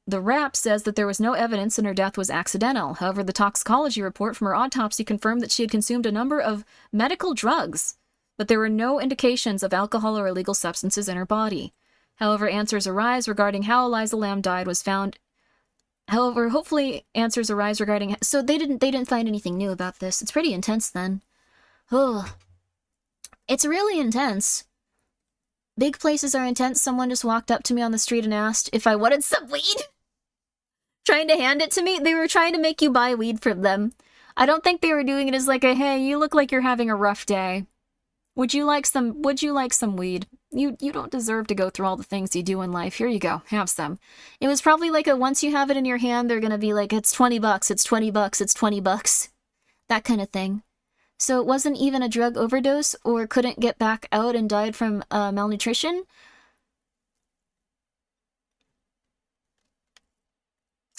The Wrap says that there was no evidence and her death was accidental. However, the toxicology report from her autopsy confirmed that she had consumed a number of medical drugs, but there were no indications of alcohol or illegal substances in her body. However, answers arise regarding how Eliza Lamb died was found. However, hopefully answers arise regarding... So they didn't find anything new about this. It's pretty intense then. Oh. It's really intense. Big places are intense. Someone just walked up to me on the street and asked if I wanted some weed. Trying to hand it to me. They were trying to make you buy weed from them. I don't think they were doing it as like a, hey, you look like you're having a rough day. Would you like some weed? You don't deserve to go through all the things you do in life. Here you go. Have some. It was probably like a, once you have it in your hand, they're going to be like, it's $20, it's $20, it's $20. That kind of thing. So it wasn't even a drug overdose or couldn't get back out and died from malnutrition.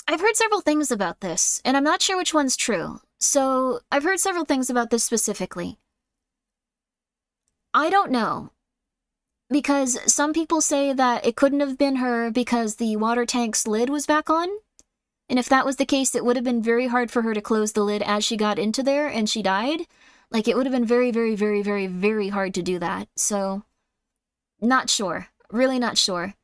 I've heard several things about this, and I'm not sure which one's true. So I've heard several things about this specifically. I don't know. Because some people say that it couldn't have been her because the water tank's lid was back on. And if that was the case, it would have been very hard for her to close the lid as she got into there and she died. Like, it would have been very, very, very, very, very hard to do that. So, not sure. Really not sure.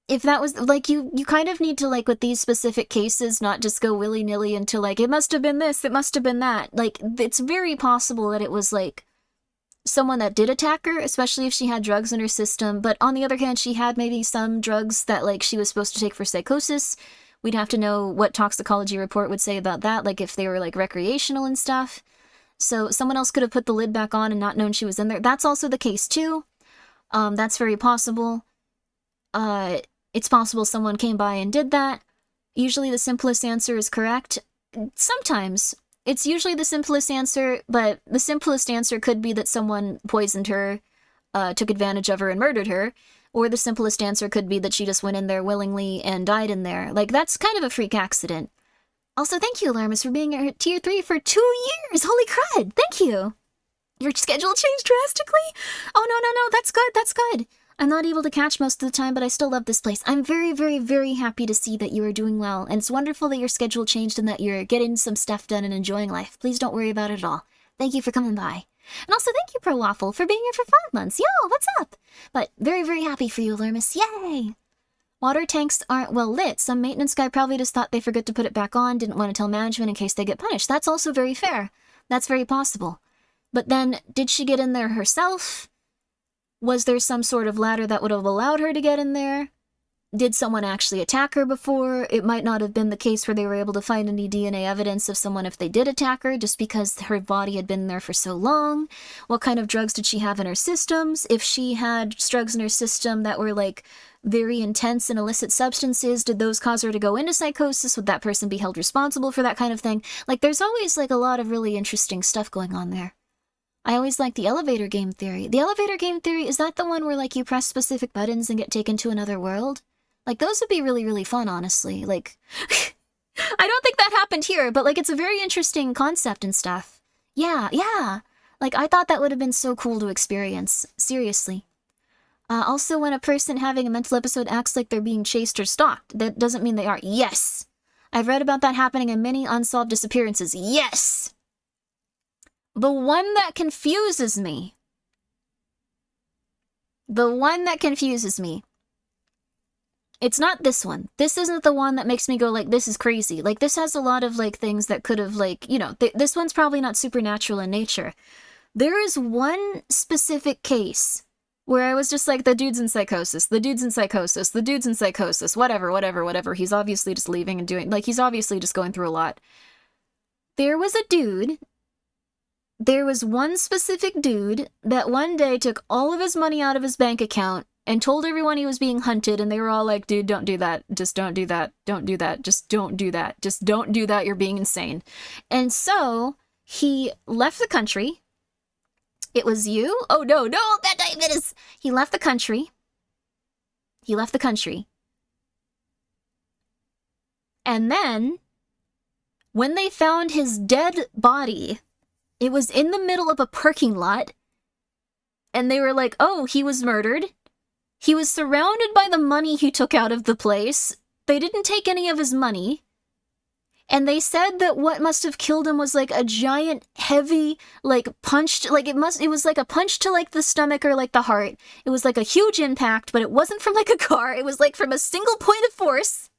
If that was, like, you kind of need to, like, with these specific cases, not just go willy-nilly into, like, it must have been this, it must have been that. Like, it's very possible that it was, like, someone that did attack her, especially if she had drugs in her system. But on the other hand, she had maybe some drugs that, like, she was supposed to take for psychosis. We'd have to know what toxicology report would say about that, like, if they were, like, recreational and stuff. So someone else could have put the lid back on and not known she was in there. That's also the case, too. That's very possible. It's possible someone came by and did that. Usually the simplest answer is correct. Sometimes. It's usually the simplest answer, but the simplest answer could be that someone poisoned her, took advantage of her and murdered her. Or the simplest answer could be that she just went in there willingly and died in there. Like, that's kind of a freak accident. Also, thank you, Alarmus, for being a tier 3 for 2 years! Holy crud! Thank you! Your schedule changed drastically? Oh, no, that's good, that's good. I'm not able to catch most of the time, but I still love this place. I'm very, very, very happy to see that you are doing well, and it's wonderful that your schedule changed and that you're getting some stuff done and enjoying life. Please don't worry about it at all. Thank you for coming by. And also thank you, Pro Waffle, for being here for 5 months. Yo, what's up? But very, very happy for you, Alarmus. Yay! Water tanks aren't well lit. Some maintenance guy probably just thought they forgot to put it back on, didn't want to tell management in case they get punished. That's also very fair. That's very possible. But then, did she get in there herself? Was there some sort of ladder that would have allowed her to get in there? Did someone actually attack her before? It might not have been the case where they were able to find any DNA evidence of someone if they did attack her, just because her body had been there for so long. What kind of drugs did she have in her systems? If she had drugs in her system that were, like, very intense and illicit substances, did those cause her to go into psychosis? Would that person be held responsible for that kind of thing? Like, there's always, like, a lot of really interesting stuff going on there. I always like the elevator game theory. The elevator game theory, is that the one where, like, you press specific buttons and get taken to another world? Like, those would be really, really fun, honestly. Like, I don't think that happened here, but, like, it's a very interesting concept and stuff. Yeah. Like, I thought that would have been so cool to experience. Seriously. Also, when a person having a mental episode acts like they're being chased or stalked, that doesn't mean they are. Yes! I've read about that happening in many unsolved disappearances. Yes! The one that confuses me. It's not this one. This isn't the one that makes me go, like, this is crazy. Like, this has a lot of, like, things that could have, like, you know, this one's probably not supernatural in nature. There is one specific case where I was just like, the dude's in psychosis, the dude's in psychosis, the dude's in psychosis, whatever. He's obviously just leaving and doing, like, he's obviously just going through a lot. There was one specific dude that one day took all of his money out of his bank account and told everyone he was being hunted, and they were all like, dude, don't do that. Just don't do that. Don't do that. Just don't do that. Just don't do that. You're being insane. And so he left the country. It was you? Oh, no, bad diabetes. He left the country. He left the country. And then, when they found his dead body, it was in the middle of a parking lot, and they were like, oh, he was murdered. He was surrounded by the money he took out of the place. They didn't take any of his money. And they said that what must have killed him was like a giant, heavy, like punched, like it was like a punch to like the stomach or like the heart. It was like a huge impact, but it wasn't from like a car. It was like from a single point of force.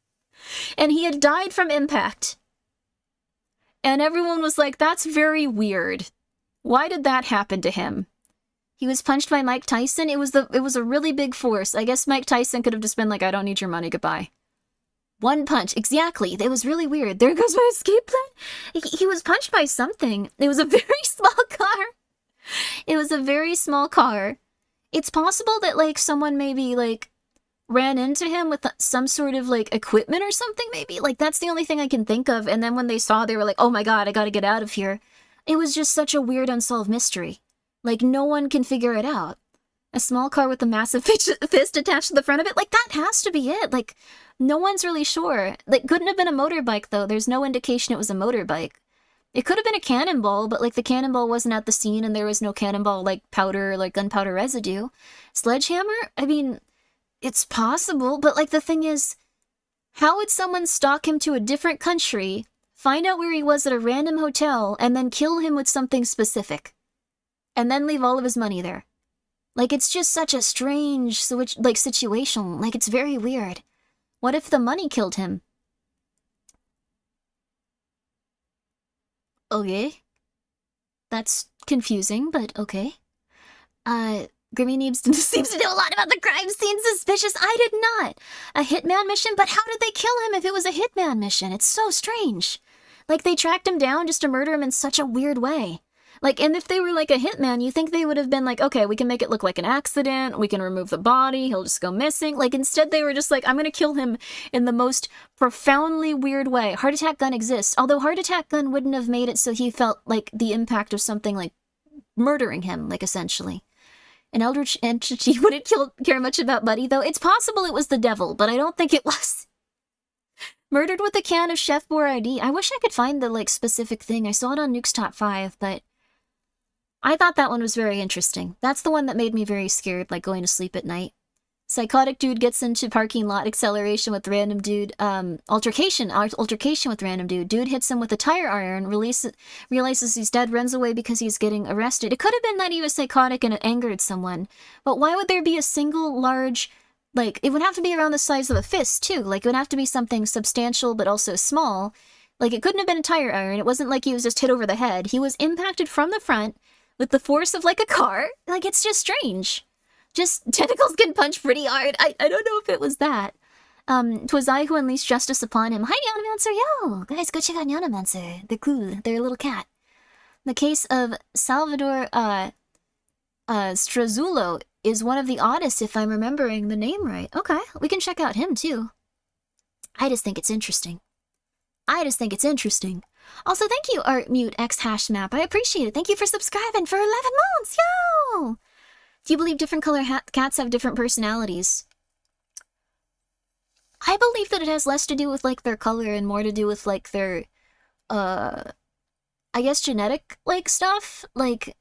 And he had died from impact. And everyone was like, that's very weird. Why did that happen to him? He was punched by Mike Tyson. It was a really big force. I guess Mike Tyson could have just been like, I don't need your money, goodbye. One punch, exactly. It was really weird. There goes my escape plan. He was punched by something. It was a very small car. It was a very small car. It's possible that, like, someone maybe, like, ran into him with some sort of, like, equipment or something, maybe. Like, that's the only thing I can think of. And then when they saw, they were like, oh my god, I gotta get out of here. It was just such a weird unsolved mystery. Like, no one can figure it out. A small car with a massive fist attached to the front of it? Like, that has to be it. Like, no one's really sure. Like, couldn't have been a motorbike, though. There's no indication it was a motorbike. It could have been a cannonball, but, like, the cannonball wasn't at the scene, and there was no cannonball, like, powder or, like, gunpowder residue. Sledgehammer? I mean, it's possible, but, like, the thing is, how would someone stalk him to a different country, find out where he was at a random hotel, and then kill him with something specific? And then leave all of his money there? Like, it's just such a strange, situation. Like, it's very weird. What if the money killed him? Okay. That's confusing, but okay. Grimmi seems to know a lot about the crime scene. Suspicious. I did not. A hitman mission? But how did they kill him if it was a hitman mission? It's so strange. Like, they tracked him down just to murder him in such a weird way. Like, and if they were like a hitman, you think they would have been like, okay, we can make it look like an accident, we can remove the body, he'll just go missing. Like, instead they were just like, I'm gonna kill him in the most profoundly weird way. Heart attack gun exists, although heart attack gun wouldn't have made it so he felt like the impact of something like murdering him, like, essentially. An eldritch entity wouldn't care much about Buddy, though. It's possible it was the devil, but I don't think it was. Murdered with a can of Chef Boar ID. I wish I could find the, like, specific thing. I saw it on Nuke's Top 5, but I thought that one was very interesting. That's the one that made me very scared, like going to sleep at night. Psychotic dude gets into parking lot acceleration with random dude, altercation with random dude. Dude hits him with a tire iron, realizes he's dead, runs away because he's getting arrested. It could have been that he was psychotic and it angered someone. But why would there be a single large, like, it would have to be around the size of a fist, too. Like, it would have to be something substantial but also small. Like, it couldn't have been a tire iron. It wasn't like he was just hit over the head. He was impacted from the front with the force of, like, a car. Like, it's just strange. Just, tentacles can punch pretty hard. I don't know if it was that. 'Twas I who unleashed justice upon him. Hi, Nyanomancer, yo! Guys, go check out Nyanomancer. They're cool. They're a little cat. The case of Salvador, Strazulo is one of the oddest, if I'm remembering the name right. Okay, we can check out him, too. I just think it's interesting. Also, thank you, ArtMuteX_map. I appreciate it. Thank you for subscribing for 11 months, yo! Do you believe different color cats have different personalities? I believe that it has less to do with, like, their color and more to do with, like, their, I guess genetic, like, stuff. Like,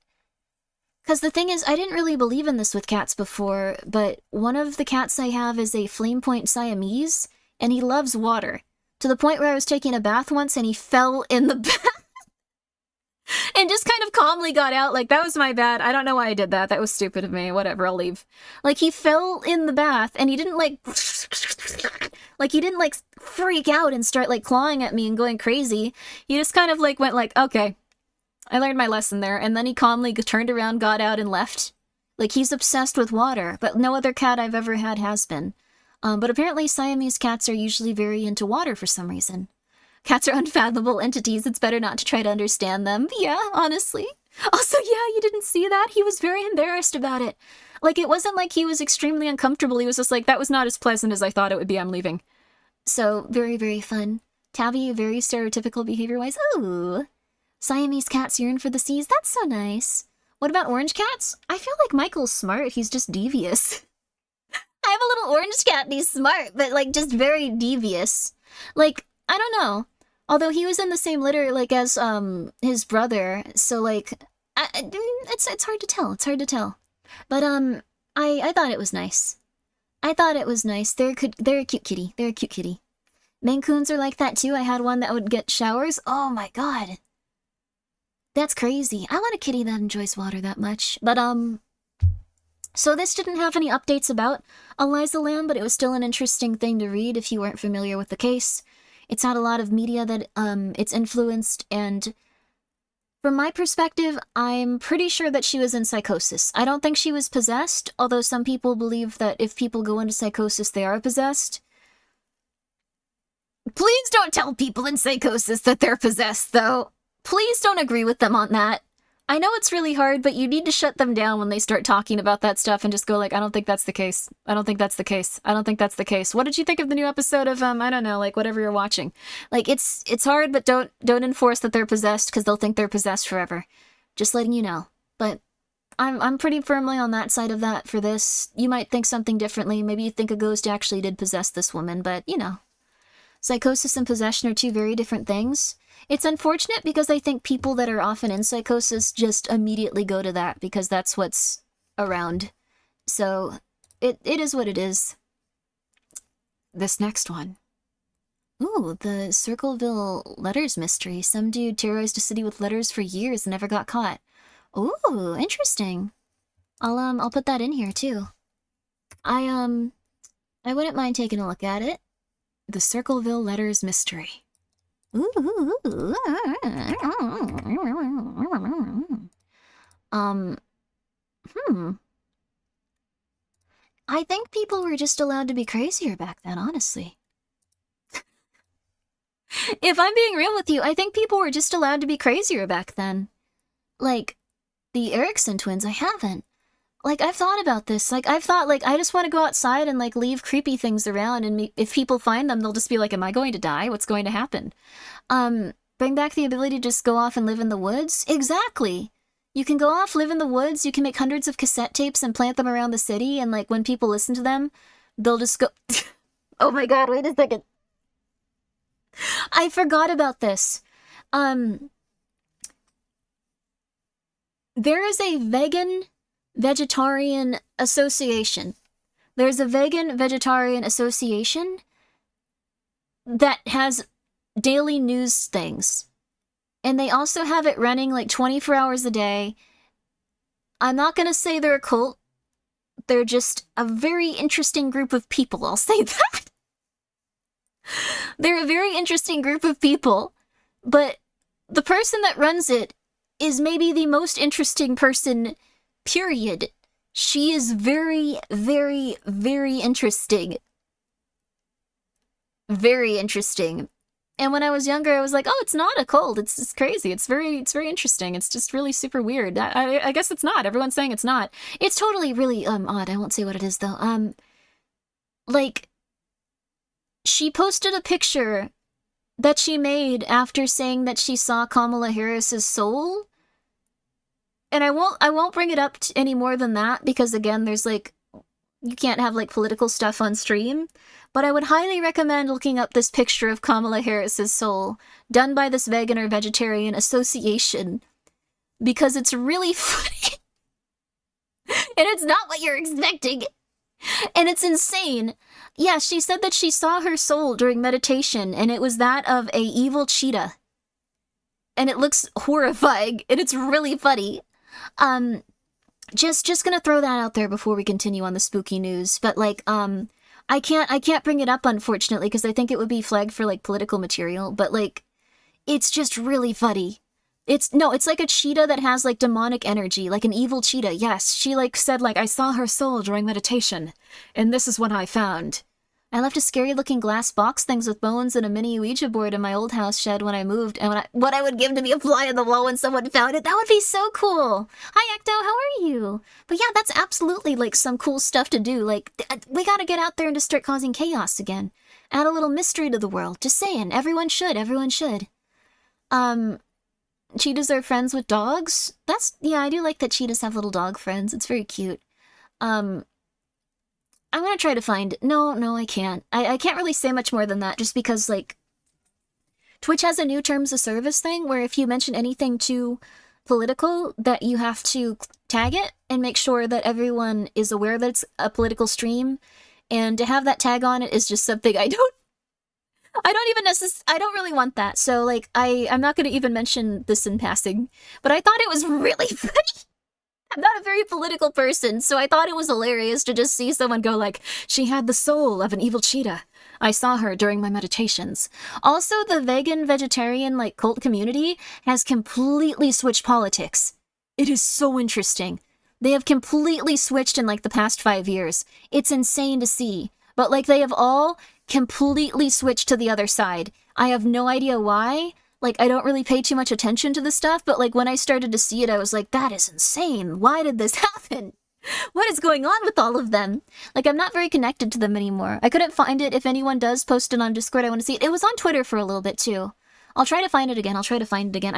because the thing is, I didn't really believe in this with cats before, but one of the cats I have is a Flame Point Siamese, and he loves water. To the point where I was taking a bath once and he fell in the bath. And just kind of calmly got out, like, that was my bad. I don't know why I did that. That was stupid of me. Whatever, I'll leave. Like, he fell in the bath, and he didn't, like, he didn't, like, freak out and start, like, clawing at me and going crazy. He just kind of, like, went, like, okay, I learned my lesson there. And then he calmly turned around, got out, and left. Like, he's obsessed with water, but no other cat I've ever had has been. But apparently Siamese cats are usually very into water for some reason. Cats are unfathomable entities. It's better not to try to understand them. Yeah, honestly. Also, yeah, you didn't see that? He was very embarrassed about it. Like, it wasn't like he was extremely uncomfortable. He was just like, that was not as pleasant as I thought it would be. I'm leaving. So, very, very fun. Tabby, very stereotypical behavior-wise. Ooh. Siamese cats yearn for the seas. That's so nice. What about orange cats? I feel like Michael's smart. He's just devious. I have a little orange cat and he's smart, but, like, just very devious. Like, I don't know. Although he was in the same litter, like, as, his brother, so, like, it's hard to tell. It's hard to tell. But, I thought it was nice. I thought it was nice. They're a cute kitty. They're a cute kitty. Maine Coons are like that, too. I had one that would get showers. Oh, my God. That's crazy. I want a kitty that enjoys water that much. But, so this didn't have any updates about Eliza Lamb, but it was still an interesting thing to read if you weren't familiar with the case. It's had a lot of media that, it's influenced, and from my perspective, I'm pretty sure that she was in psychosis. I don't think she was possessed, although some people believe that if people go into psychosis, they are possessed. Please don't tell people in psychosis that they're possessed, though. Please don't agree with them on that. I know it's really hard, but you need to shut them down when they start talking about that stuff and just go like, I don't think that's the case. I don't think that's the case. I don't think that's the case. What did you think of the new episode of, I don't know, like, whatever you're watching? Like, it's hard, but don't enforce that they're possessed, because they'll think they're possessed forever. Just letting you know. But I'm pretty firmly on that side of that for this. You might think something differently. Maybe you think a ghost actually did possess this woman, but, you know. Psychosis and possession are two very different things. It's unfortunate because I think people that are often in psychosis just immediately go to that because that's what's around. So, it is what it is. This next one. Ooh, the Circleville letters mystery. Some dude terrorized a city with letters for years and never got caught. Ooh, interesting. I'll put that in here too. I wouldn't mind taking a look at it. The Circleville letters mystery. Ooh. I think people were just allowed to be crazier back then, honestly. If I'm being real with you, I think people were just allowed to be crazier back then. Like, the Erickson twins, I haven't. Like, I've thought about this. Like, I've thought, like, I just want to go outside and, like, leave creepy things around, and if people find them, they'll just be like, am I going to die? What's going to happen? Bring back the ability to just go off and live in the woods? Exactly! You can go off, live in the woods, you can make hundreds of cassette tapes and plant them around the city, and, like, when people listen to them, they'll just go... Oh my god, wait a second. I forgot about this. There is a vegetarian association. There's a vegetarian association that has daily news things. And they also have it running like 24 hours a day. I'm not gonna say they're a cult. They're just a very interesting group of people, I'll say that. They're a very interesting group of people, but the person that runs it is maybe the most interesting person, period. She is very, very, very interesting. Very interesting. And when I was younger, I was like, oh, it's not a cult. It's just crazy. It's very interesting. It's just really super weird. I guess it's not. Everyone's saying it's not. It's totally really, odd. I won't say what it is, though. Like, she posted a picture that she made after saying that she saw Kamala Harris's soul. And I won't bring it up any more than that, because again, there's like, you can't have like political stuff on stream. But I would highly recommend looking up this picture of Kamala Harris's soul, done by this vegan or vegetarian association, because it's really funny. And it's not what you're expecting. And it's insane. Yeah, she said that she saw her soul during meditation, and it was that of a evil cheetah. And it looks horrifying, and it's really funny. Just gonna throw that out there before we continue on the spooky news, but like, I can't bring it up, unfortunately, because I think it would be flagged for, like, political material, but, like, it's just really funny. It's like a cheetah that has, like, demonic energy, like an evil cheetah, yes. She, like, said, like, I saw her soul during meditation, and this is what I found. I left a scary-looking glass box things with bones and a mini Ouija board in my old house shed when I moved, and what I would give to be a fly on the wall when someone found it. That would be so cool. Hi, Ecto, how are you? But yeah, that's absolutely, like, some cool stuff to do. Like, we gotta get out there and just start causing chaos again. Add a little mystery to the world. Just saying. Everyone should. Everyone should. Cheetahs are friends with dogs? Yeah, I do like that cheetahs have little dog friends. It's very cute. I'm gonna try to find... No, I can't. I can't really say much more than that, just because, like... Twitch has a new terms of service thing, where if you mention anything too political, that you have to tag it, and make sure that everyone is aware that it's a political stream, and to have that tag on it is just something I don't really want that, so, like, I'm not gonna even mention this in passing, but I thought it was really funny. I'm not a very political person, so I thought it was hilarious to just see someone go like, she had the soul of an evil cheetah. I saw her during my meditations. Also, the vegetarian, like, cult community has completely switched politics. It is so interesting. They have completely switched in, like, the past 5 years. It's insane to see. But, like, they have all completely switched to the other side. I have no idea why. Like, I don't really pay too much attention to this stuff, but, like, when I started to see it, I was like, that is insane. Why did this happen? What is going on with all of them? Like, I'm not very connected to them anymore. I couldn't find it. If anyone does post it on Discord, I want to see it. It was on Twitter for a little bit, too. I'll try to find it again. I'm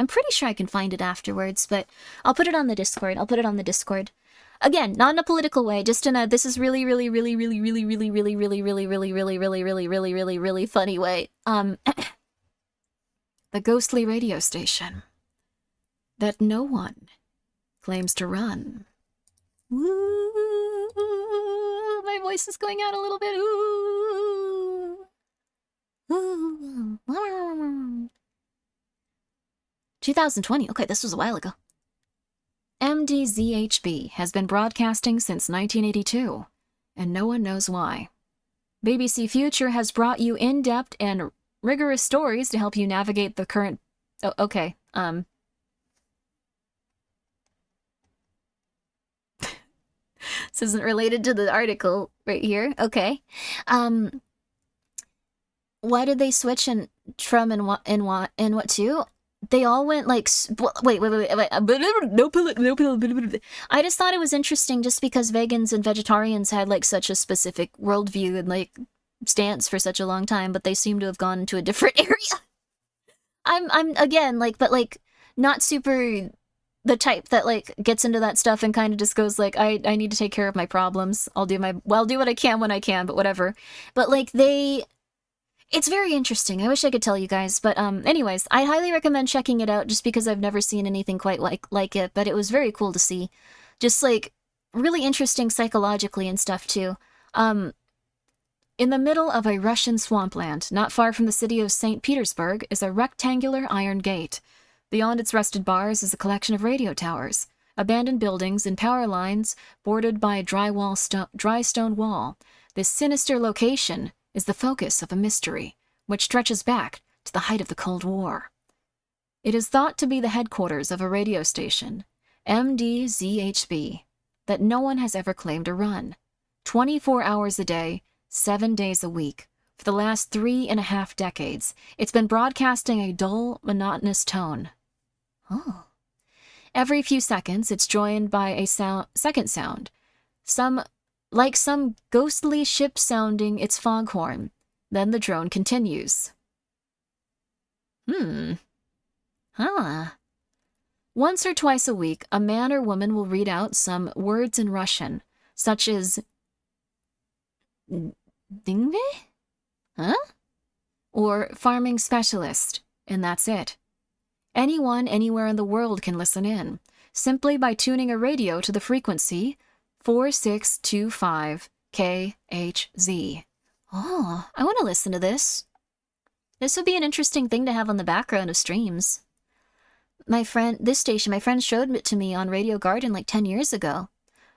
pretty sure I can find it afterwards, but I'll put it on the Discord. Again, not in a political way, just in a, this is really, really, really, really, really, really, really, really, really, really, really, really, really, really, really, really funny way. The ghostly radio station that no one claims to run. Woo! My voice is going out a little bit. Ooh. Ooh. 2020. Okay, this was a while ago. MDZHB has been broadcasting since 1982, and no one knows why. BBC Future has brought you in-depth and rigorous stories to help you navigate the current... Oh, okay, This isn't related to the article right here. Okay. Why did they switch from and what to? They all went like... Wait. No. I just thought it was interesting just because vegans and vegetarians had like such a specific worldview and like stance for such a long time, but they seem to have gone to a different area. I'm again, like, but like not super the type that like gets into that stuff and kind of just goes like, I need to take care of my problems. I'll do what I can when I can, but whatever. But like it's very interesting. I wish I could tell you guys, but anyways, I highly recommend checking it out just because I've never seen anything quite like it, but it was very cool to see. Just like really interesting psychologically and stuff too. In the middle of a Russian swampland, not far from the city of St. Petersburg, is a rectangular iron gate. Beyond its rusted bars is a collection of radio towers, abandoned buildings and power lines bordered by a dry stone wall. This sinister location is the focus of a mystery, which stretches back to the height of the Cold War. It is thought to be the headquarters of a radio station, MDZHB, that no one has ever claimed to run. 24 hours a day, 7 days a week. For the last 3.5 decades, it's been broadcasting a dull, monotonous tone. Oh. Every few seconds, it's joined by a second sound. Some ghostly ship sounding its foghorn. Then the drone continues. Once or twice a week, a man or woman will read out some words in Russian, such as Dingve? Huh? Or farming specialist, and that's it. Anyone, anywhere in the world can listen in, simply by tuning a radio to the frequency 4625 KHZ. Oh, I want to listen to this. This would be an interesting thing to have on the background of streams. My friend showed it to me on Radio Garden like 10 years ago.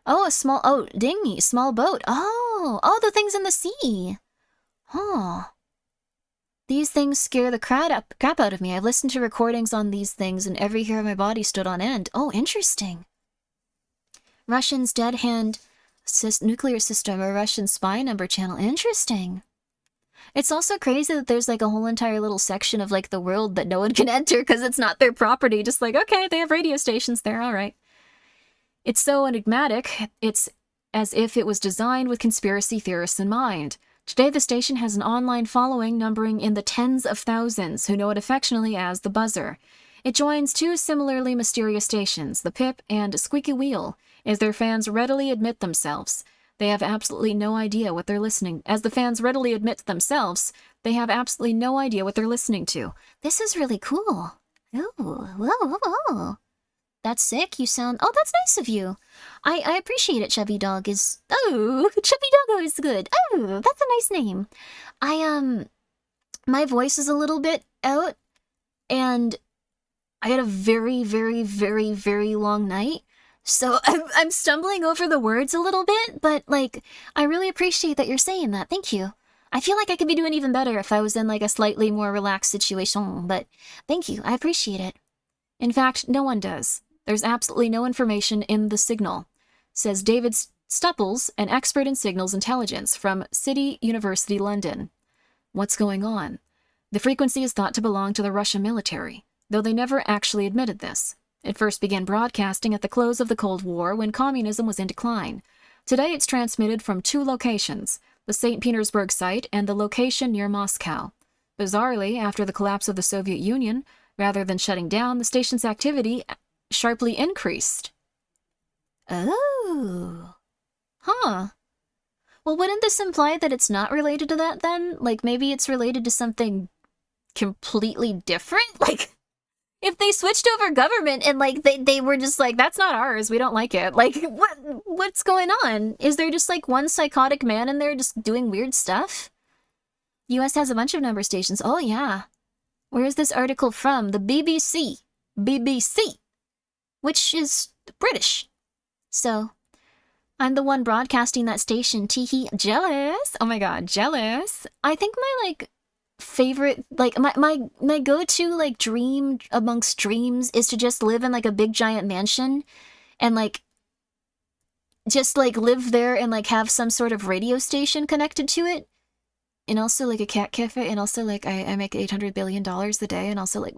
Oh, dinghy, small boat. Oh, the things in the sea. Huh. These things scare the crap out of me. I've listened to recordings on these things and every hair of my body stood on end. Oh, interesting. Russian's dead hand nuclear system or Russian spy number channel. Interesting. It's also crazy that there's like a whole entire little section of like the world that no one can enter because it's not their property. Just like, okay, they have radio stations there, all right. It's so enigmatic, it's as if it was designed with conspiracy theorists in mind. Today, the station has an online following numbering in the tens of thousands who know it affectionately as the Buzzer. It joins two similarly mysterious stations, the Pip and Squeaky Wheel, as their fans readily admit themselves. They have absolutely no idea what they're listening. As the fans readily admit themselves, they have absolutely no idea what they're listening to. This is really cool. Ooh, whoa, whoa, whoa. That's sick. You sound... Oh, that's nice of you. I appreciate it. Chubby Dog is... Oh, Chubby Doggo is good. Oh, that's a nice name. My voice is a little bit out, and I had a very, very, very, very long night. So I'm stumbling over the words a little bit, but, like, I really appreciate that you're saying that. Thank you. I feel like I could be doing even better if I was in, like, a slightly more relaxed situation, but thank you. I appreciate it. In fact, no one does. There's absolutely no information in the signal, says David Stupples, an expert in signals intelligence from City University London. What's going on? The frequency is thought to belong to the Russian military, though they never actually admitted this. It first began broadcasting at the close of the Cold War when communism was in decline. Today it's transmitted from two locations, the St. Petersburg site and the location near Moscow. Bizarrely, after the collapse of the Soviet Union, rather than shutting down, the station's activity sharply increased. Oh. Huh. Well, wouldn't this imply that it's not related to that then? Like, maybe it's related to something completely different? Like, if they switched over government and, like, they were just like, that's not ours, we don't like it. Like, what's going on? Is there just, like, one psychotic man in there just doing weird stuff? US has a bunch of number stations. Oh, yeah. Where is this article from? The BBC. BBC. Which is British. So, I'm the one broadcasting that station. Teehee. Jealous. Oh my god, jealous. I think my, like, favorite, like, my go-to, like, dream amongst dreams is to just live in, like, a big giant mansion and, like, just, like, live there and, like, have some sort of radio station connected to it. And also, like, a cat cafe. And also, like, I make $800 billion a day. And also, like...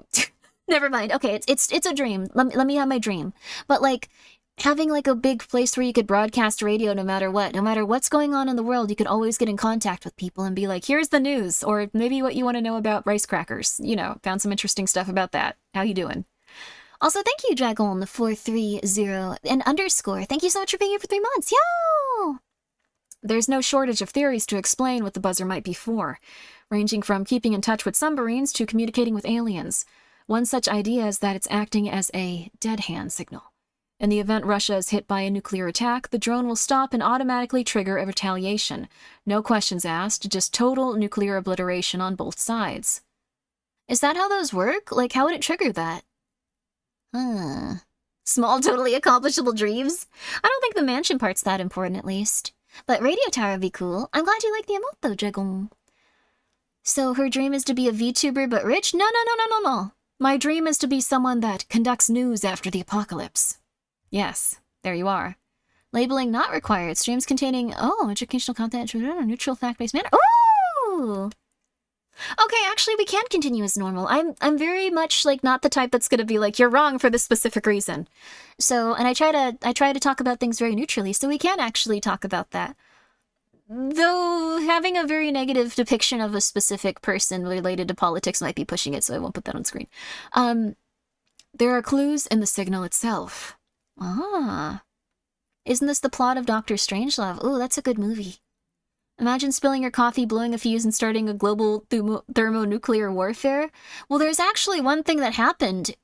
Never mind. Okay, it's a dream. Let me have my dream. But, like, having, like, a big place where you could broadcast radio no matter what. No matter what's going on in the world, you could always get in contact with people and be like, here's the news. Or maybe what you want to know about rice crackers. You know, found some interesting stuff about that. How you doing? Also, thank you, Dragon430 and underscore. Thank you so much for being here for 3 months. Yo! There's no shortage of theories to explain what the Buzzer might be for, ranging from keeping in touch with submarines to communicating with aliens. One such idea is that it's acting as a dead hand signal. In the event Russia is hit by a nuclear attack, the drone will stop and automatically trigger a retaliation. No questions asked, just total nuclear obliteration on both sides. Is that how those work? Like, how would it trigger that? Small, totally accomplishable dreams? I don't think the mansion part's that important, at least. But radio tower would be cool. I'm glad you like the emote, though, Dragon. So her dream is to be a VTuber but rich? No. My dream is to be someone that conducts news after the apocalypse. Yes, there you are. Labeling not required. Streams containing, educational content in a neutral fact-based manner. Ooh! Okay, actually, we can continue as normal. I'm very much, like, not the type that's gonna be like, you're wrong for this specific reason. So, and I try to talk about things very neutrally, so we can actually talk about that. Though having a very negative depiction of a specific person related to politics might be pushing it, so I won't put that on screen. There are clues in the signal itself. Isn't this the plot of Dr. Strangelove? Ooh, that's a good movie. Imagine spilling your coffee, blowing a fuse, and starting a global thermonuclear warfare. Well, there's actually one thing that happened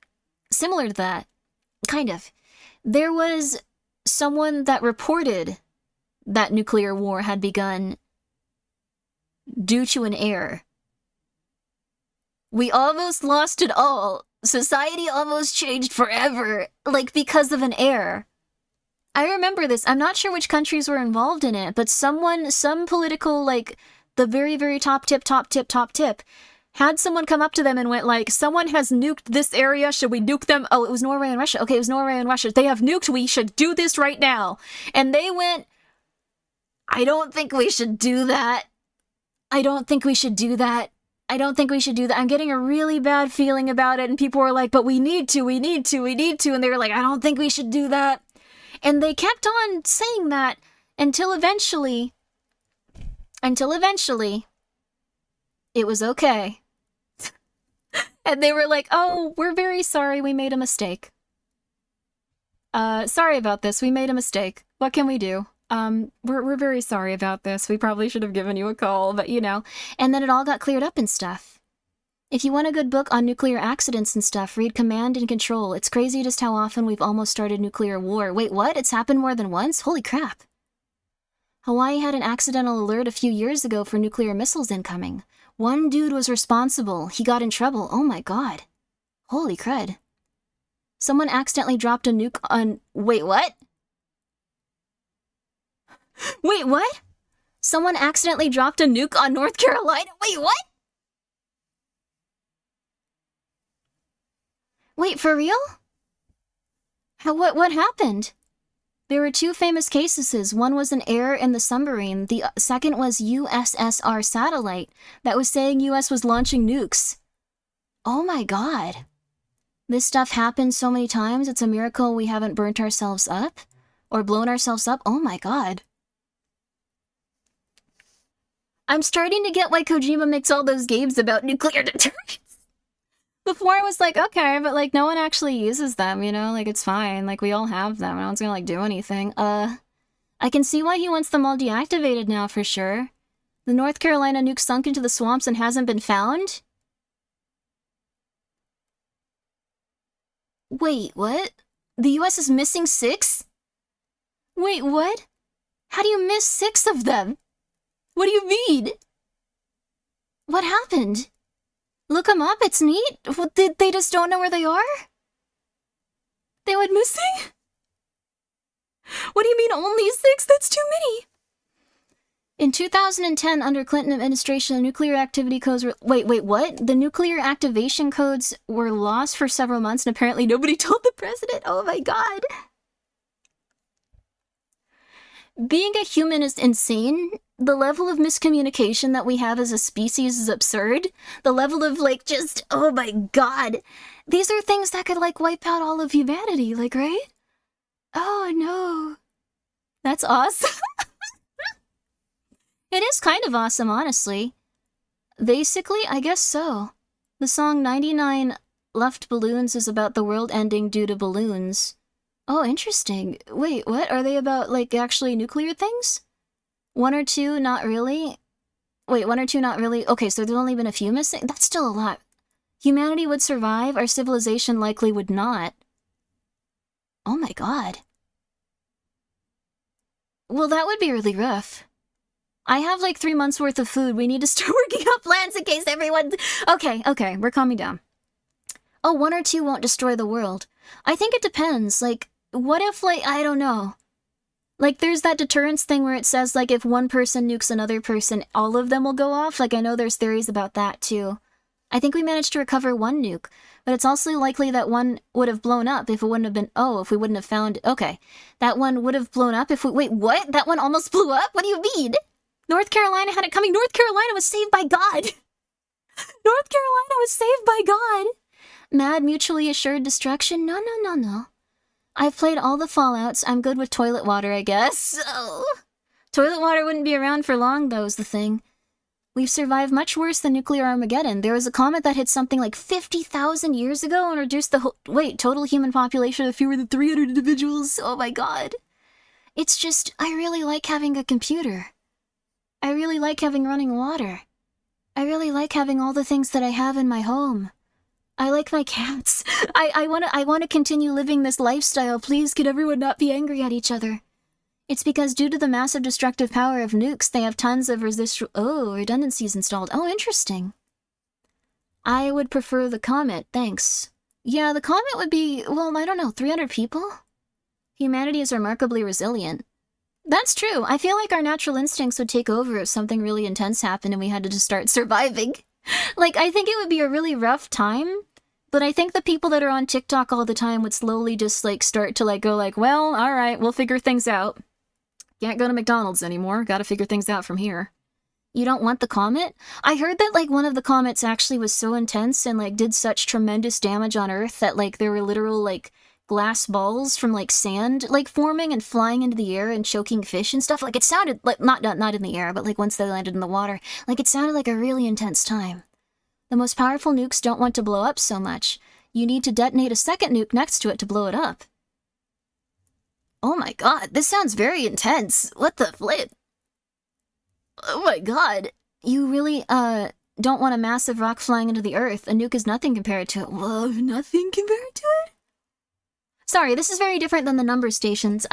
similar to that. Kind of. There was someone that reported that nuclear war had begun due to an error. We almost lost it all. Society almost changed forever, like, because of an error. I remember this. I'm not sure which countries were involved in it, but some political, like, the very, very top tip, had someone come up to them and went like, someone has nuked this area, should we nuke them? Oh, it was Norway and Russia. Okay, it was Norway and Russia. They have nuked, we should do this right now. And they went, I don't think we should do that. I don't think we should do that. I don't think we should do that. I'm getting a really bad feeling about it. And people were like, but we need to. And they were like, I don't think we should do that. And they kept on saying that until eventually, it was okay. And they were like, oh, we're very sorry. We made a mistake. Sorry about this. We made a mistake. What can we do? We're very sorry about this. We probably should have given you a call, but you know. And then it all got cleared up and stuff. If you want a good book on nuclear accidents and stuff, read Command and Control. It's crazy just how often we've almost started nuclear war. Wait, what? It's happened more than once? Holy crap. Hawaii had an accidental alert a few years ago for nuclear missiles incoming. One dude was responsible. He got in trouble. Oh my god. Holy crud. Someone accidentally dropped a nuke on... Wait, what? Wait, what? Someone accidentally dropped a nuke on North Carolina? Wait, what? Wait, for real? What happened? There were two famous cases. One was an error in the submarine. The second was USSR satellite that was saying US was launching nukes. Oh my god. This stuff happens so many times, it's a miracle we haven't burnt ourselves up? Or blown ourselves up? Oh my god. I'm starting to get why Kojima makes all those games about nuclear deterrence. Before I was like, okay, but like no one actually uses them, you know? Like it's fine, like we all have them, no one's gonna like do anything. I can see why he wants them all deactivated now for sure. The North Carolina nuke sunk into the swamps and hasn't been found? Wait, what? The US is missing 6? Wait, what? How do you miss 6 of them? What do you mean? What happened? Look them up, it's neat. They just don't know where they are? They went missing? What do you mean only 6? That's too many. In 2010, under Clinton administration, the nuclear activity codes were... Wait, what? The nuclear activation codes were lost for several months and apparently nobody told the president? Oh my god. Being a human is insane. The level of miscommunication that we have as a species is absurd. The level of, like, just, oh my god. These are things that could, like, wipe out all of humanity, like, right? Oh no. That's awesome. It is kind of awesome, honestly. Basically, I guess so. The song 99 Left Balloons is about the world ending due to balloons. Oh, interesting. Wait, what? Are they about, like, actually nuclear things? 1 or 2, not really? Wait, 1 or 2, not really? Okay, so there's only been a few missing? That's still a lot. Humanity would survive, our civilization likely would not. Oh my god. Well, that would be really rough. I have like 3 months worth of food. We need to start working up plans in case everyone... Okay, we're calming down. Oh, 1 or 2 won't destroy the world. I think it depends. Like, what if, like, I don't know. Like, there's that deterrence thing where it says, like, if one person nukes another person, all of them will go off. Like, I know there's theories about that, too. I think we managed to recover 1 nuke, but it's also likely that one would have blown up if it wouldn't have been... Oh, if we wouldn't have found... Okay. That one would have blown up if we... Wait, what? That one almost blew up? What do you mean? North Carolina had it coming. North Carolina was saved by God. North Carolina was saved by God. Mad mutually assured destruction? No. I've played all the Fallouts. I'm good with toilet water, I guess. Oh. Toilet water wouldn't be around for long, though, is the thing. We've survived much worse than nuclear Armageddon. There was a comet that hit something like 50,000 years ago and reduced the total human population of fewer than 300 individuals. Oh my god. It's just, I really like having a computer. I really like having running water. I really like having all the things that I have in my home. I like my cats. I want to continue living this lifestyle. Please, could everyone not be angry at each other? It's because due to the massive destructive power of nukes, they have tons of redundancies installed. Oh, interesting. I would prefer the comet, thanks. Yeah, the comet would be, well, I don't know, 300 people? Humanity is remarkably resilient. That's true. I feel like our natural instincts would take over if something really intense happened and we had to just start surviving. Like, I think it would be a really rough time, but I think the people that are on TikTok all the time would slowly just, like, start to, like, go like, well, alright, we'll figure things out. Can't go to McDonald's anymore. Gotta figure things out from here. You don't want the comet? I heard that, like, one of the comets actually was so intense and, like, did such tremendous damage on Earth that, like, there were literal, like, glass balls from, like, sand, like, forming and flying into the air and choking fish and stuff. Like, it sounded, like, not in the air, but, like, once they landed in the water. Like, it sounded like a really intense time. The most powerful nukes don't want to blow up so much. You need to detonate a second nuke next to it to blow it up. Oh my god, this sounds very intense. What the flip? Oh my god. You really, don't want a massive rock flying into the Earth. A nuke is nothing compared to it. Whoa, nothing compared to it? Sorry, this is very different than the number stations.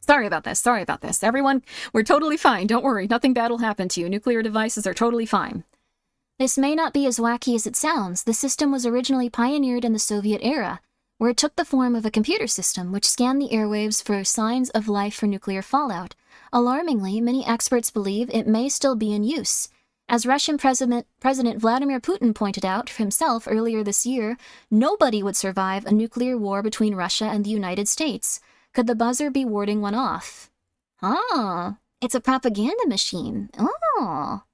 Sorry about this. Everyone, we're totally fine. Don't worry, nothing bad will happen to you. Nuclear devices are totally fine. This may not be as wacky as it sounds. The system was originally pioneered in the Soviet era, where it took the form of a computer system which scanned the airwaves for signs of life for nuclear fallout. Alarmingly, many experts believe it may still be in use. As Russian President Vladimir Putin pointed out himself earlier this year, nobody would survive a nuclear war between Russia and the United States. Could the buzzer be warding one off? Ah, it's a propaganda machine. Oh.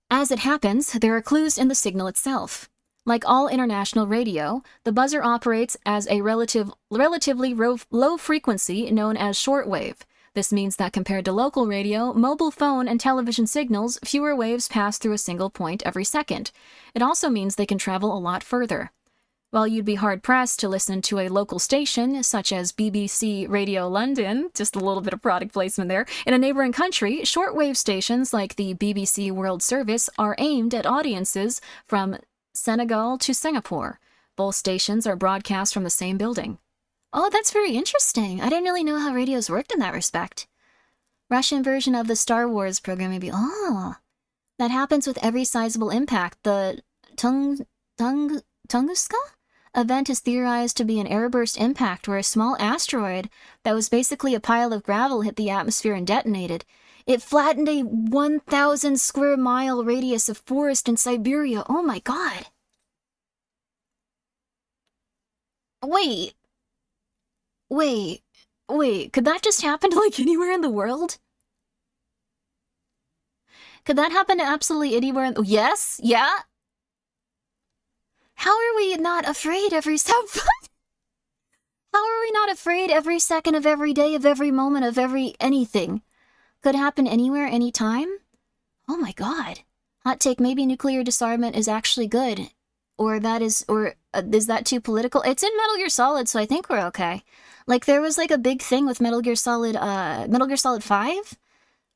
As it happens, there are clues in the signal itself. Like all international radio, the buzzer operates as a relatively low frequency known as shortwave. This means that compared to local radio, mobile phone, and television signals, fewer waves pass through a single point every second. It also means they can travel a lot further. While you'd be hard-pressed to listen to a local station, such as BBC Radio London, just a little bit of product placement there, in a neighboring country, shortwave stations like the BBC World Service are aimed at audiences from Senegal to Singapore. Both stations are broadcast from the same building. Oh, that's very interesting. I didn't really know how radios worked in that respect. Russian version of the Star Wars program maybe. Oh, that happens with every sizable impact. The Tunguska event is theorized to be an airburst impact where a small asteroid that was basically a pile of gravel hit the atmosphere and detonated. It flattened a 1,000 square mile radius of forest in Siberia. Oh my god. Wait, could that just happen to, like, anywhere in the world? Could that happen to absolutely anywhere in... Yes? Yeah? How are we not afraid every second? How are we not afraid every second of every day, of every moment, of every anything? Could happen anywhere, anytime? Oh my god. Hot take, maybe nuclear disarmament is actually good. Or is that too political? It's in Metal Gear Solid, so I think we're okay. Like, there was, like, a big thing with Metal Gear Solid 5.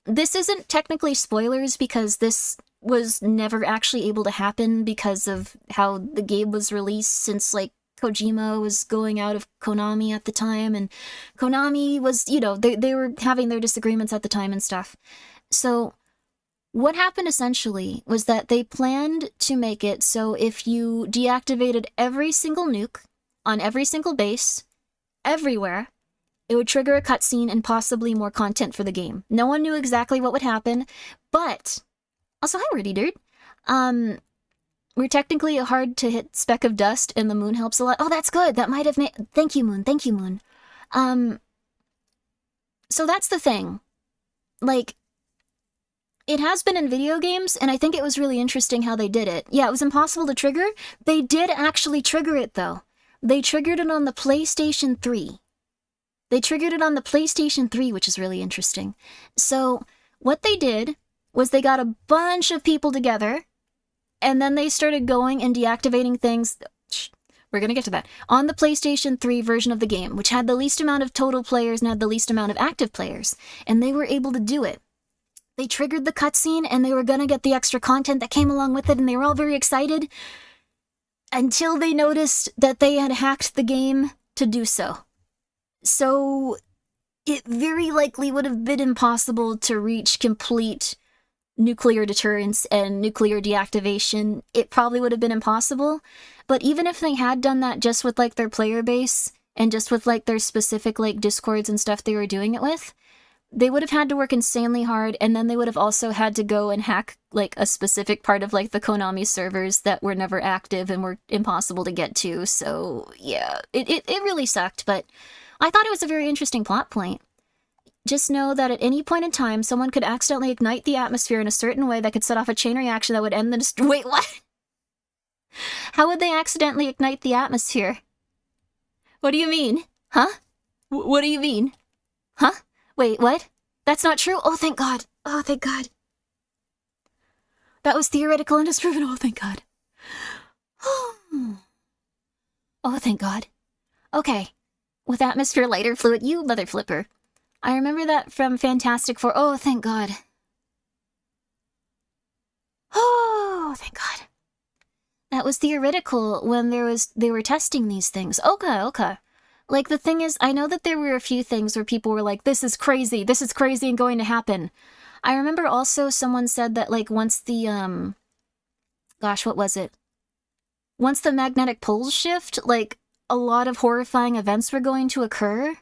This isn't technically spoilers because this was never actually able to happen because of how the game was released, since, like, Kojima was going out of Konami at the time, and Konami was, you know, they were having their disagreements at the time and stuff. So what happened essentially was that they planned to make it so if you deactivated every single nuke on every single base, everywhere, it would trigger a cutscene and possibly more content for the game. No one knew exactly what would happen, but... Also, hi, Rudy Dude. We're technically a hard-to-hit speck of dust, and the moon helps a lot. Oh, that's good! That might have made... Thank you, Moon. Thank you, Moon. So that's the thing. Like, it has been in video games, and I think it was really interesting how they did it. Yeah, it was impossible to trigger. They did actually trigger it, though. They triggered it on the PlayStation 3. They triggered it on the PlayStation 3, which is really interesting. So, what they did was they got a bunch of people together, and then they started going and deactivating things. We're gonna get to that. On the PlayStation 3 version of the game, which had the least amount of total players and had the least amount of active players. And they were able to do it. They triggered the cutscene, and they were gonna get the extra content that came along with it, and they were all very excited. Until they noticed that they had hacked the game to do so. So, it very likely would have been impossible to reach complete nuclear deterrence and nuclear deactivation. It probably would have been impossible. But even if they had done that just with, like, their player base, and just with, like, their specific, like, discords and stuff they were doing it with, they would have had to work insanely hard, and then they would have also had to go and hack, like, a specific part of, like, the Konami servers that were never active and were impossible to get to. So, yeah, it really sucked, but I thought it was a very interesting plot point. Just know that at any point in time, someone could accidentally ignite the atmosphere in a certain way that could set off a chain reaction that would end the wait, what? How would they accidentally ignite the atmosphere? What do you mean? Huh? What do you mean? Huh? Wait, what? That's not true? Oh, thank God. Oh, thank God. That was theoretical and disproven. Oh, thank God. Oh, thank God. Okay. With atmosphere lighter fluid, you mother flipper. I remember that from Fantastic Four. Oh, thank God. Oh, thank God. That was theoretical when they were testing these things. Okay. Like, the thing is, I know that there were a few things where people were like, this is crazy and going to happen. I remember also someone said that, like, once the, gosh, what was it? Once the magnetic poles shift, like, a lot of horrifying events were going to occur.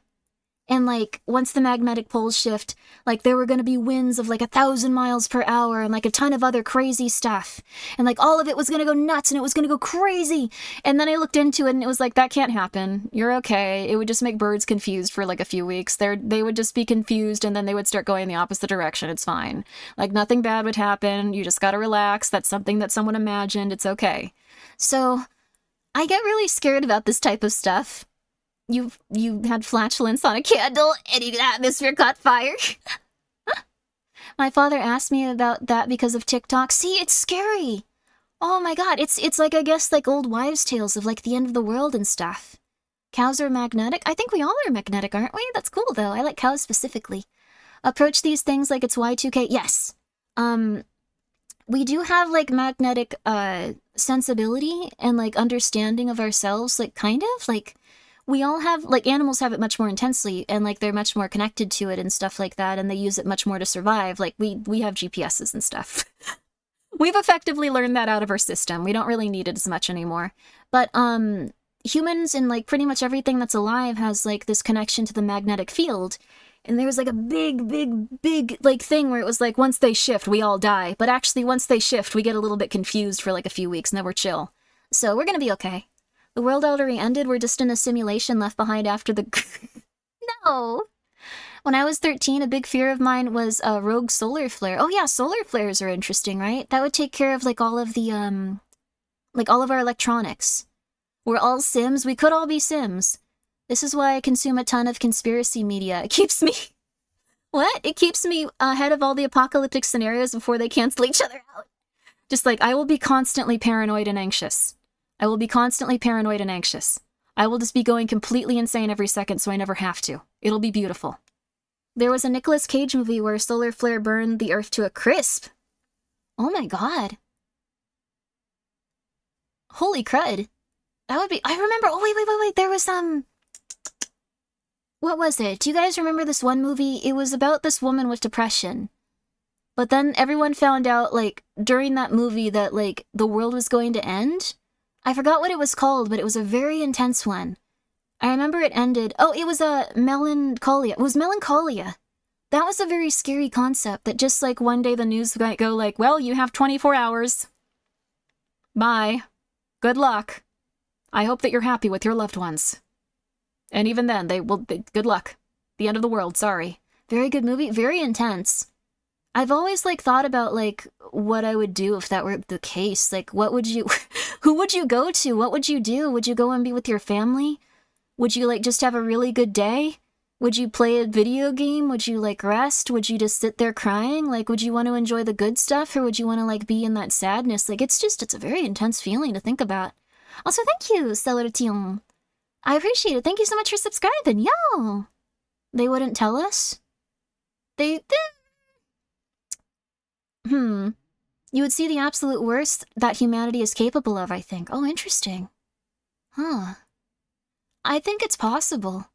And, like, once the magnetic poles shift, like, there were going to be winds of, like, 1,000 miles per hour and, like, a ton of other crazy stuff. And, like, all of it was going to go nuts and it was going to go crazy. And then I looked into it and it was like, that can't happen. You're okay. It would just make birds confused for, like, a few weeks. They would just be confused and then they would start going in the opposite direction. It's fine. Like, nothing bad would happen. You just gotta relax. That's something that someone imagined. It's okay. So, I get really scared about this type of stuff. You had flatulence on a candle and the atmosphere caught fire. My father asked me about that because of TikTok. See, it's scary. Oh my God, it's like, I guess, like old wives' tales of like the end of the world and stuff. Cows are magnetic? I think we all are magnetic, aren't we? That's cool though. I like cows specifically. Approach these things like it's Y2K. Yes. We do have like magnetic sensibility and like understanding of ourselves, like kind of like we all have, like, animals have it much more intensely, and, like, they're much more connected to it and stuff like that, and they use it much more to survive. Like, we have GPSs and stuff. We've effectively learned that out of our system. We don't really need it as much anymore. But, humans and, like, pretty much everything that's alive has, like, this connection to the magnetic field. And there was, like, a big, like, thing where it was, like, once they shift, we all die. But actually, once they shift, we get a little bit confused for, like, a few weeks, and then we're chill. So, we're gonna be okay. The world already ended, we're just in a simulation left behind after the... No! When I was 13, a big fear of mine was a rogue solar flare. Oh yeah, solar flares are interesting, right? That would take care of, like, all of the, like, all of our electronics. We're all Sims. We could all be Sims. This is why I consume a ton of conspiracy media. It keeps me... What? It keeps me ahead of all the apocalyptic scenarios before they cancel each other out. Just like, I will be constantly paranoid and anxious. I will be constantly paranoid and anxious. I will just be going completely insane every second so I never have to. It'll be beautiful. There was a Nicolas Cage movie where a solar flare burned the Earth to a crisp. Oh my God. Holy crud. That would be... I remember... Oh, wait. There was, What was it? Do you guys remember this one movie? It was about this woman with depression. But then everyone found out, like, during that movie that, like, the world was going to end. I forgot what it was called, but it was a very intense one. I remember it ended... Oh, it was Melancholia. It was Melancholia. That was a very scary concept that just, like, one day the news might go like, well, you have 24 hours. Bye. Good luck. I hope that you're happy with your loved ones. And even then, good luck. The end of the world, sorry. Very good movie, very intense. I've always, like, thought about, like, what I would do if that were the case. Like, what would you... Who would you go to? What would you do? Would you go and be with your family? Would you, like, just have a really good day? Would you play a video game? Would you, like, rest? Would you just sit there crying? Like, would you want to enjoy the good stuff? Or would you want to, like, be in that sadness? Like, it's a very intense feeling to think about. Also, thank you, Celertion. I appreciate it. Thank you so much for subscribing. Yo! They wouldn't tell us? You would see the absolute worst that humanity is capable of, I think. Oh, interesting. Huh. I think it's possible.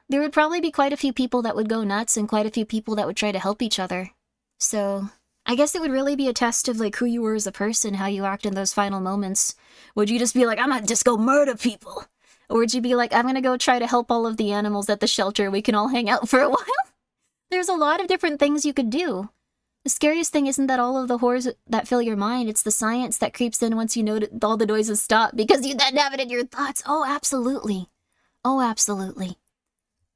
There would probably be quite a few people that would go nuts and quite a few people that would try to help each other. So, I guess it would really be a test of, like, who you were as a person, how you act in those final moments. Would you just be like, I'm gonna just go murder people? Or would you be like, I'm gonna go try to help all of the animals at the shelter, we can all hang out for a while? There's a lot of different things you could do. The scariest thing isn't that all of the horrors that fill your mind, it's the science that creeps in once you know all the noises stop, because you then have it in your thoughts. Oh, absolutely. Oh, absolutely.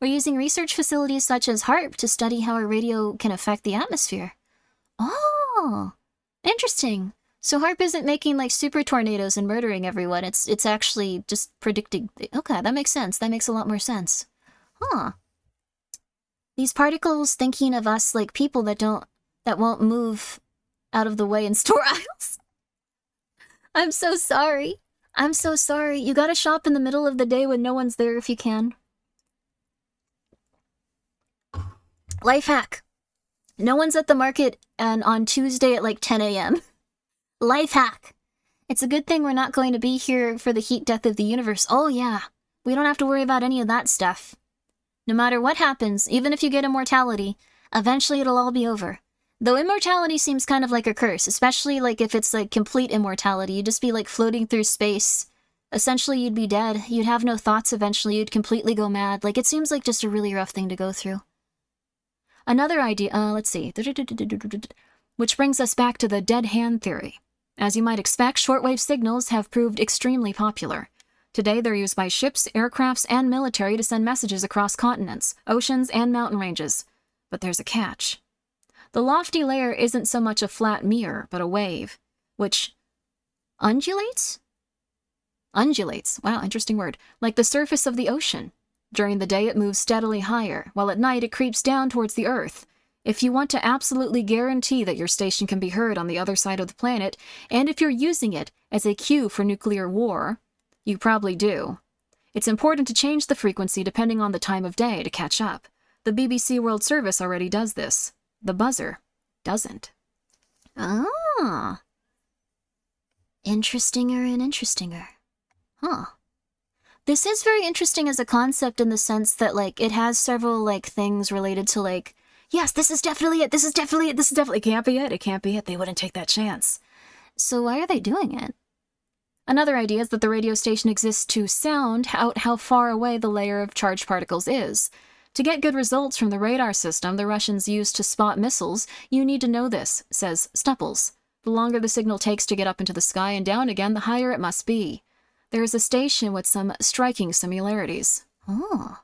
We're using research facilities such as HARP to study how our radio can affect the atmosphere. Oh, interesting. So HARP isn't making like super tornadoes and murdering everyone. It's actually just predicting. Okay, that makes sense. That makes a lot more sense. Huh. These particles thinking of us like people that won't move out of the way in store aisles. I'm so sorry. I'm so sorry. You gotta shop in the middle of the day when no one's there if you can. Life hack. No one's at the market and on Tuesday at like 10 a.m. Life hack. It's a good thing we're not going to be here for the heat death of the universe. Oh yeah. We don't have to worry about any of that stuff. No matter what happens, even if you get immortality, eventually it'll all be over. Though immortality seems kind of like a curse, especially like if it's like complete immortality. You'd just be like floating through space. Essentially, you'd be dead. You'd have no thoughts eventually. You'd completely go mad. Like, it seems like just a really rough thing to go through. Another idea, let's see. Which brings us back to the dead hand theory. As you might expect, shortwave signals have proved extremely popular. Today, they're used by ships, aircrafts, and military to send messages across continents, oceans, and mountain ranges. But there's a catch. The lofty layer isn't so much a flat mirror, but a wave, which undulates? Undulates, wow, interesting word, like the surface of the ocean. During the day, it moves steadily higher, while at night it creeps down towards the Earth. If you want to absolutely guarantee that your station can be heard on the other side of the planet, and if you're using it as a cue for nuclear war, you probably do. It's important to change the frequency depending on the time of day to catch up. The BBC World Service already does this. The buzzer doesn't. Ah. Interestinger and interestinger. Huh. This is very interesting as a concept in the sense that, like, it has several, like, things related to, like, yes, this is definitely it, this is definitely it, this is definitely, it can't be it, it can't be it, they wouldn't take that chance. So why are they doing it? Another idea is that the radio station exists to sound out how far away the layer of charged particles is. To get good results from the radar system the Russians used to spot missiles, you need to know this, says Stupples. The longer the signal takes to get up into the sky and down again, the higher it must be. There is a station with some striking similarities. Oh.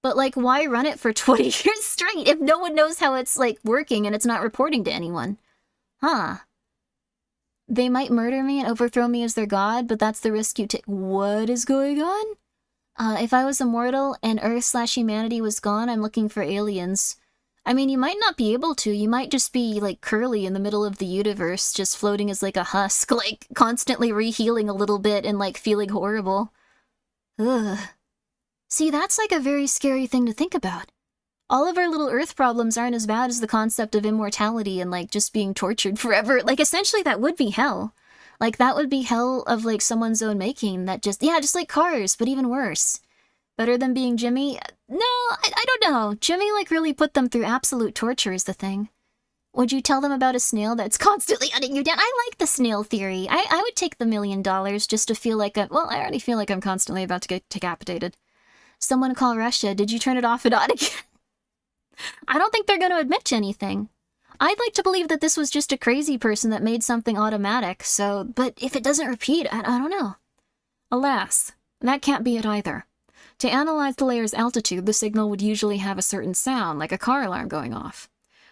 But, like, why run it for 20 years straight if no one knows how it's, like, working and it's not reporting to anyone? Huh. They might murder me and overthrow me as their god, but that's the risk you take. What is going on? If I was immortal and Earth/humanity was gone, I'm looking for aliens. I mean, you might not be able to. You might just be, like, Curly in the middle of the universe, just floating as, like, a husk, like, constantly rehealing a little bit and, like, feeling horrible. Ugh. See, that's, like, a very scary thing to think about. All of our little Earth problems aren't as bad as the concept of immortality and, like, just being tortured forever. Like, essentially, that would be hell. Like, that would be hell of, like, someone's own making that just, yeah, just like Cars, but even worse. Better than being Jimmy? No, I don't know. Jimmy, like, really put them through absolute torture is the thing. Would you tell them about a snail that's constantly hunting you down? I like the snail theory. I would take the $1 million just to feel like well, I already feel like I'm constantly about to get decapitated. Someone call Russia. Did you turn it off and on again? I don't think they're going to admit to anything. I'd like to believe that this was just a crazy person that made something automatic, but if it doesn't repeat, I don't know. Alas, that can't be it either. To analyze the layer's altitude, the signal would usually have a certain sound, like a car alarm going off.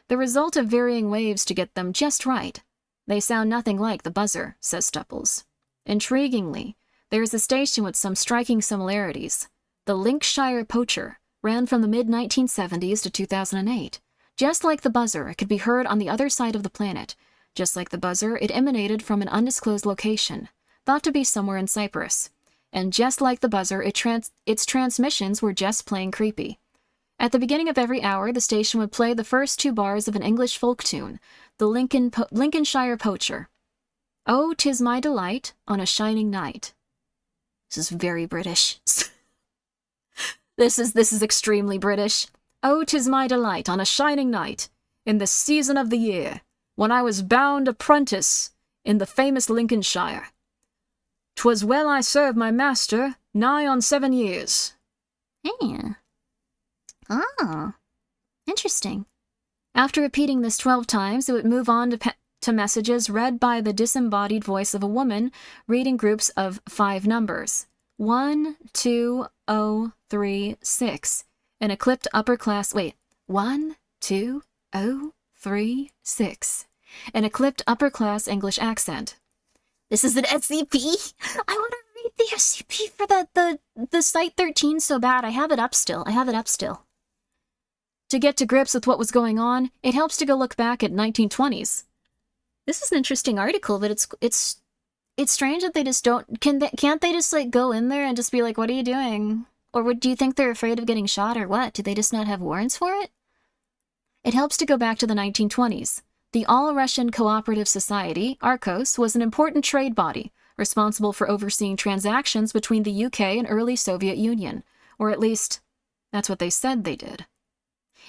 The result of varying waves to get them just right. They sound nothing like the buzzer, says Stupples. Intriguingly, there is a station with some striking similarities. The Lincolnshire Poacher ran from the mid-1970s to 2008. Just like the buzzer, it could be heard on the other side of the planet. Just like the buzzer, it emanated from an undisclosed location, thought to be somewhere in Cyprus. And just like the buzzer, its transmissions were just plain creepy. At the beginning of every hour, the station would play the first 2 bars of an English folk tune, the Lincolnshire Poacher. Oh, 'tis my delight on a shining night. This is very British. This is extremely British. Oh, 'tis my delight on a shining night, in the season of the year, when I was bound apprentice in the famous Lincolnshire. 'Twas well I served my master nigh on 7 years. Yeah. Oh, interesting. After repeating this 12 times, it would move on to messages read by the disembodied voice of a woman reading groups of 5 numbers. 1, 2, 0, 3, 6. An eclipsed upper class, wait, 12036. An eclipsed upper class English accent. This is an SCP? I want to read the SCP for the Site 13 so bad. I have it up still. To get to grips with what was going on, it helps to go look back at 1920s. This is an interesting article, but it's strange that they just don't... Can't they just, like, go in there and just be like, what are you doing? Or do you think they're afraid of getting shot or what? Do they just not have warrants for it? It helps to go back to the 1920s. The All-Russian Cooperative Society, ARCOS, was an important trade body, responsible for overseeing transactions between the UK and early Soviet Union. Or at least, that's what they said they did.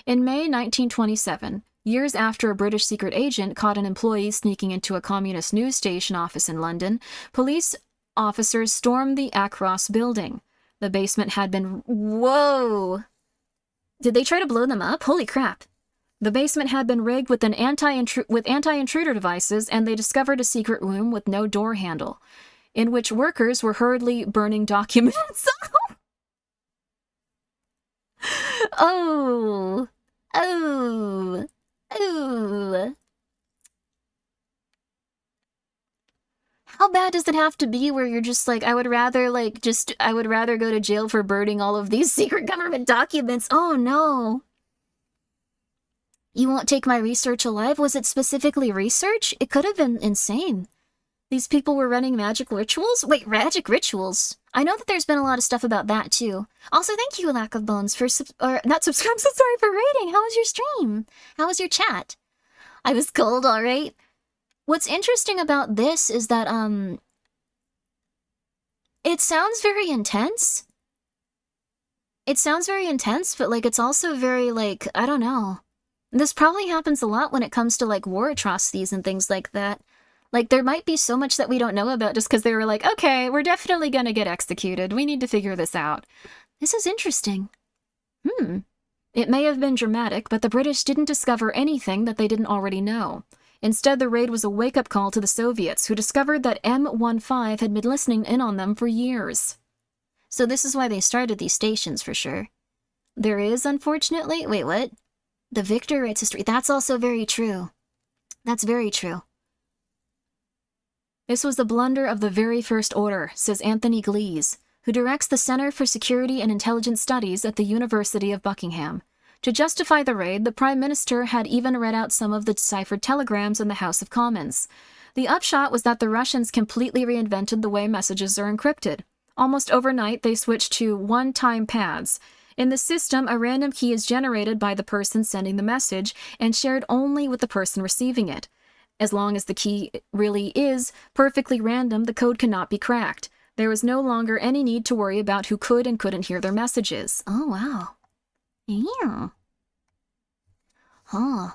In May 1927, years after a British secret agent caught an employee sneaking into a communist news station office in London, police officers stormed the Acros building. The basement had been... Whoa! Did they try to blow them up? Holy crap. The basement had been rigged with anti-intruder devices, and they discovered a secret room with no door handle, in which workers were hurriedly burning documents. Oh! How bad does it have to be where you're just like, I would rather go to jail for burning all of these secret government documents. Oh no. You won't take my research alive? Was it specifically research? It could have been insane. These people were running magic rituals? Wait, magic rituals? I know that there's been a lot of stuff about that too. Also, thank you, Lack of Bones, for not subscribe, so sorry for rating. How was your stream? How was your chat? I was cold, alright? What's interesting about this is that, it sounds very intense. But, like, it's also very, like, I don't know. This probably happens a lot when it comes to, like, war atrocities and things like that. Like, there might be so much that we don't know about just because they were like, okay, we're definitely gonna get executed. We need to figure this out. This is interesting. It may have been dramatic, but the British didn't discover anything that they didn't already know. Instead, the raid was a wake-up call to the Soviets, who discovered that M15 had been listening in on them for years. So this is why they started these stations, for sure. There is, unfortunately... Wait, what? The victor writes history. That's also very true. That's very true. This was the blunder of the very first order, says Anthony Glees, who directs the Center for Security and Intelligence Studies at the University of Buckingham. To justify the raid, the Prime Minister had even read out some of the deciphered telegrams in the House of Commons. The upshot was that the Russians completely reinvented the way messages are encrypted. Almost overnight, they switched to one-time pads. In the system, a random key is generated by the person sending the message and shared only with the person receiving it. As long as the key really is perfectly random, the code cannot be cracked. There was no longer any need to worry about who could and couldn't hear their messages. Oh, wow. Yeah. Huh.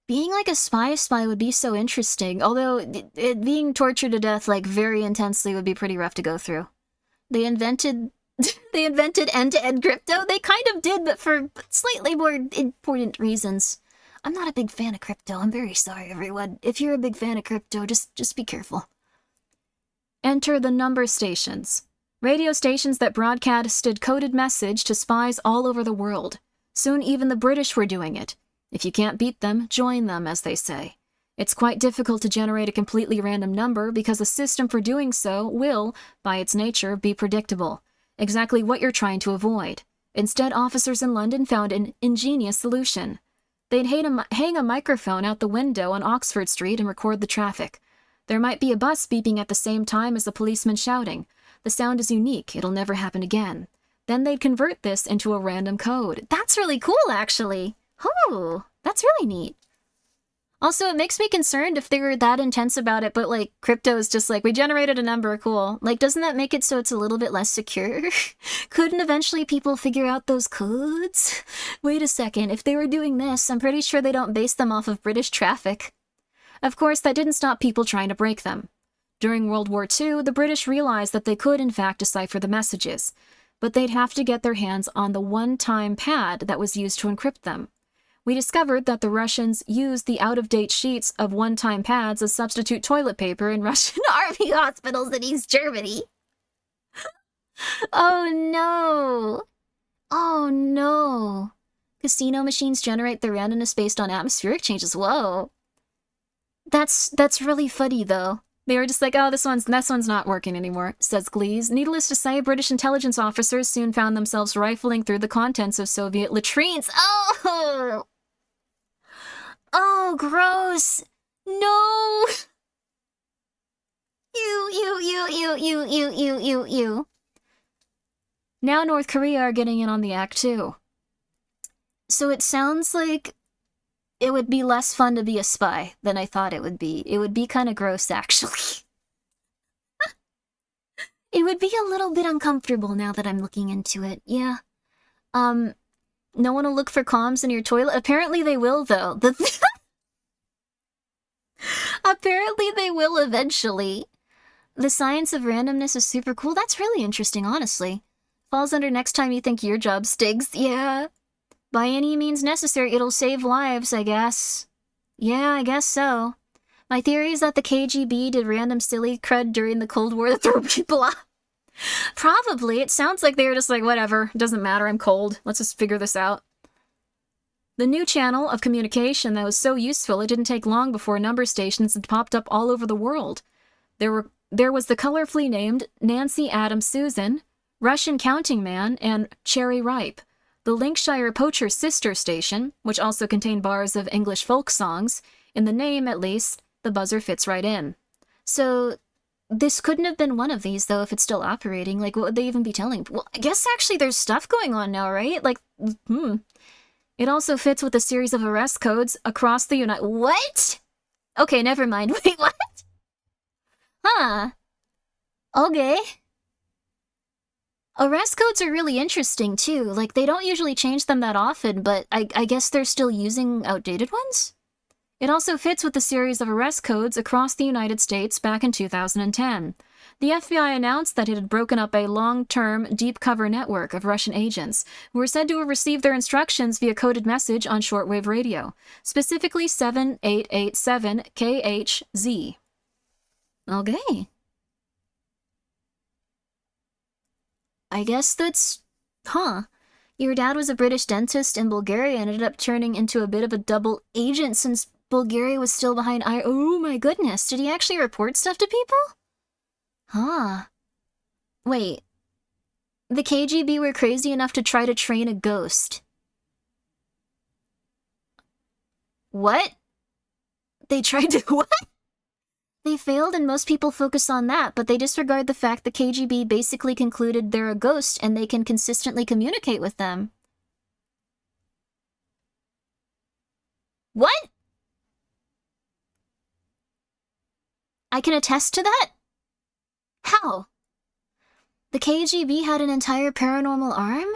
Being like a spy would be so interesting, although being tortured to death, like, very intensely would be pretty rough to go through. They invented end-to-end crypto? They kind of did, but for slightly more important reasons. I'm not a big fan of crypto. I'm very sorry, everyone. If you're a big fan of crypto, just be careful. Enter the number stations. Radio stations that broadcasted coded message to spies all over the world. Soon even the British were doing it. If you can't beat them, join them, as they say. It's quite difficult to generate a completely random number because a system for doing so will, by its nature, be predictable. Exactly what you're trying to avoid. Instead, officers in London found an ingenious solution. They'd hang a microphone out the window on Oxford Street and record the traffic. There might be a bus beeping at the same time as the policeman shouting. The sound is unique. It'll never happen again. Then they'd convert this into a random code. That's really cool, actually. Oh, that's really neat. Also, it makes me concerned if they were that intense about it, but, like, crypto is just like, we generated a number, cool. Like, doesn't that make it so it's a little bit less secure? Couldn't eventually people figure out those codes? Wait a second, if they were doing this, I'm pretty sure they don't base them off of British traffic. Of course, that didn't stop people trying to break them. During World War II, the British realized that they could, in fact, decipher the messages, but they'd have to get their hands on the one-time pad that was used to encrypt them. We discovered that the Russians used the out-of-date sheets of one-time pads as substitute toilet paper in Russian army hospitals in East Germany. Oh no! Oh no. Casino machines generate their randomness based on atmospheric changes. Whoa. That's really funny though. They were just like, oh, this one's not working anymore, says Glees. Needless to say, British intelligence officers soon found themselves rifling through the contents of Soviet latrines. Oh! Oh, gross! No! You. Now North Korea are getting in on the act too. So it sounds like it would be less fun to be a spy than I thought it would be. It would be kind of gross, actually. It would be a little bit uncomfortable now that I'm looking into it, yeah. No one will look for comms in your toilet? Apparently they will, though. Apparently they will eventually. The science of randomness is super cool. That's really interesting, honestly. Falls under next time you think your job stinks. Yeah. By any means necessary, it'll save lives, I guess. Yeah, I guess so. My theory is that the KGB did random silly crud during the Cold War to throw people off. Probably. It sounds like they were just like, whatever, doesn't matter, I'm cold. Let's just figure this out. The new channel of communication that was so useful it didn't take long before number stations had popped up all over the world. There was the colorfully named Nancy Adams Susan, Russian Counting Man, and Cherry Ripe. The Linkshire Poacher's sister station, which also contained bars of English folk songs. In the name, at least, the buzzer fits right in. So, this couldn't have been one of these, though, if it's still operating. Like, what would they even be telling? Well, I guess actually there's stuff going on now, right? Like, It also fits with a series of arrest codes across the What? Okay, never mind. Wait, what? Huh. Okay. Arrest codes are really interesting, too. Like, they don't usually change them that often, but I guess they're still using outdated ones? It also fits with the series of arrest codes across the United States back in 2010. The FBI announced that it had broken up a long-term, deep-cover network of Russian agents who were said to have received their instructions via coded message on shortwave radio, specifically 7887KHZ. Okay. I guess that's... Huh. Your dad was a British dentist in Bulgaria and ended up turning into a bit of a double agent since Bulgaria was still behind Oh my goodness, did he actually report stuff to people? Huh. Wait. The KGB were crazy enough to try to train a ghost. What? They tried to what? They failed and most people focus on that, but they disregard the fact the KGB basically concluded they're a ghost and they can consistently communicate with them. What? I can attest to that? How? The KGB had an entire paranormal arm?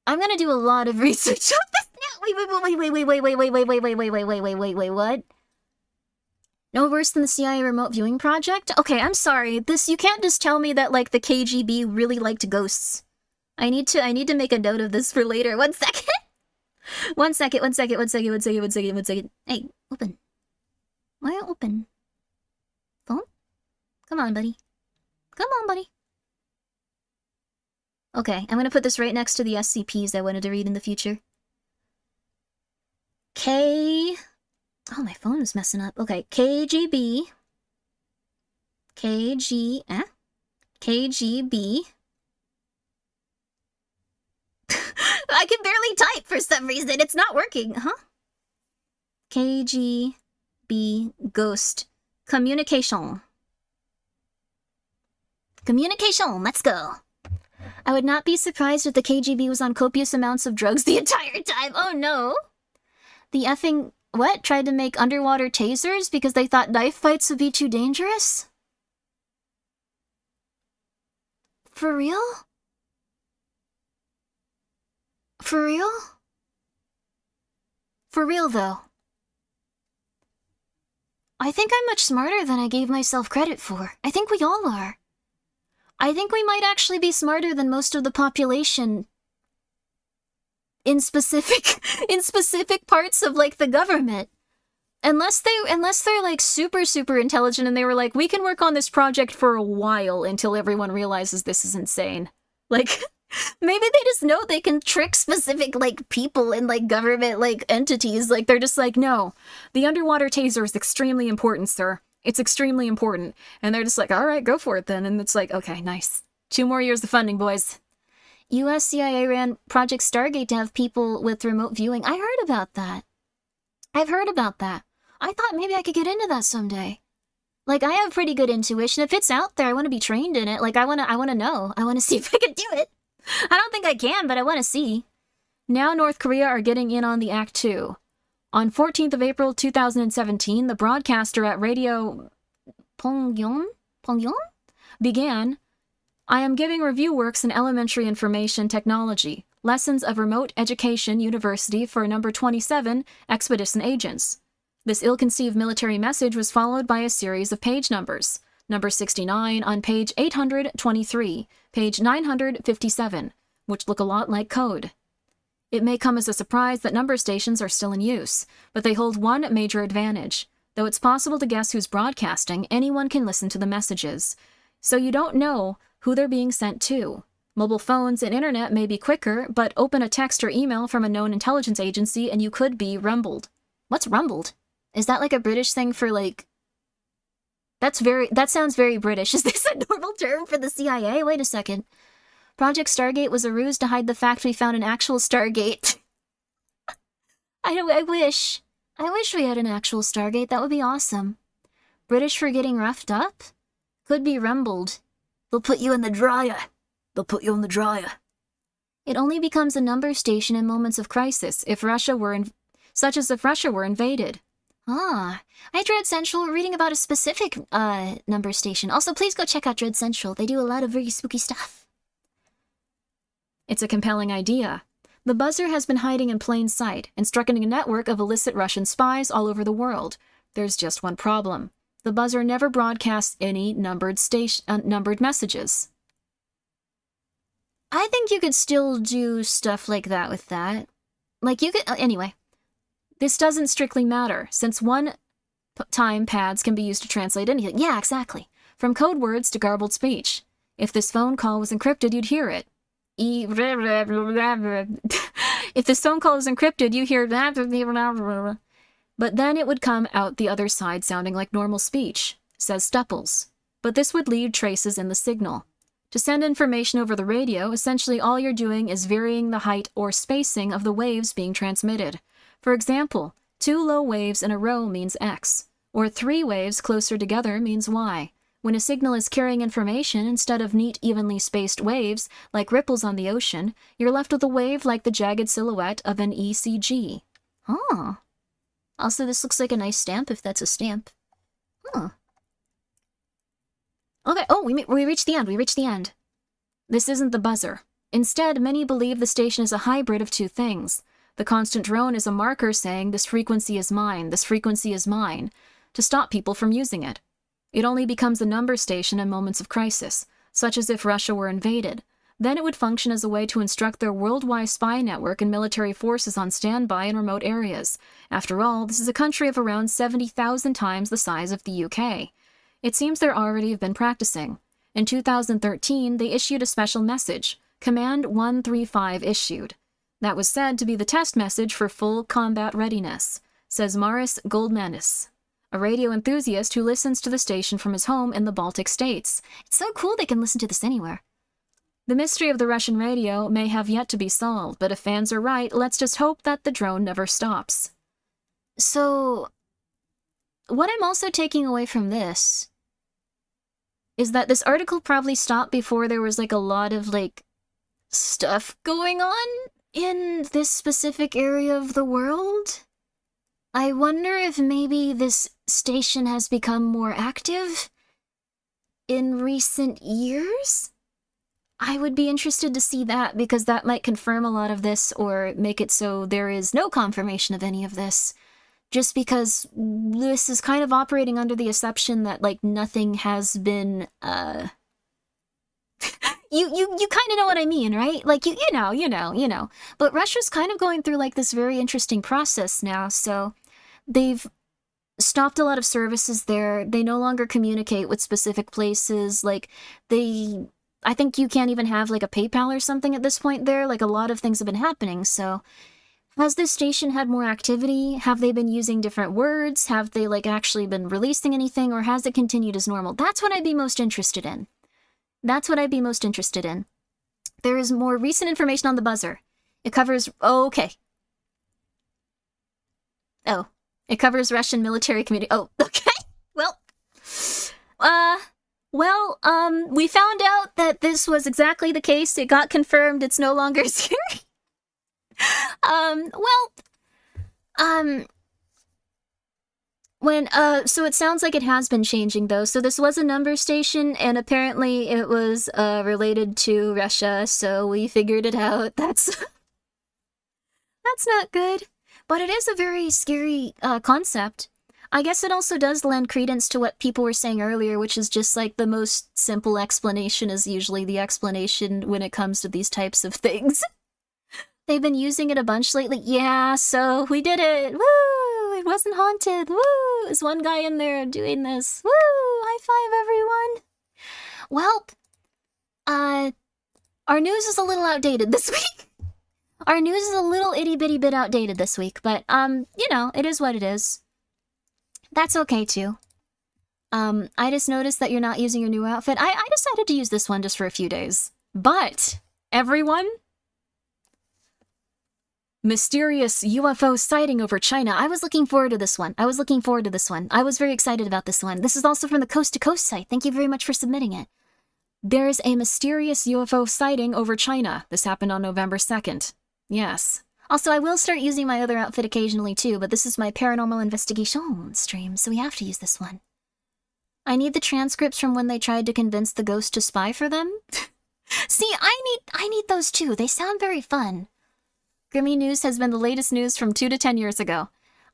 I'm gonna do a lot of research on this now. Wait, what? No worse than the CIA remote viewing project? Okay, I'm sorry. You can't just tell me that, like, the KGB really liked ghosts. I need to make a note of this for later. 1 second. 1 second. Hey, open. Why open? Phone? Come on, buddy. Okay, I'm gonna put this right next to the SCPs I wanted to read in the future. Oh, my phone is messing up. Okay, KGB. KGB. I can barely type for some reason. It's not working, huh? KGB Ghost. Communication, let's go. I would not be surprised if the KGB was on copious amounts of drugs the entire time. Oh no. The effing... What? Tried to make underwater tasers because they thought knife fights would be too dangerous? For real? For real? For real, though. I think I'm much smarter than I gave myself credit for. I think we all are. I think we might actually be smarter than most of the population in specific parts of, like, the government. Unless they're like super intelligent and they were like, we can work on this project for a while until everyone realizes this is insane. Like, maybe they just know they can trick specific like people and like government like entities. Like they're just like, no, the underwater taser is extremely important, sir. It's extremely important. And they're just like, all right, go for it then. And it's like, okay, nice. 2 more years of funding, boys. US CIA ran Project Stargate to have people with remote viewing. I heard about that. I've heard about that. I thought maybe I could get into that someday. Like, I have pretty good intuition. If it's out there, I want to be trained in it. Like, I want to know. I want to see if I can do it. I don't think I can, but I want to see. Now North Korea are getting in on the act too. On 14th of April 2017, the broadcaster at Radio Pyongyang began, I am giving review works in elementary information technology, lessons of remote education university for number 27 expedition agents. This ill-conceived military message was followed by a series of page numbers. Number 69 on page 823, page 957, which look a lot like code. It may come as a surprise that number stations are still in use, but they hold one major advantage. Though it's possible to guess who's broadcasting, anyone can listen to the messages. So you don't know who they're being sent to. Mobile phones and internet may be quicker, but open a text or email from a known intelligence agency and you could be rumbled. What's rumbled? Is that like a British thing for like... That sounds very British. Is this a normal term for the CIA? Wait a second. Project Stargate was a ruse to hide the fact we found an actual Stargate. I wish. I wish we had an actual Stargate. That would be awesome. British for getting roughed up? Could be rumbled. They'll put you in the dryer. They'll put you in the dryer. It only becomes a number station in moments of crisis if Russia were such as if Russia were invaded. Ah, I Dread Central reading about a specific number station. Also, please go check out Dread Central. They do a lot of very spooky stuff. It's a compelling idea. The buzzer has been hiding in plain sight, instructing a network of illicit Russian spies all over the world. There's just one problem. The buzzer never broadcasts any numbered messages. I think you could still do stuff like that with that. Like you could... anyway. This doesn't strictly matter, since one-time pads can be used to translate anything. Yeah, exactly. From code words to garbled speech. If this phone call was encrypted, you'd hear it. If this phone call is encrypted, you hear... But then it would come out the other side sounding like normal speech, says Stupples. But this would leave traces in the signal. To send information over the radio, essentially all you're doing is varying the height or spacing of the waves being transmitted. For example, 2 low waves in a row means X, or 3 waves closer together means Y. When a signal is carrying information instead of neat, evenly spaced waves, like ripples on the ocean, you're left with a wave like the jagged silhouette of an ECG. Huh. Also, this looks like a nice stamp, if that's a stamp. Huh. Okay, oh, we reached the end, This isn't the buzzer. Instead, many believe the station is a hybrid of 2 things. The constant drone is a marker saying, this frequency is mine, to stop people from using it. It only becomes a number station in moments of crisis, such as if Russia were invaded. Then it would function as a way to instruct their worldwide spy network and military forces on standby in remote areas. After all, this is a country of around 70,000 times the size of the UK. It seems they already have been practicing. In 2013, they issued a special message, Command 135 issued. That was said to be the test message for full combat readiness, says Maris Goldmanis, a radio enthusiast who listens to the station from his home in the Baltic states. It's so cool they can listen to this anywhere. The mystery of the Russian radio may have yet to be solved, but if fans are right, let's just hope that the drone never stops. So, what I'm also taking away from this is that this article probably stopped before there was like a lot of like stuff going on in this specific area of the world. I wonder if maybe this station has become more active in recent years? I would be interested to see that, because that might confirm a lot of this or make it so there is no confirmation of any of this. Just because this is kind of operating under the assumption that, like, nothing has been, You kind of know what I mean, right? Like, you know. But Russia's kind of going through, like, this very interesting process now, so they've stopped a lot of services there. They no longer communicate with specific places. Like, I think you can't even have, like, a PayPal or something at this point there. Like, a lot of things have been happening, so... Has this station had more activity? Have they been using different words? Have they, like, actually been releasing anything? Or has it continued as normal? That's what I'd be most interested in. That's what I'd be most interested in. There is more recent information on the buzzer. It covers... Oh, okay. Oh. It covers Russian military community. Oh, okay. Well... we found out that this was exactly the case. It got confirmed. It's no longer scary. So it sounds like it has been changing, though. So this was a number station, and apparently it was, related to Russia, so we figured it out. That's not good. But it is a very scary, concept. I guess it also does lend credence to what people were saying earlier, which is just, like, the most simple explanation is usually the explanation when it comes to these types of things. They've been using it a bunch lately. Yeah, so we did it. Woo! It wasn't haunted. Woo! There's one guy in there doing this. Woo! High five, everyone. Well, our news is a little outdated this week. Our news is a little itty-bitty bit outdated this week, but, you know, it is what it is. That's okay, too. I just noticed that you're not using your new outfit. I decided to use this one just for a few days. But, everyone... Mysterious UFO sighting over China. I was looking forward to this one. I was very excited about this one. This is also from the Coast to Coast site. Thank you very much for submitting it. There's a mysterious UFO sighting over China. This happened on November 2nd. Yes. Also, I will start using my other outfit occasionally too, but this is my paranormal investigation stream, so we have to use this one. I need the transcripts from when they tried to convince the ghost to spy for them. See, I need those too. They sound very fun. Grimmi News has been the latest news from 2 to 10 years ago.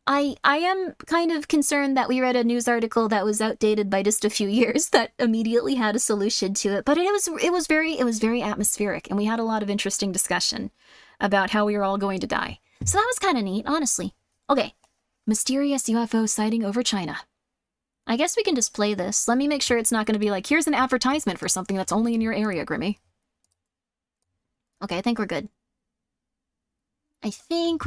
I am kind of concerned that we read a news article that was outdated by just a few years that immediately had a solution to it, but it was very atmospheric, and we had a lot of interesting discussion about how we were all going to die. So that was kind of neat, honestly. Okay, mysterious UFO sighting over China. I guess we can just play this. Let me make sure it's not going to be like, here's an advertisement for something that's only in your area, Grimmi. Okay, I think we're good. Okay,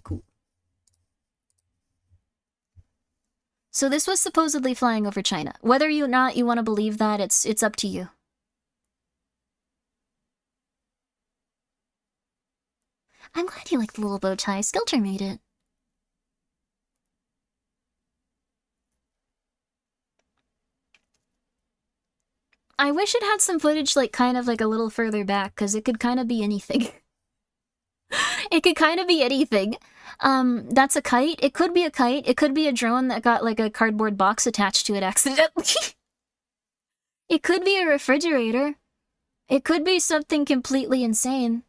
cool. So this was supposedly flying over China. Whether or not you want to believe that, it's up to you. I'm glad you like the little bow tie. Skilter made it. I wish it had some footage, like, kind of like a little further back, because it could kind of be anything. It could kind of be anything. That's a kite. It could be a kite. It could be a drone that got, like, a cardboard box attached to it accidentally. It could be a refrigerator. It could be something completely insane.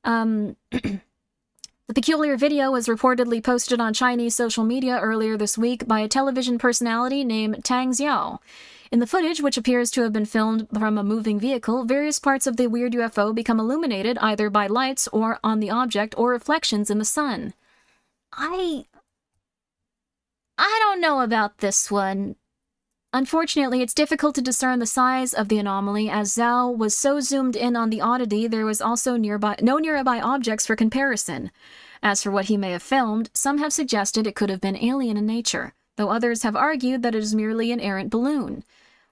The peculiar video was reportedly posted on Chinese social media earlier this week by a television personality named Tang Xiao. In the footage, which appears to have been filmed from a moving vehicle, various parts of the weird UFO become illuminated either by lights or on the object or reflections in the sun. I don't know about this one. Unfortunately, it's difficult to discern the size of the anomaly, as Zhao was so zoomed in on the oddity there was also no nearby objects for comparison. As for what he may have filmed, some have suggested it could have been alien in nature, though others have argued that it is merely an errant balloon.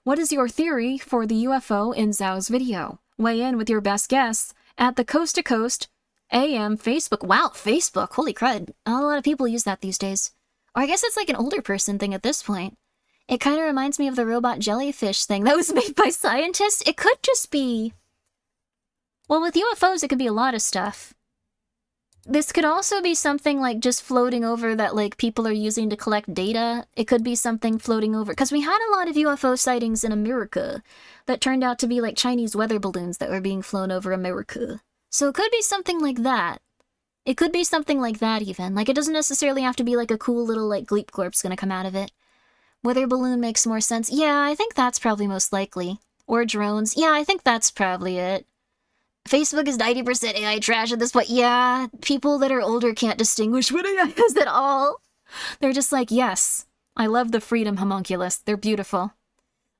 What is your theory for the UFO in Zhao's video? Weigh in with your best guess at the Coast to Coast AM Facebook. Wow, Facebook, holy crud. Not a lot of people use that these days. Or I guess it's like an older person thing at this point. It kind of reminds me of the robot jellyfish thing that was made by scientists. It could just be... Well, with UFOs, it could be a lot of stuff. This could also be something like just floating over that like people are using to collect data. It could be something floating over... Because we had a lot of UFO sightings in America that turned out to be like Chinese weather balloons that were being flown over America. So it could be something like that. It could be something like that even. Like it doesn't necessarily have to be like a cool little like Gleep Glorp's gonna come out of it. Weather balloon makes more sense. Yeah, I think that's probably most likely. Or drones. Yeah, I think that's probably it. Facebook is 90% AI trash at this point. Yeah, people that are older can't distinguish what AI is at all. They're just like, yes, I love the freedom homunculus. They're beautiful.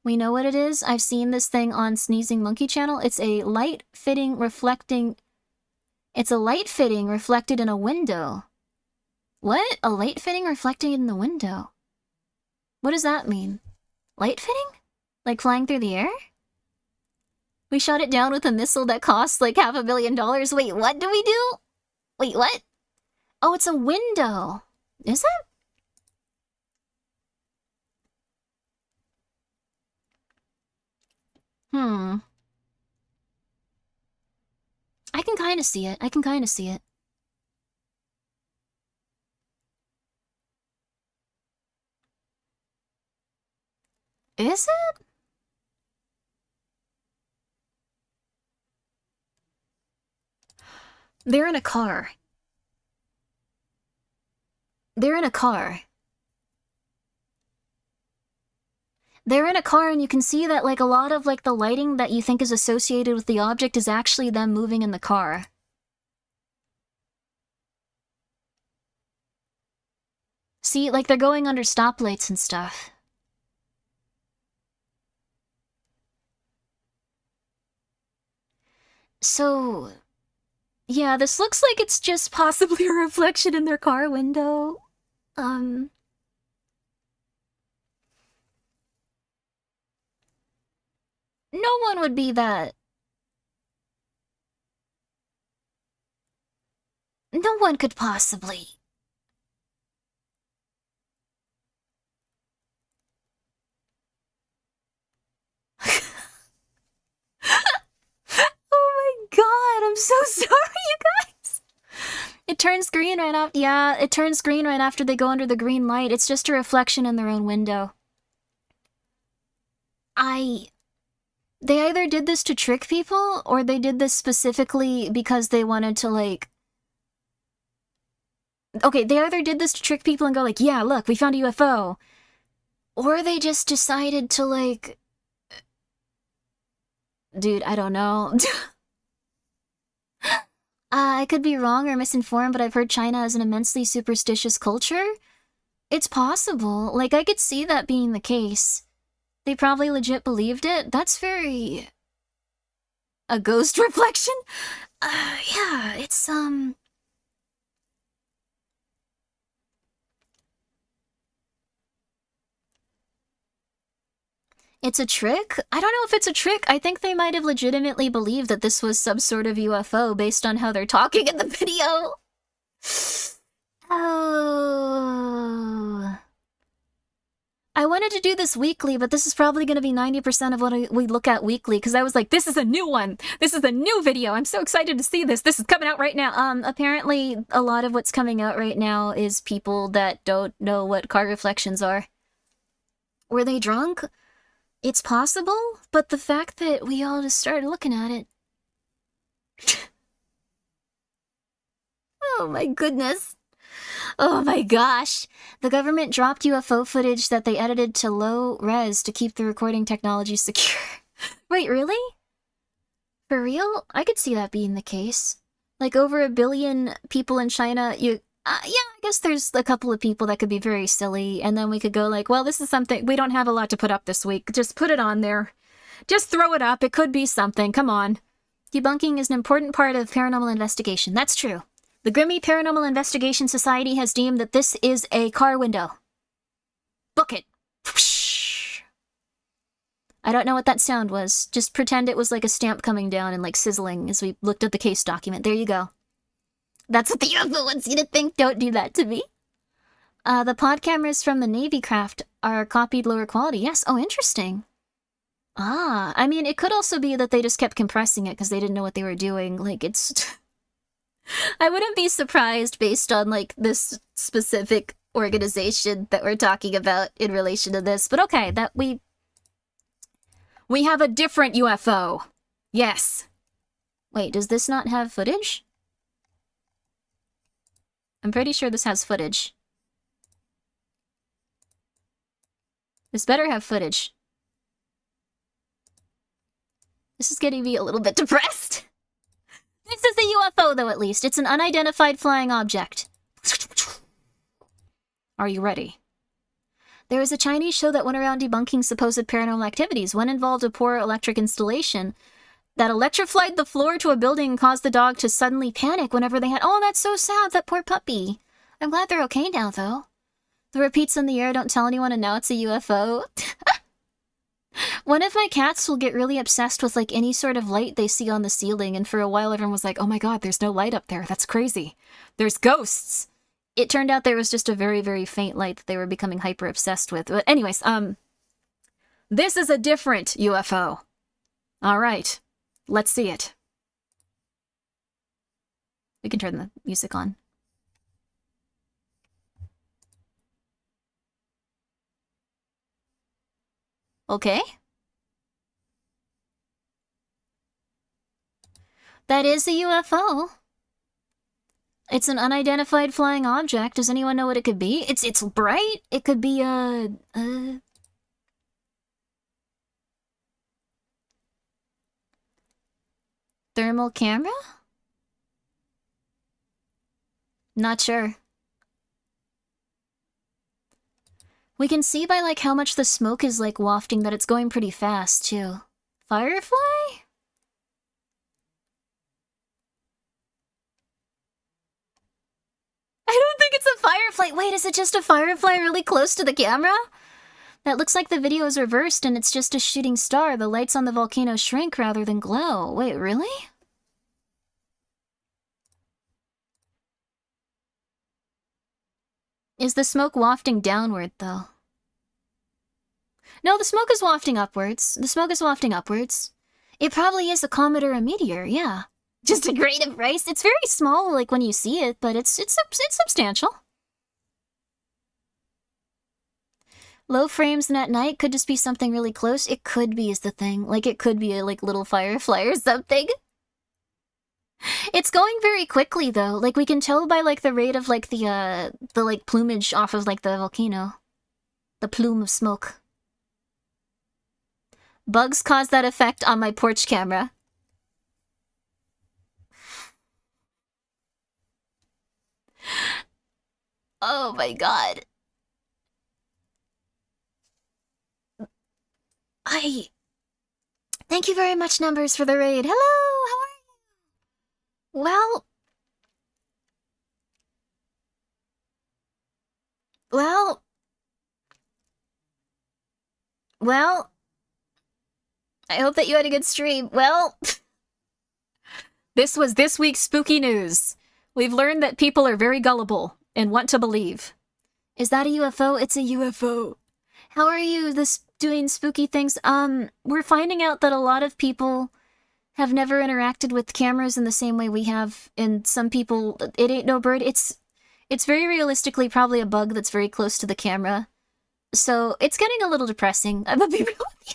We know what it is. I've seen this thing on Sneezing Monkey Channel. It's a light fitting reflecting... It's a light fitting reflected in a window. What? A light fitting reflected in the window? What does that mean? Light fitting? Like flying through the air? We shot it down with a missile that costs like $500 million. Wait, what do we do? Wait, what? Oh, it's a window. Is it? I can kind of see it. I can kind of see it. Is it? They're in a car. They're in a car. They're in a car, and you can see that, like, a lot of, like, the lighting that you think is associated with the object is actually them moving in the car. See, like, they're going under stoplights and stuff. So... yeah, this looks like it's just possibly a reflection in their car window. No one would be that... No one could possibly... Oh my god, I'm so sorry, you guys! It turns green right after... yeah, it turns green right after they go under the green light. It's just a reflection in their own window. They either did this to trick people, or they did this specifically because they wanted to, like... Okay, they either did this to trick people and go like, yeah, look, we found a UFO. Or they just decided to, like... Dude, I don't know. I could be wrong or misinformed, but I've heard China has an immensely superstitious culture. It's possible. Like, I could see that being the case. They probably legit believed it. That's very... a ghost reflection? Yeah, it's, It's a trick? I don't know if it's a trick. I think they might have legitimately believed that this was some sort of UFO based on how they're talking in the video. Oh... I wanted to do this weekly, but this is probably going to be 90% of what we look at weekly, because I was like, this is a new one! This is a new video! I'm so excited to see this! This is coming out right now! Apparently, a lot of what's coming out right now is people that don't know what car reflections are. Were they drunk? It's possible, but the fact that we all just started looking at it... Oh my goodness. Oh my gosh. The government dropped UFO footage that they edited to low res to keep the recording technology secure. Wait, really? For real? I could see that being the case. Like, over 1 billion people in China, yeah, I guess there's a couple of people that could be very silly, and then we could go like, well, this is something, we don't have a lot to put up this week. Just put it on there. Just throw it up. It could be something. Come on. Debunking is an important part of paranormal investigation. That's true. The Grimmi Paranormal Investigation Society has deemed that this is a car window. Book it. I don't know what that sound was. Just pretend it was like a stamp coming down and like sizzling as we looked at the case document. There you go. That's what the UFO wants you to think. Don't do that to me. The pod cameras from the Navy craft are copied lower quality. Yes. Oh, interesting. Ah, I mean, it could also be that they just kept compressing it because they didn't know what they were doing. Like, it's... I wouldn't be surprised based on, like, this specific organization that we're talking about in relation to this. But okay, that we have a different UFO. Yes. Wait, does this not have footage? I'm pretty sure this has footage. This better have footage. This is getting me a little bit depressed. This is a UFO, though, at least. It's an unidentified flying object. Are you ready? There was a Chinese show that went around debunking supposed paranormal activities. One involved a poor electric installation that electrified the floor to a building and caused the dog to suddenly panic whenever they had— Oh, that's so sad, that poor puppy. I'm glad they're okay now, though. The repeats in the air, don't tell anyone, and now it's a UFO. One of my cats will get really obsessed with, like, any sort of light they see on the ceiling, and for a while everyone was like, oh my god, there's no light up there, that's crazy. There's ghosts! It turned out there was just a very, very faint light that they were becoming hyper-obsessed with. But anyways, this is a different UFO. Alright, let's see it. We can turn the music on. Okay. That is a UFO. It's an unidentified flying object. Does anyone know what it could be? It's bright. It could be a thermal camera? Not sure. We can see by, like, how much the smoke is, like, wafting that it's going pretty fast, too. Firefly? I don't think it's a firefly. Wait, is it just a firefly really close to the camera? That looks like the video is reversed and it's just a shooting star. The lights on the volcano shrink rather than glow. Wait, really? Is the smoke wafting downward, though? No, the smoke is wafting upwards. The smoke is wafting upwards. It probably is a comet or a meteor, yeah. Just a grain of rice. It's very small, like, when you see it, but it's substantial. Low frames and at night could just be something really close. It could be, is the thing. Like, it could be a, like, little firefly or something. It's going very quickly, though. Like, we can tell by, like, the rate of, like, the like, plumage off of, like, the volcano. The plume of smoke. Bugs cause that effect on my porch camera. Oh my god. Thank you very much, Numbers, for the raid. Hello, how are you? Well, I hope that you had a good stream. Well, this was this week's spooky news. We've learned that people are very gullible and want to believe. Is that a UFO? It's a UFO. How are you doing spooky things? We're finding out that a lot of people have never interacted with cameras in the same way we have, and some people, it ain't no bird. It's very realistically probably a bug that's very close to the camera. So it's getting a little depressing. I'm gonna be real with you.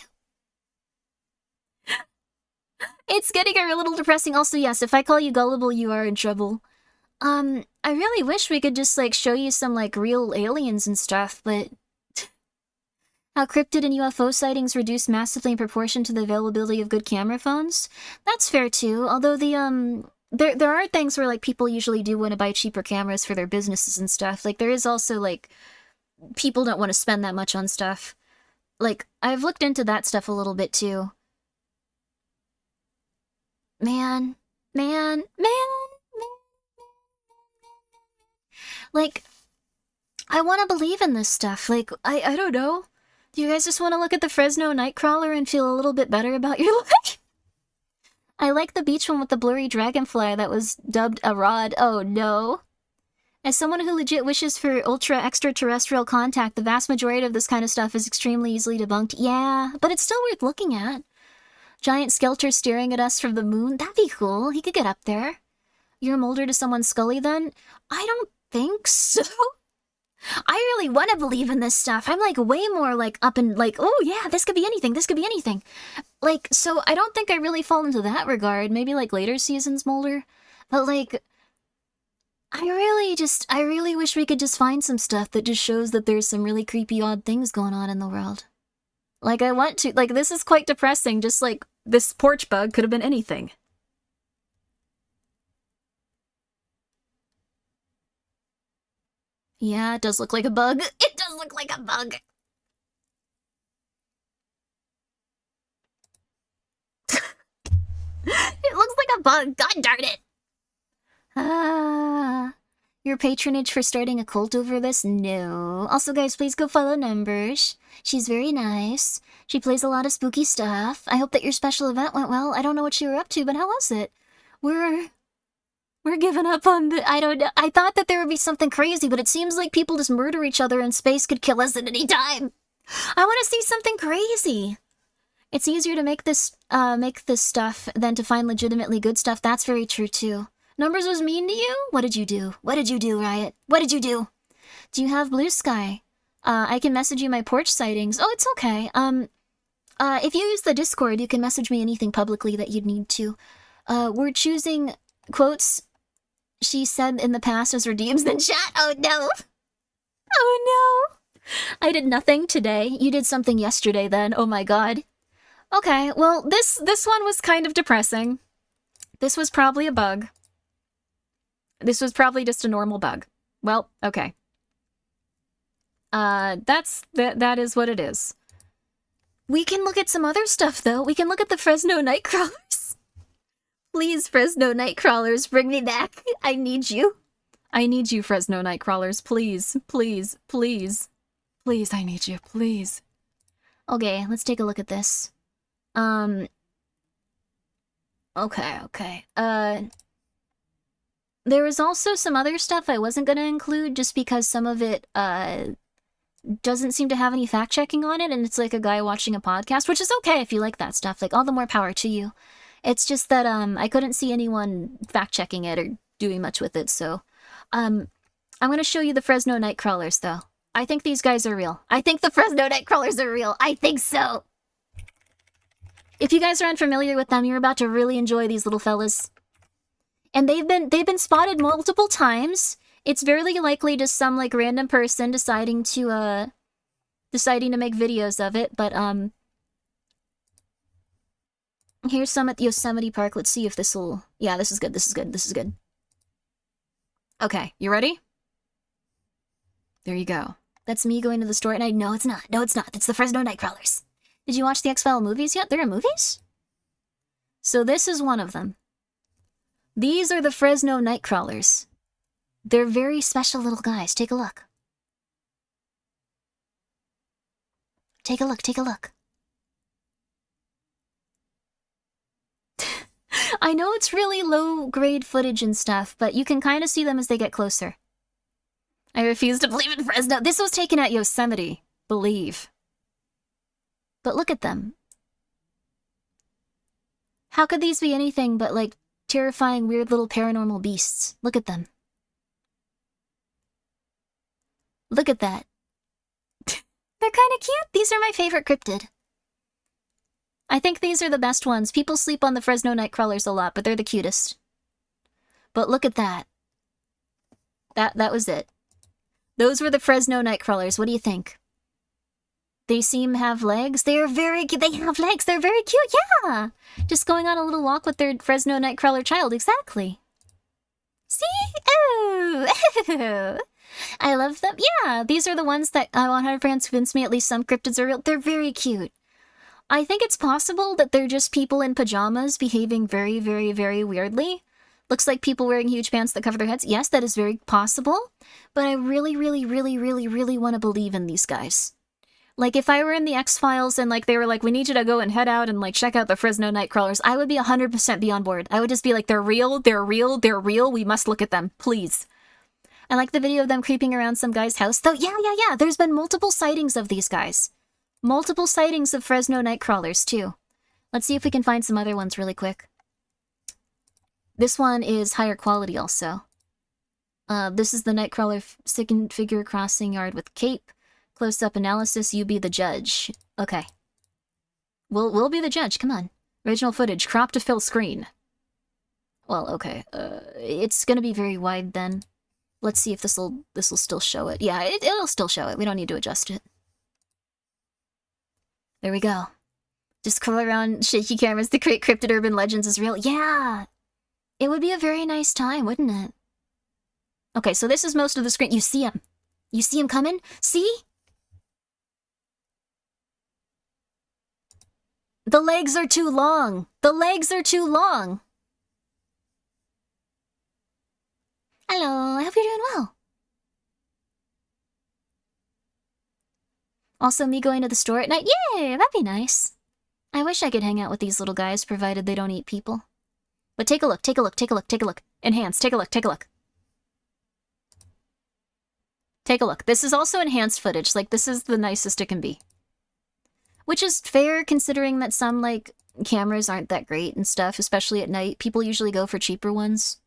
It's getting a little depressing. Also, yes, if I call you gullible, you are in trouble. I really wish we could just, like, show you some, like, real aliens and stuff, but how cryptid and UFO sightings reduce massively in proportion to the availability of good camera phones? That's fair, too, although the, there are things where, like, people usually do want to buy cheaper cameras for their businesses and stuff. Like, there is also, like, people don't want to spend that much on stuff. Like, I've looked into that stuff a little bit, too. Man. Like, I want to believe in this stuff. Like, I don't know. Do you guys just want to look at the Fresno Nightcrawler and feel a little bit better about your life? I like the beach one with the blurry dragonfly that was dubbed a rod. Oh no. As someone who legit wishes for ultra extraterrestrial contact, the vast majority of this kind of stuff is extremely easily debunked. Yeah, but it's still worth looking at. Giant Skelter staring at us from the moon? That'd be cool. He could get up there. You're a molder to someone's Scully then? I don't think so. I really want to believe in this stuff. I'm, like, way more, like, up and, like, oh yeah, this could be anything, this could be anything. Like, so I don't think I really fall into that regard. Maybe, like, later seasons molder. But, like, I really wish we could just find some stuff that just shows that there's some really creepy, odd things going on in the world. Like, I want to, like, this is quite depressing, just like, this porch bug could have been anything. Yeah, it does look like a bug. It does look like a bug. It looks like a bug. God darn it. Ah. Your patronage for starting a cult over this? No. Also, guys, please go follow Numbers. She's very nice. She plays a lot of spooky stuff. I hope that your special event went well. I don't know what you were up to, but how was it? We're giving up on the... I don't know. I thought that there would be something crazy, but it seems like people just murder each other and space could kill us at any time. I want to see something crazy. It's easier to make this stuff than to find legitimately good stuff. That's very true, too. Numbers was mean to you? What did you do? What did you do, Riot? What did you do? Do you have blue sky? I can message you my porch sightings. Oh, it's okay. If you use the Discord, you can message me anything publicly that you'd need to. We're choosing quotes she said in the past as redeems in chat. Oh, no. Oh, no. I did nothing today. You did something yesterday, then. Oh, my God. Okay, well, this one was kind of depressing. This was probably a bug. This was probably just a normal bug. Well, okay. That is what it is. We can look at some other stuff, though. We can look at the Fresno Nightcrawlers. Please, Fresno Nightcrawlers, bring me back. I need you. I need you, Fresno Nightcrawlers. Please, please, please. Please, I need you. Please. Okay, let's take a look at this. Okay. There was also some other stuff I wasn't gonna include just because some of it, doesn't seem to have any fact-checking on it, and it's like a guy watching a podcast, which is okay if you like that stuff. Like, all the more power to you. It's just that, I couldn't see anyone fact-checking it or doing much with it, so... I'm gonna show you the Fresno Nightcrawlers, though. I think these guys are real. I think the Fresno Nightcrawlers are real. I think so! If you guys are unfamiliar with them, you're about to really enjoy these little fellas. And they've been spotted multiple times. It's very likely just some, like, random person deciding to make videos of it, but, here's some at Yosemite Park. Let's see if this will... Yeah, this is good, this is good, this is good. Okay, you ready? There you go. That's me going to the store, and I know it's not. No, it's not. It's the Fresno Nightcrawlers. Did you watch the X-File movies yet? There are movies? So this is one of them. These are the Fresno Nightcrawlers. They're very special little guys. Take a look. Take a look, take a look. I know it's really low-grade footage and stuff, but you can kind of see them as they get closer. I refuse to believe in Fresno. This was taken at Yosemite. Believe. But look at them. How could these be anything but, like, terrifying, weird little paranormal beasts? Look at them. Look at that. They're kind of cute. These are my favorite cryptid. I think these are the best ones. People sleep on the Fresno Nightcrawlers a lot, but they're the cutest. But look at that. That was it. Those were the Fresno Nightcrawlers. What do you think? They seem to have legs. They are very cute. They have legs. They're very cute. Yeah. Just going on a little walk with their Fresno Nightcrawler child. Exactly. See? Oh. I love them. Yeah. These are the ones that 100 friends convinced me at least some cryptids are real. They're very cute. I think it's possible that they're just people in pajamas behaving very, very, very weirdly. Looks like people wearing huge pants that cover their heads. Yes, that is very possible. But I really, really, really, really, really want to believe in these guys. Like, if I were in the X-Files and, like, they were like, we need you to go and head out and, like, check out the Fresno Nightcrawlers, I would be 100% be on board. I would just be like, they're real, they're real, they're real, we must look at them, please. I like the video of them creeping around some guy's house, though. Yeah, there's been multiple sightings of these guys. Multiple sightings of Fresno Nightcrawlers, too. Let's see if we can find some other ones really quick. This one is higher quality, also. This is the Nightcrawler second figure crossing yard with cape. Close-up analysis, you be the judge. Okay. We'll be the judge, come on. Original footage, crop to fill screen. Well, okay. It's gonna be very wide then. Let's see if this'll still show it. Yeah, it'll still show it. We don't need to adjust it. There we go. Just crawl around shaky cameras to create cryptid urban legends is real. Yeah! It would be a very nice time, wouldn't it? Okay, so this is most of the screen. You see him. You see him coming? See? The legs are too long. The legs are too long. Hello, I hope you're doing well. Also, me going to the store at night? Yay, that'd be nice. I wish I could hang out with these little guys, provided they don't eat people. But take a look, take a look, take a look, take a look. Enhance, take a look, take a look. Take a look. This is also enhanced footage. Like, this is the nicest it can be. Which is fair, considering that some, like, cameras aren't that great and stuff, especially at night. People usually go for cheaper ones.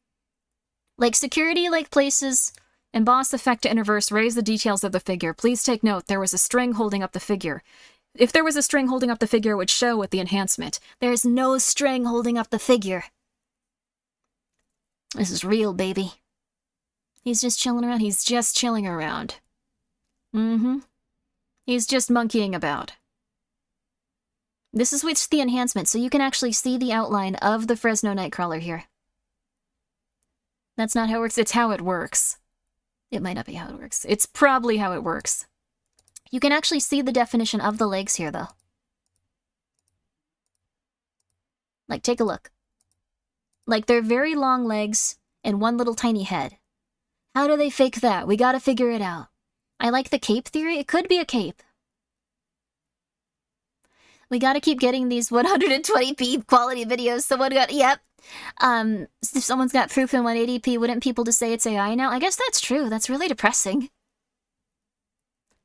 Like, security, like, places... Emboss effect to interverse, raise the details of the figure. Please take note, there was a string holding up the figure. If there was a string holding up the figure, it would show with the enhancement. There's no string holding up the figure. This is real, baby. He's just chilling around. He's just chilling around. Mm-hmm. He's just monkeying about. This is with the enhancement, so you can actually see the outline of the Fresno Nightcrawler here. That's not how it works, it's how it works. It might not be how it works. It's probably how it works. You can actually see the definition of the legs here, though. Like, take a look. Like, they're very long legs and one little tiny head. How do they fake that? We gotta figure it out. I like the cape theory. It could be a cape. We gotta keep getting these 120p quality videos. Someone got, yep. If someone's got proof in 180p, wouldn't people just say it's AI now? I guess that's true. That's really depressing.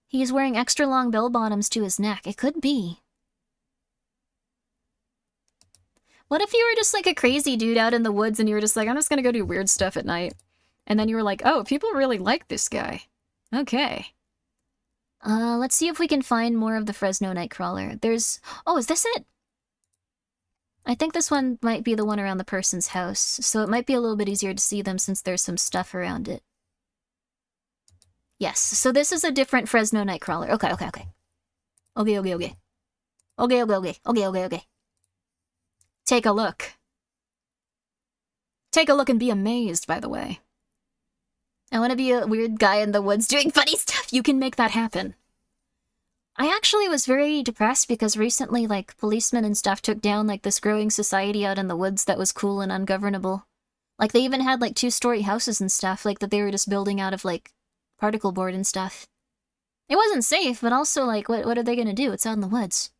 He's wearing extra long bell bottoms to his neck. It could be. What if you were just like a crazy dude out in the woods and you were just like, I'm just gonna go do weird stuff at night. And then you were like, oh, people really like this guy. Okay. Let's see if we can find more of the Fresno Nightcrawler. There's... Oh, is this it? I think this one might be the one around the person's house, so it might be a little bit easier to see them since there's some stuff around it. Yes, so this is a different Fresno Nightcrawler. Okay, okay, okay. Okay, okay, okay. Okay, okay, okay. Okay, okay, okay. Take a look. Take a look and be amazed, by the way. I want to be a weird guy in the woods doing funny stuff. You can make that happen. I actually was very depressed because recently, like, policemen and stuff took down, like, this growing society out in the woods that was cool and ungovernable. Like, they even had, like, 2-story houses and stuff, like, that they were just building out of, like, particle board and stuff. It wasn't safe, but also, like, what are they gonna do? It's out in the woods.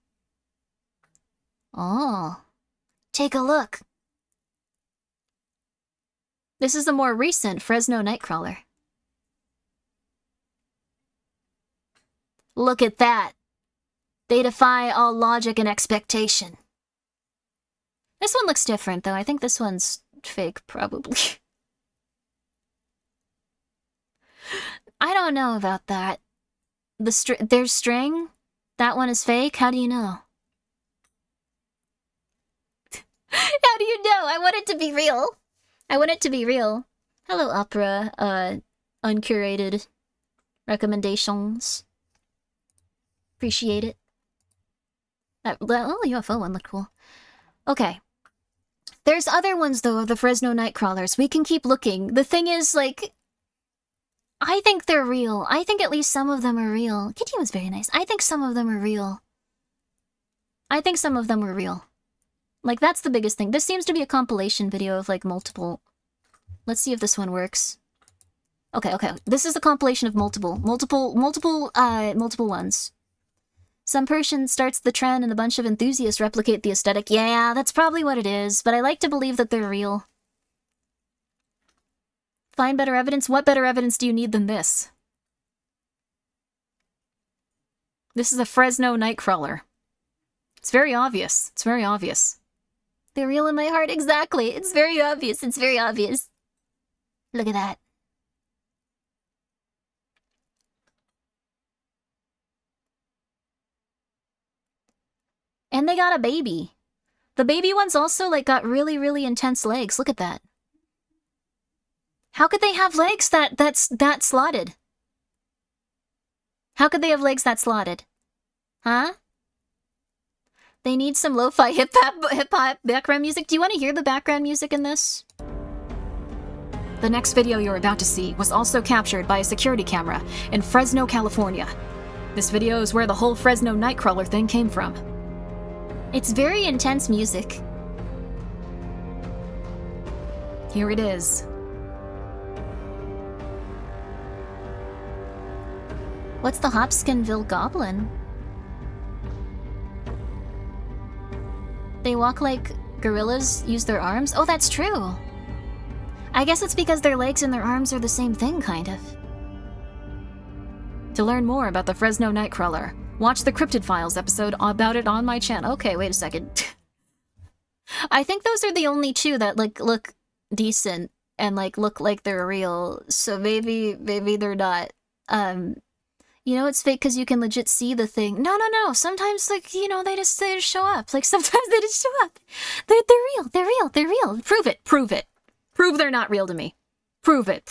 Oh. Take a look. This is the more recent Fresno Nightcrawler. Look at that. They defy all logic and expectation. This one looks different, though. I think this one's fake, probably. I don't know about that. There's string? That one is fake? How do you know? How do you know? I want it to be real. I want it to be real. Hello, Opera. Uncurated recommendations. Appreciate it. That UFO one looked cool. Okay. There's other ones, though, of the Fresno Nightcrawlers. We can keep looking. The thing is, like... I think they're real. I think at least some of them are real. Kitty was very nice. I think some of them are real. I think some of them were real. Like, that's the biggest thing. This seems to be a compilation video of, like, multiple... Let's see if this one works. Okay, okay. This is a compilation of multiple ones. Some person starts the trend and a bunch of enthusiasts replicate the aesthetic. Yeah, that's probably what it is, but I like to believe that they're real. Find better evidence? What better evidence do you need than this? This is a Fresno Nightcrawler. It's very obvious. It's very obvious. They're real in my heart. Exactly. It's very obvious. It's very obvious. Look at that. And they got a baby. The baby one's also, like, got really, really intense legs. Look at that. How could they have legs that's that slotted? How could they have legs that slotted? Huh? They need some lo-fi hip-hop background music. Do you want to hear the background music in this? The next video you're about to see was also captured by a security camera in Fresno, California. This video is where the whole Fresno Nightcrawler thing came from. It's very intense music. Here it is. What's the Hopkinsville Goblin? They walk like gorillas, use their arms? Oh, that's true. I guess it's because their legs and their arms are the same thing, kind of. To learn more about the Fresno Nightcrawler, watch the Cryptid Files episode about it on my channel. Okay, wait a second. I think those are the only two that, like, look decent and, like, look like they're real. So maybe they're not. You know it's fake because you can legit see the thing. No. Sometimes, like, you know, they just show up. Like, sometimes they just show up. They're real. Prove it. Prove they're not real to me. Prove it.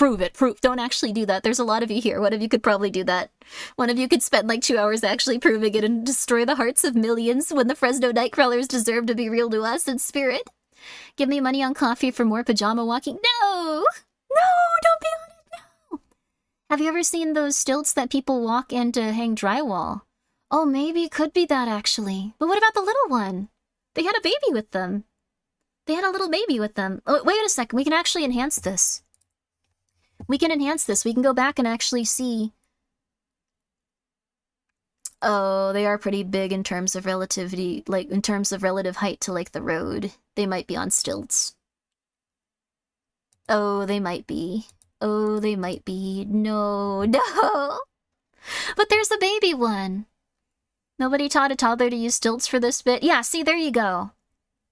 Don't actually do that. There's a lot of you here. One of you could probably do that. One of you could spend, like, 2 hours actually proving it and destroy the hearts of millions when the Fresno Nightcrawlers deserve to be real to us in spirit. Give me money on coffee for more pajama walking. No, don't be on it. Have you ever seen those stilts that people walk in to hang drywall? Oh, maybe it could be that, actually. But what about the little one? They had a baby with them. They had a little baby with them. Oh, wait a second. We can actually enhance this. We can go back and actually see. Oh, they are pretty big in terms of relativity, like, in terms of relative height to, like, the road. They might be on stilts. Oh, they might be. No. But there's a baby one. Nobody taught a toddler to use stilts for this bit. Yeah, see, there you go.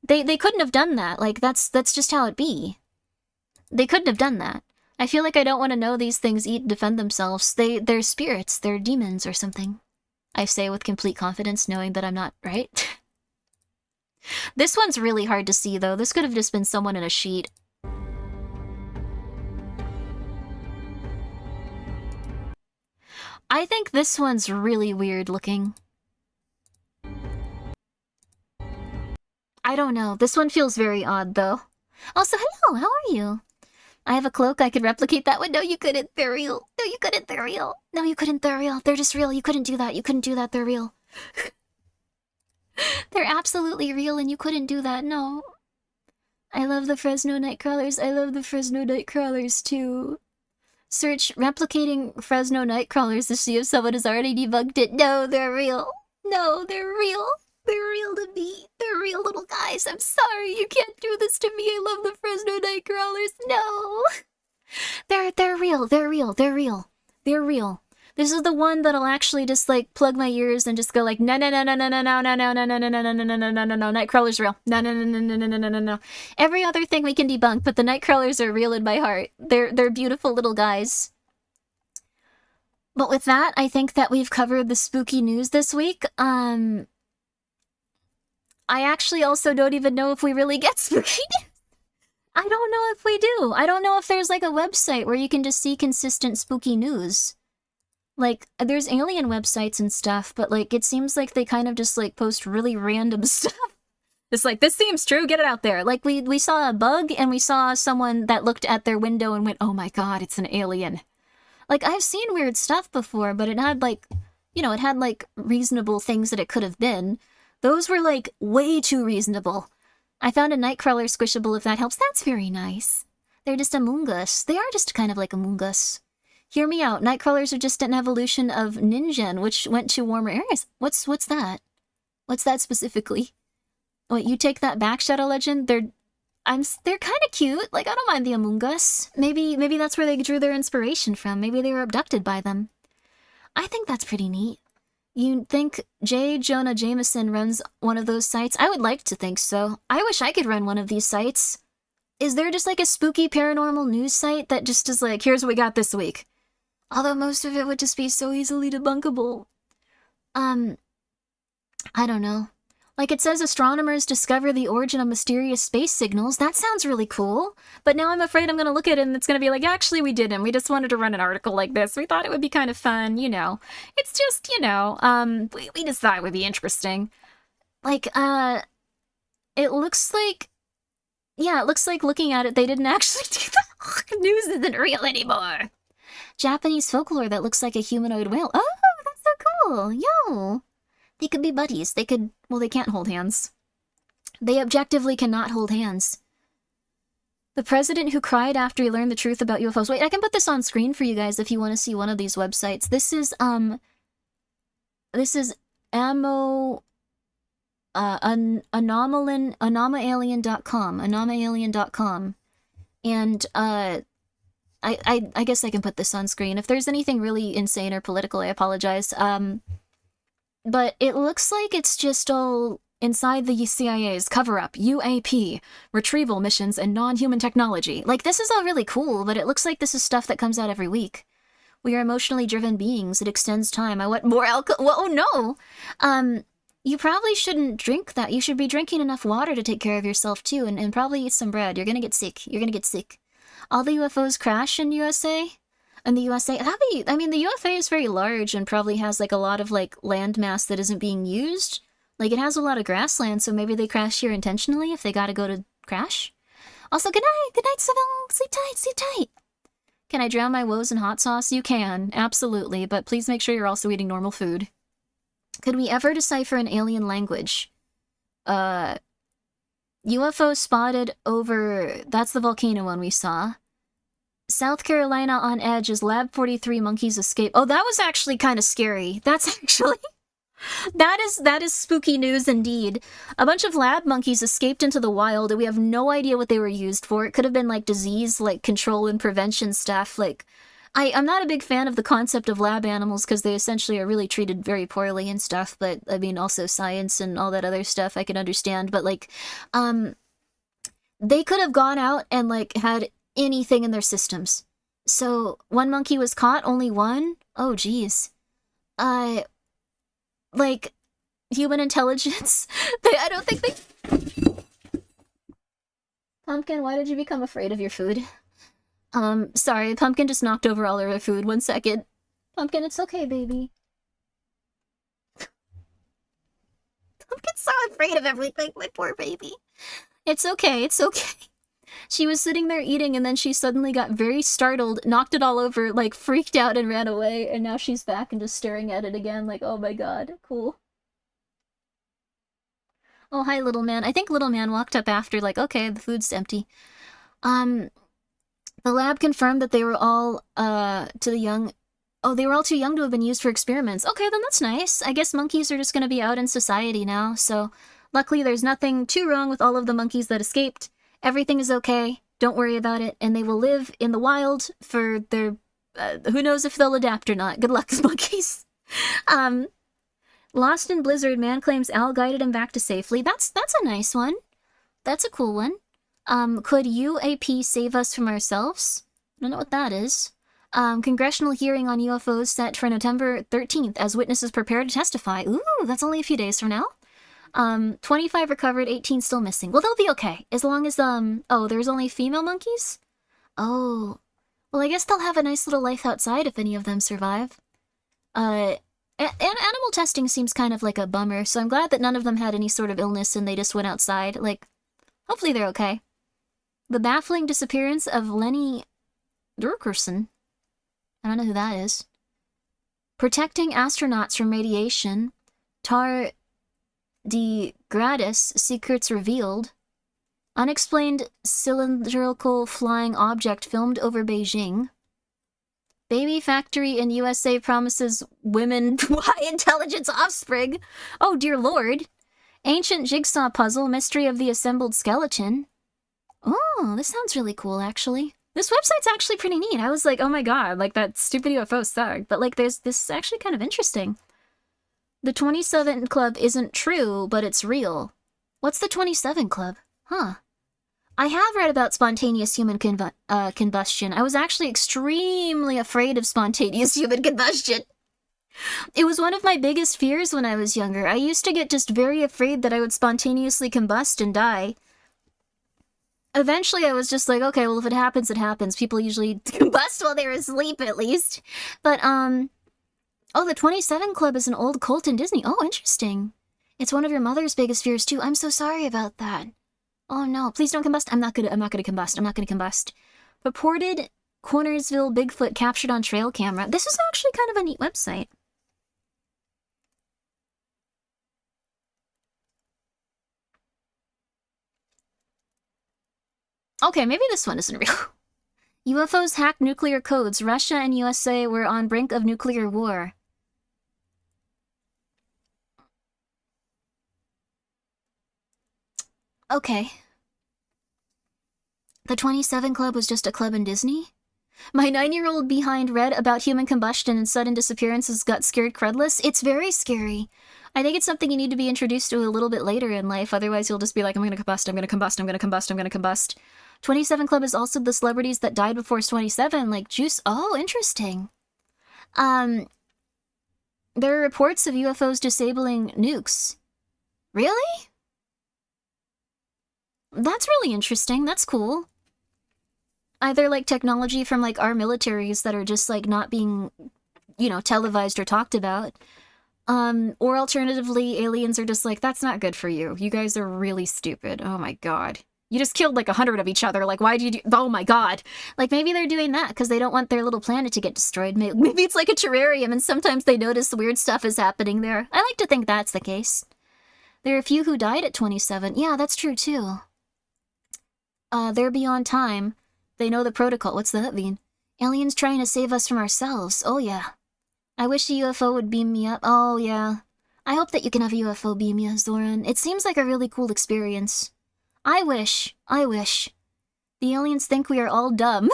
They couldn't have done that. Like, that's just how it be. They couldn't have done that. I feel like I don't want to know these things eat and defend themselves. They're spirits. They're demons or something. I say with complete confidence, knowing that I'm not right. This one's really hard to see, though. This could have just been someone in a sheet. I think this one's really weird looking. I don't know. This one feels very odd, though. Also, hello, how are you? I have a cloak. I could replicate that one. No, you couldn't. They're real. No, you couldn't. They're real. No, you couldn't. They're real. They're just real. You couldn't do that. You couldn't do that. They're real. They're absolutely real, and you couldn't do that. No. I love the Fresno Nightcrawlers. I love the Fresno Nightcrawlers, too. Search replicating Fresno Nightcrawlers to see if someone has already debunked it. No, they're real. No, they're real. They're real to me. They're real little guys. I'm sorry. You can't do this to me. I love the Fresno Nightcrawlers. No. They're real. They're real. They're real. They're real. This is the one that'll actually just, like, plug my ears and just go like, no, Nightcrawler's real. No. Every other thing we can debunk, but the Nightcrawlers are real in my heart. They're beautiful little guys. But with that, I think that we've covered the spooky news this week. I actually also don't even know if we really get spooky news. I don't know if we do. I don't know if there's, like, a website where you can just see consistent spooky news. Like, there's alien websites and stuff, but, like, it seems like they kind of just, like, post really random stuff. It's like, this seems true, get it out there. Like, we saw a bug, and we saw someone that looked at their window and went, oh my god, it's an alien. Like, I've seen weird stuff before, but it had, like, you know, it had, like, reasonable things that it could have been. Those were, like, way too reasonable. I found a Nightcrawler squishable, if that helps. That's very nice. They're just Among Us. They are just kind of like Among Us. Hear me out. Nightcrawlers are just an evolution of Ninjan, which went to warmer areas. What's that? What's that specifically? Wait, you take that back, Shadow Legend? They're kind of cute. Like, I don't mind the Among Us. Maybe that's where they drew their inspiration from. Maybe they were abducted by them. I think that's pretty neat. You think J. Jonah Jameson runs one of those sites? I would like to think so. I wish I could run one of these sites. Is there just like a spooky paranormal news site that just is like, here's what we got this week? Although most of it would just be so easily debunkable. I don't know. Like, it says astronomers discover the origin of mysterious space signals. That sounds really cool. But now I'm afraid I'm going to look at it and it's going to be like, actually, we didn't. We just wanted to run an article like this. We thought it would be kind of fun, you know. It's just, you know, we just thought it would be interesting. Like, it looks like, yeah, it looks like looking at it, they didn't actually do that. News isn't real anymore. Japanese folklore that looks like a humanoid whale. Oh, that's so cool. Yo. They could be buddies. They could, well, they can't hold hands. They objectively cannot hold hands. The president who cried after he learned the truth about UFOs. Wait, I can put this on screen for you guys if you want to see one of these websites. This is ammo, anomalien.com. And, I guess I can put this on screen. If there's anything really insane or political, I apologize. But it looks like it's just all inside the CIA's cover-up, UAP, retrieval missions, and non-human technology. Like, this is all really cool, but it looks like this is stuff that comes out every week. We are emotionally driven beings. It extends time. I want more alcohol. Oh, no! You probably shouldn't drink that. You should be drinking enough water to take care of yourself, too, and probably eat some bread. You're gonna get sick. You're gonna get sick. All the UFOs crash in USA? In the USA? I mean, the USA is very large and probably has, like, a lot of, like, land mass that isn't being used. Like, it has a lot of grassland, so maybe they crash here intentionally if they gotta go to crash. Also, good night! Good night, Seville! Sleep tight! Sleep tight! Can I drown my woes in hot sauce? You can, absolutely, but please make sure you're also eating normal food. Could we ever decipher an alien language? UFO spotted over... That's the volcano one we saw. South Carolina on edge as Lab 43 monkeys escape. Oh, that was actually kind of scary. That's actually... That is spooky news indeed. A bunch of lab monkeys escaped into the wild, and we have no idea what they were used for. It could have been, like, disease, like, control and prevention stuff. Like, I'm not a big fan of the concept of lab animals, because they essentially are really treated very poorly and stuff, but, I mean, also science and all that other stuff I can understand, but, like, they could have gone out and, like, had anything in their systems. So, one monkey was caught, only one? Oh, geez. Like, human intelligence? I don't think they... Pumpkin, why did you become afraid of your food? Sorry, Pumpkin just knocked over all of her food. 1 second. Pumpkin, it's okay, baby. Pumpkin's so afraid of everything, my poor baby. It's okay, it's okay. She was sitting there eating, and then she suddenly got very startled, knocked it all over, like, freaked out and ran away, and now she's back and just staring at it again, like, oh my god, cool. Oh, hi, little man. I think little man walked up after, like, okay, the food's empty. The lab confirmed that they were all, they were all too young to have been used for experiments. Okay, then that's nice. I guess monkeys are just gonna be out in society now, so luckily there's nothing too wrong with all of the monkeys that escaped. Everything is okay, don't worry about it, and they will live in the wild for their, who knows if they'll adapt or not. Good luck, monkeys. Lost in Blizzard, man claims Al guided him back to safely. That's a nice one. That's a cool one. Could UAP save us from ourselves? I don't know what that is. Congressional hearing on UFOs set for November 13th as witnesses prepare to testify. Ooh, that's only a few days from now. 25 recovered, 18 still missing. Well, they'll be okay, as long as, oh, there's only female monkeys? Oh. Well, I guess they'll have a nice little life outside if any of them survive. And animal testing seems kind of like a bummer, so I'm glad that none of them had any sort of illness and they just went outside. Like, hopefully they're okay. The baffling disappearance of Lenny Durkerson. I don't know who that is. Protecting astronauts from radiation. De Gratis, secrets revealed. Unexplained cylindrical flying object filmed over Beijing. Baby factory in USA promises women high intelligence offspring. Oh, dear lord. Ancient jigsaw puzzle, mystery of the assembled skeleton. Oh, this sounds really cool, actually. This website's actually pretty neat. I was like, oh my god, like that stupid UFO sucked. But like, this is actually kind of interesting. The 27 Club isn't true, but it's real. What's the 27 Club? Huh. I have read about spontaneous human combustion. I was actually extremely afraid of spontaneous human combustion. It was one of my biggest fears when I was younger. I used to get just very afraid that I would spontaneously combust and die. Eventually I was just like, okay, well if it happens, it happens. People usually combust while they're asleep, at least. But, oh, the 27 Club is an old cult in Disney. Oh, interesting. It's one of your mother's biggest fears, too. I'm so sorry about that. Oh, no. Please don't combust. I'm not gonna combust. Purported Cornersville Bigfoot captured on trail camera. This is actually kind of a neat website. Okay, maybe this one isn't real. UFOs hacked nuclear codes. Russia and USA were on brink of nuclear war. Okay. The 27 Club was just a club in Disney? My 9-year-old behind read about human combustion and sudden disappearances got scared crudless. It's very scary. I think it's something you need to be introduced to a little bit later in life, otherwise you'll just be like, I'm gonna combust, I'm gonna combust, I'm gonna combust, I'm gonna combust. 27 Club is also the celebrities that died before 27, like Juice. Oh, interesting. There are reports of UFOs disabling nukes. Really? That's really interesting. That's cool. Either, like, technology from, like, our militaries that are just, like, not being, you know, televised or talked about. Or alternatively, aliens are just like, that's not good for you. You guys are really stupid. Oh my god. You just killed, like, 100 of each other. Like, why do you do— oh my god. Like, maybe they're doing that because they don't want their little planet to get destroyed. Maybe it's like a terrarium and sometimes they notice weird stuff is happening there. I like to think that's the case. There are a few who died at 27. Yeah, that's true, too. They're beyond time. They know the protocol. What's that mean? Aliens trying to save us from ourselves. Oh, yeah. I wish a UFO would beam me up. Oh, yeah. I hope that you can have a UFO beam you, Zoran. It seems like a really cool experience. I wish. The aliens think we are all dumb.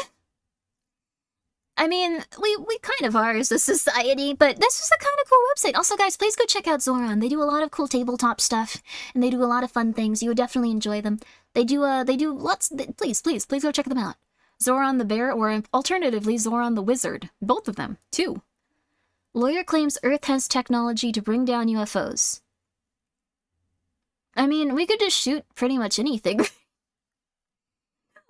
I mean, we kind of are as a society, but this is a kind of cool website. Also, guys, please go check out Zoran. They do a lot of cool tabletop stuff, and they do a lot of fun things. You would definitely enjoy them. They do lots— please go check them out. Zoran the Bear, or alternatively, Zoran the Wizard. Both of them, too. Lawyer claims Earth has technology to bring down UFOs. I mean, we could just shoot pretty much anything.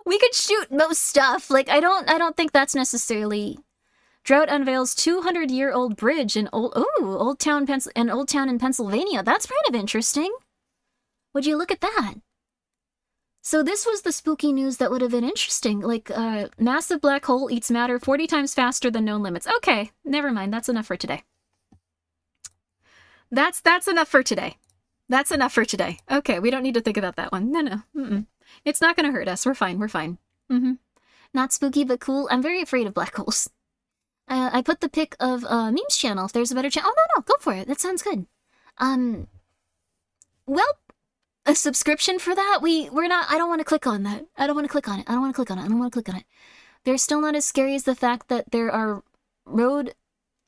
We could shoot most stuff. Like, I don't think that's necessarily— Drought unveils 200-year-old bridge in Old Town in Pennsylvania. That's kind of interesting. Would you look at that? So this was the spooky news that would have been interesting. Like, massive black hole eats matter 40 times faster than known limits. Okay, never mind. That's enough for today. That's enough for today. That's enough for today. Okay, we don't need to think about that one. No. It's not gonna hurt us. We're fine. Not spooky, but cool. I'm very afraid of black holes. I put the pic of Memes channel if there's a better channel. Oh, no, go for it. That sounds good. Well, a subscription for that? We're not— I don't want to click on that. I don't want to click on it. They're still not as scary as the fact that there are road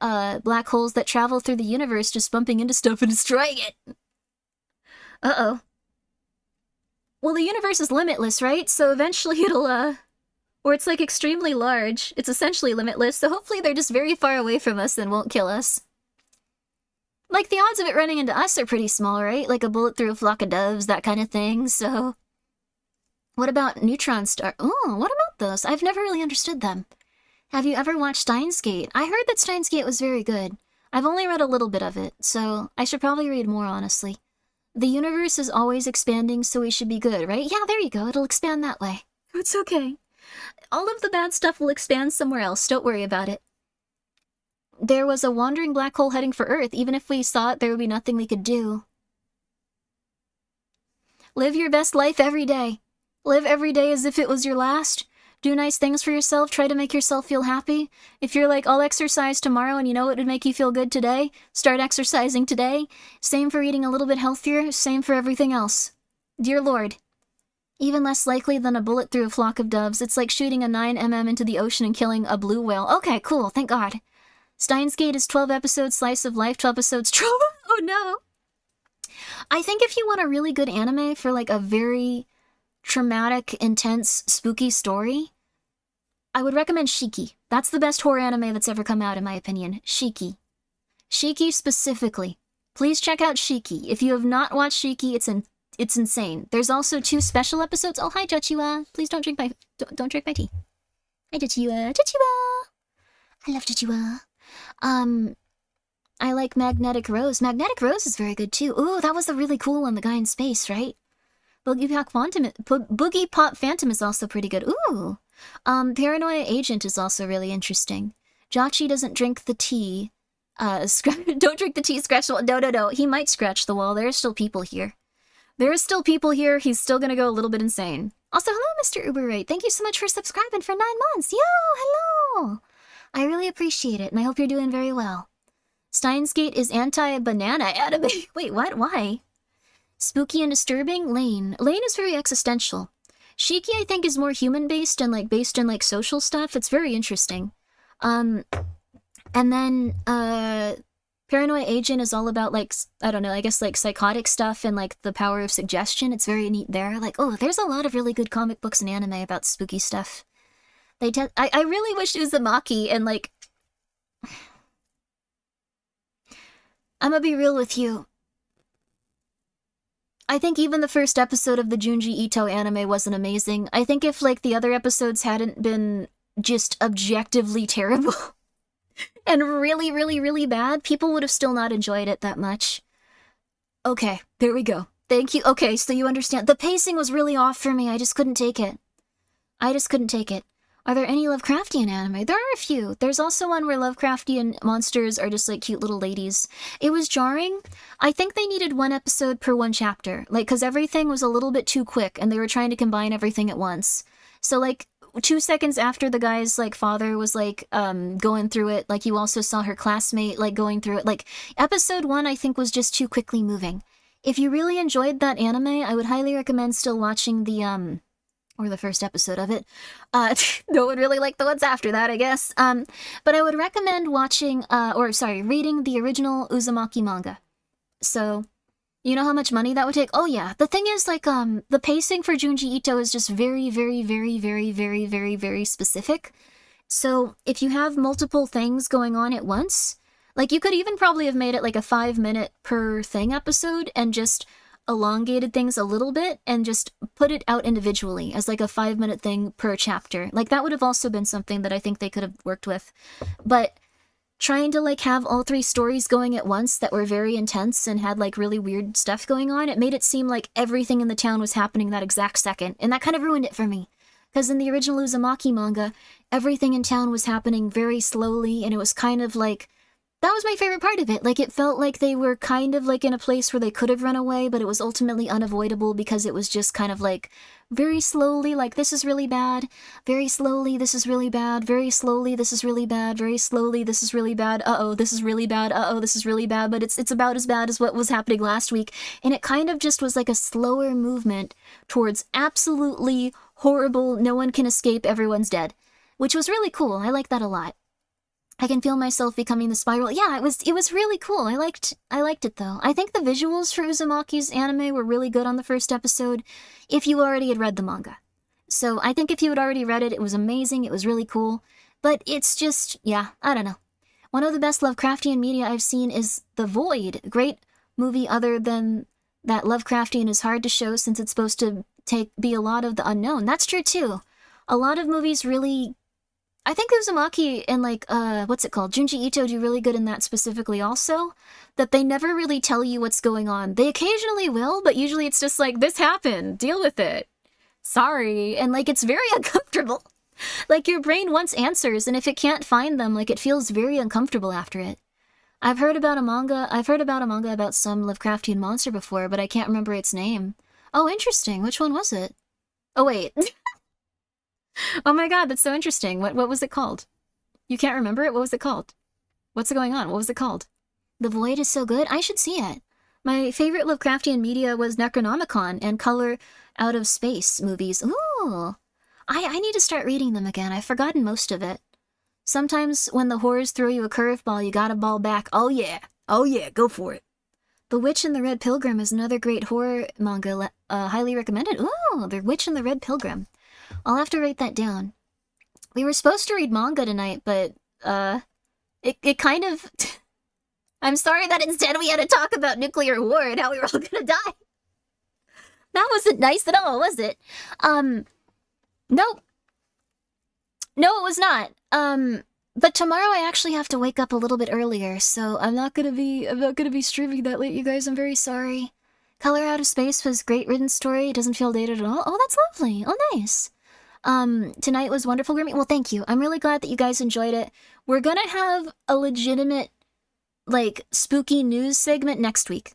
black holes that travel through the universe just bumping into stuff and destroying it. Uh-oh. Well, the universe is limitless, right? So eventually it'll, or it's, like, extremely large. It's essentially limitless, so hopefully they're just very far away from us and won't kill us. Like, the odds of it running into us are pretty small, right? Like a bullet through a flock of doves, that kind of thing, so... What about neutron star— oh, what about those? I've never really understood them. Have you ever watched Steins Gate? I heard that Steins Gate was very good. I've only read a little bit of it, so I should probably read more, honestly. The universe is always expanding, so we should be good, right? Yeah, there you go. It'll expand that way. It's okay. All of the bad stuff will expand somewhere else. Don't worry about it. There was a wandering black hole heading for Earth. Even if we saw it, there would be nothing we could do. Live your best life every day. Live every day as if it was your last. Do nice things for yourself. Try to make yourself feel happy. If you're like, I'll exercise tomorrow and you know it would make you feel good today, start exercising today. Same for eating a little bit healthier. Same for everything else. Dear Lord. Even less likely than a bullet through a flock of doves. It's like shooting a 9mm into the ocean and killing a blue whale. Okay, cool. Thank God. Steins Gate is 12 episodes, slice of life, 12 episodes, trauma. Oh no. I think if you want a really good anime for like a very traumatic, intense, spooky story, I would recommend Shiki. That's the best horror anime that's ever come out, in my opinion. Shiki. Shiki specifically. Please check out Shiki. If you have not watched Shiki, it's insane. There's also 2 special episodes. Oh, hi, Jochiwa. Please don't drink my tea. Hi, Jochiwa. Jochiwa! I love Jochiwa. I like Magnetic Rose. Magnetic Rose is very good, too. Ooh, that was the really cool one, the guy in space, right? Boogie Pop Phantom is also pretty good. Ooh! Paranoia Agent is also really interesting. Jachi doesn't drink the tea. Don't drink the tea, scratch the wall. No. He might scratch the wall. There are still people here. He's still gonna go a little bit insane. Also, hello, Mr. Uberrate. Thank you so much for subscribing for 9 months. Yo, hello. I really appreciate it, and I hope you're doing very well. Steins Gate is anti-banana anime. Wait, what? Why? Spooky and disturbing? Lane. Lane is very existential. Shiki, I think, is more human-based and, like, based in, like, social stuff. It's very interesting. And then, Paranoia Agent is all about, like, I don't know, I guess, like, psychotic stuff and, like, the power of suggestion. It's very neat there. Like, oh, there's a lot of really good comic books and anime about spooky stuff. I really wish Uzumaki and, like... I'm gonna be real with you. I think even the first episode of the Junji Ito anime wasn't amazing. I think if, like, the other episodes hadn't been just objectively terrible and really, really, really bad, people would have still not enjoyed it that much. Okay, there we go. Thank you. Okay, so you understand. The pacing was really off for me. I just couldn't take it. Are there any Lovecraftian anime? There are a few. There's also one where Lovecraftian monsters are just, like, cute little ladies. It was jarring. I think they needed 1 episode per 1 chapter. Like, because everything was a little bit too quick, and they were trying to combine everything at once. So, like, 2 seconds after the guy's, like, father was, like, going through it, like, you also saw her classmate, like, going through it. Like, episode 1, I think, was just too quickly moving. If you really enjoyed that anime, I would highly recommend still watching the, or the first episode of it. No one really liked the ones after that, I guess. But I would recommend watching, reading the original Uzumaki manga. So, you know how much money that would take? Oh yeah, the thing is, like, the pacing for Junji Ito is just very, very, very, very, very, very, very specific. So, if you have multiple things going on at once, like, you could even probably have made it like a 5-minute per thing episode and just elongated things a little bit and just put it out individually as like a 5-minute thing per chapter. Like, that would have also been something that I think they could have worked with. But trying to, like, have all 3 stories going at once that were very intense and had, like, really weird stuff going on, it made it seem like everything in the town was happening that exact second, and that kind of ruined it for me. Because in the original Uzumaki manga, everything in town was happening very slowly, and it was kind of like... That was my favorite part of it. Like, it felt like they were kind of, like, in a place where they could have run away, but it was ultimately unavoidable because it was just kind of, like, very slowly, like, this is really bad. Very slowly, this is really bad. Very slowly, this is really bad. Very slowly, this is really bad. Uh-oh, this is really bad. Uh-oh, this is really bad. But it's about as bad as what was happening last week. And it kind of just was, like, a slower movement towards absolutely horrible, no one can escape, everyone's dead. Which was really cool. I like that a lot. I can feel myself becoming the spiral. Yeah, it was really cool. I liked it though. I think the visuals for Uzumaki's anime were really good on the first episode if you already had read the manga. So I think if you had already read it, it was amazing. It was really cool. But it's just, yeah, I don't know. One of the best Lovecraftian media I've seen is The Void. Great movie other than that Lovecraftian is hard to show since it's supposed to be a lot of the unknown. That's true too. A lot of movies really... I think Uzumaki and, like, what's it called? Junji Ito do really good in that specifically also, that they never really tell you what's going on. They occasionally will, but usually it's just like, this happened, deal with it. Sorry. And, like, it's very uncomfortable. Like, your brain wants answers, and if it can't find them, like, it feels very uncomfortable after it. I've heard about a manga about some Lovecraftian monster before, but I can't remember its name. Oh, interesting. Which one was it? Oh, wait. Oh my god, that's so interesting. What was it called? You can't remember it? What was it called? What's going on? What was it called? The Void is so good? I should see it. My favorite Lovecraftian media was Necronomicon and Color Out of Space movies. Ooh! I need to start reading them again. I've forgotten most of it. Sometimes when the horrors throw you a curveball, you gotta ball back. Oh yeah! Oh yeah, go for it. The Witch and the Red Pilgrim is another great horror manga, highly recommended. Ooh! The Witch and the Red Pilgrim. I'll have to write that down. We were supposed to read manga tonight, but, it kind of... I'm sorry that instead we had to talk about nuclear war and how we were all gonna die. That wasn't nice at all, was it? Nope. No, it was not. But tomorrow I actually have to wake up a little bit earlier, so I'm not gonna be streaming that late, you guys. I'm very sorry. Color Out of Space was a great written story. It doesn't feel dated at all. Oh, that's lovely. Oh, nice. Tonight was wonderful, Grimmi. Well, thank you. I'm really glad that you guys enjoyed it. We're gonna have a legitimate, like, spooky news segment next week.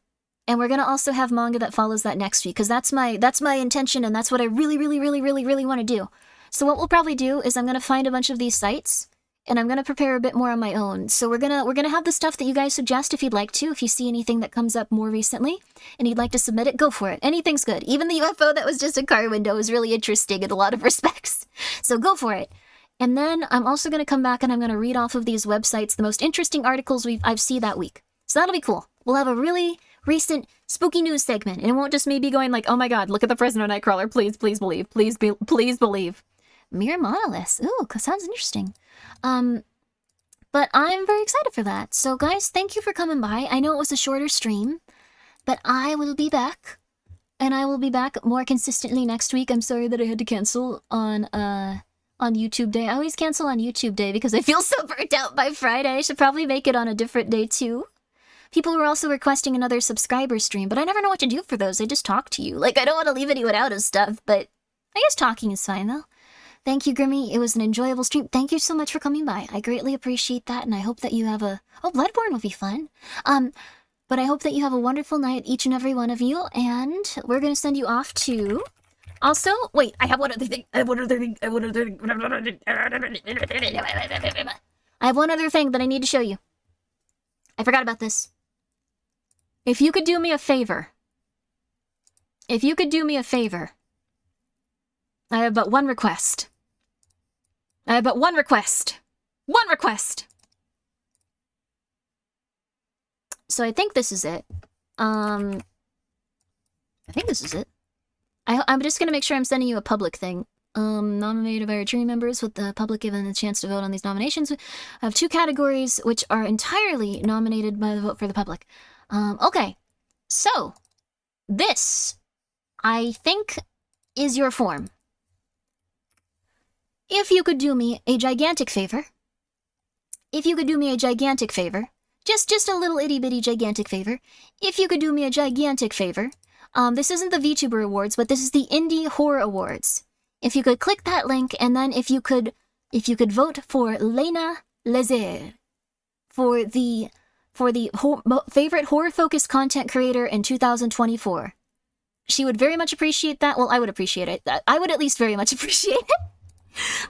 And we're gonna also have manga that follows that next week, because that's my intention, and that's what I really, really, really, really, really want to do. So what we'll probably do is I'm gonna find a bunch of these sites, and I'm gonna prepare a bit more on my own. So we're gonna have the stuff that you guys suggest if you'd like to. If you see anything that comes up more recently and you'd like to submit it, go for it. Anything's good. Even the UFO that was just a car window was really interesting in a lot of respects. So go for it. And then I'm also gonna come back and I'm gonna read off of these websites the most interesting articles I've seen that week. So that'll be cool. We'll have a really recent spooky news segment, and it won't just me be going like, oh my god, look at the Fresno Nightcrawler, please believe, please believe. Mirror monoliths, ooh, sounds interesting. But I'm very excited for that. So guys, thank you for coming by. I know it was a shorter stream, but I will be back, and I will be back more consistently next week. I'm sorry that I had to cancel on YouTube Day. I always cancel on YouTube Day because I feel so burnt out by Friday. I should probably make it on a different day too. People were also requesting another subscriber stream, but I never know what to do for those. I just talk to you. Like, I don't want to leave anyone out of stuff, but I guess talking is fine, though. Thank you, Grimmi. It was an enjoyable stream. Thank you so much for coming by. I greatly appreciate that, and I hope that you have a... Oh, Bloodborne will be fun. But I hope that you have a wonderful night, each and every one of you, and we're going to send you off to... Also, wait, I have one other thing. I have one other thing that I need to show you. I forgot about this. If you could do me a favor. I have but one request. One request. So I think this is it. I'm just gonna make sure I'm sending you a public thing. Nominated by our jury members, with the public given the chance to vote on these nominations. I have 2 categories which are entirely nominated by the vote for the public. Okay. So, this, I think, is your form. If you could do me a gigantic favor, just a little itty-bitty gigantic favor, if you could do me a gigantic favor, this isn't the VTuber Awards, but this is the Indie Horror Awards. If you could click that link, and then if you could vote for Lena Lezer for the favorite horror-focused content creator in 2024. She would very much appreciate that. Well, I would appreciate it. I would at least very much appreciate it.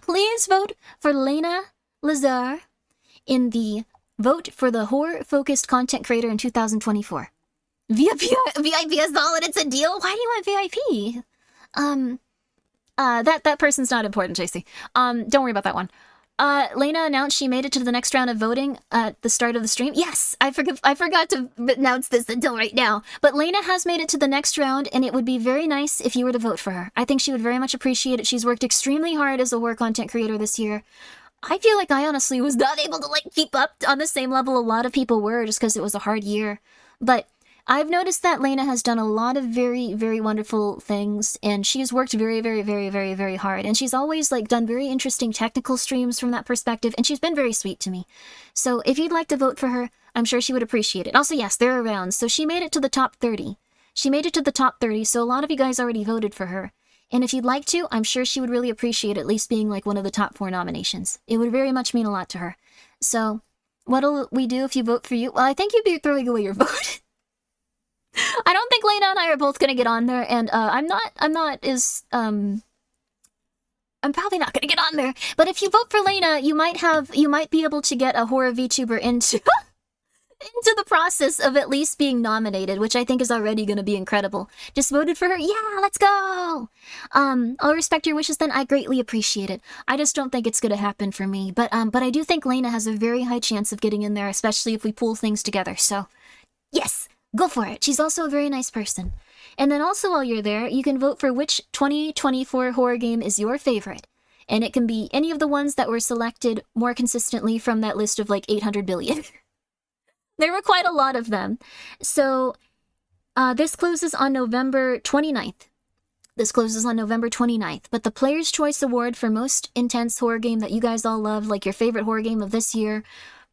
Please vote for Lena Lezer in the vote for the horror-focused content creator in 2024. VIP is all, and it's a deal? Why do you want VIP? That person's not important, JC. Don't worry about that one. Lena announced she made it to the next round of voting at the start of the stream. Yes, I forgot to announce this until right now. But Lena has made it to the next round, and it would be very nice if you were to vote for her. I think she would very much appreciate it. She's worked extremely hard as a horror content creator this year. I feel like I honestly was not able to, like, keep up on the same level a lot of people were, just because it was a hard year. But I've noticed that Lena has done a lot of very, very wonderful things, and she has worked very, very, very, very, very hard. And she's always, like, done very interesting technical streams from that perspective, and she's been very sweet to me. So if you'd like to vote for her, I'm sure she would appreciate it. Also, yes, there are rounds. So she made it to the top 30. So a lot of you guys already voted for her. And if you'd like to, I'm sure she would really appreciate at least being, like, one of the top 4 nominations. It would very much mean a lot to her. So, what'll we do if you vote for you? Well, I think you'd be throwing away your vote. I don't think Lena and I are both gonna get on there, and I'm probably not gonna get on there. But if you vote for Lena, you might be able to get a horror VTuber into the process of at least being nominated, which I think is already gonna be incredible. Just voted for her? Yeah, let's go! I'll respect your wishes then. I greatly appreciate it. I just don't think it's gonna happen for me. But I do think Lena has a very high chance of getting in there, especially if we pull things together. So, yes! Go for it. She's also a very nice person. And then also while you're there, you can vote for which 2024 horror game is your favorite. And it can be any of the ones that were selected more consistently from that list of like 800 billion. There were quite a lot of them. So this closes on November 29th. But the Player's Choice Award for most intense horror game that you guys all love, like your favorite horror game of this year,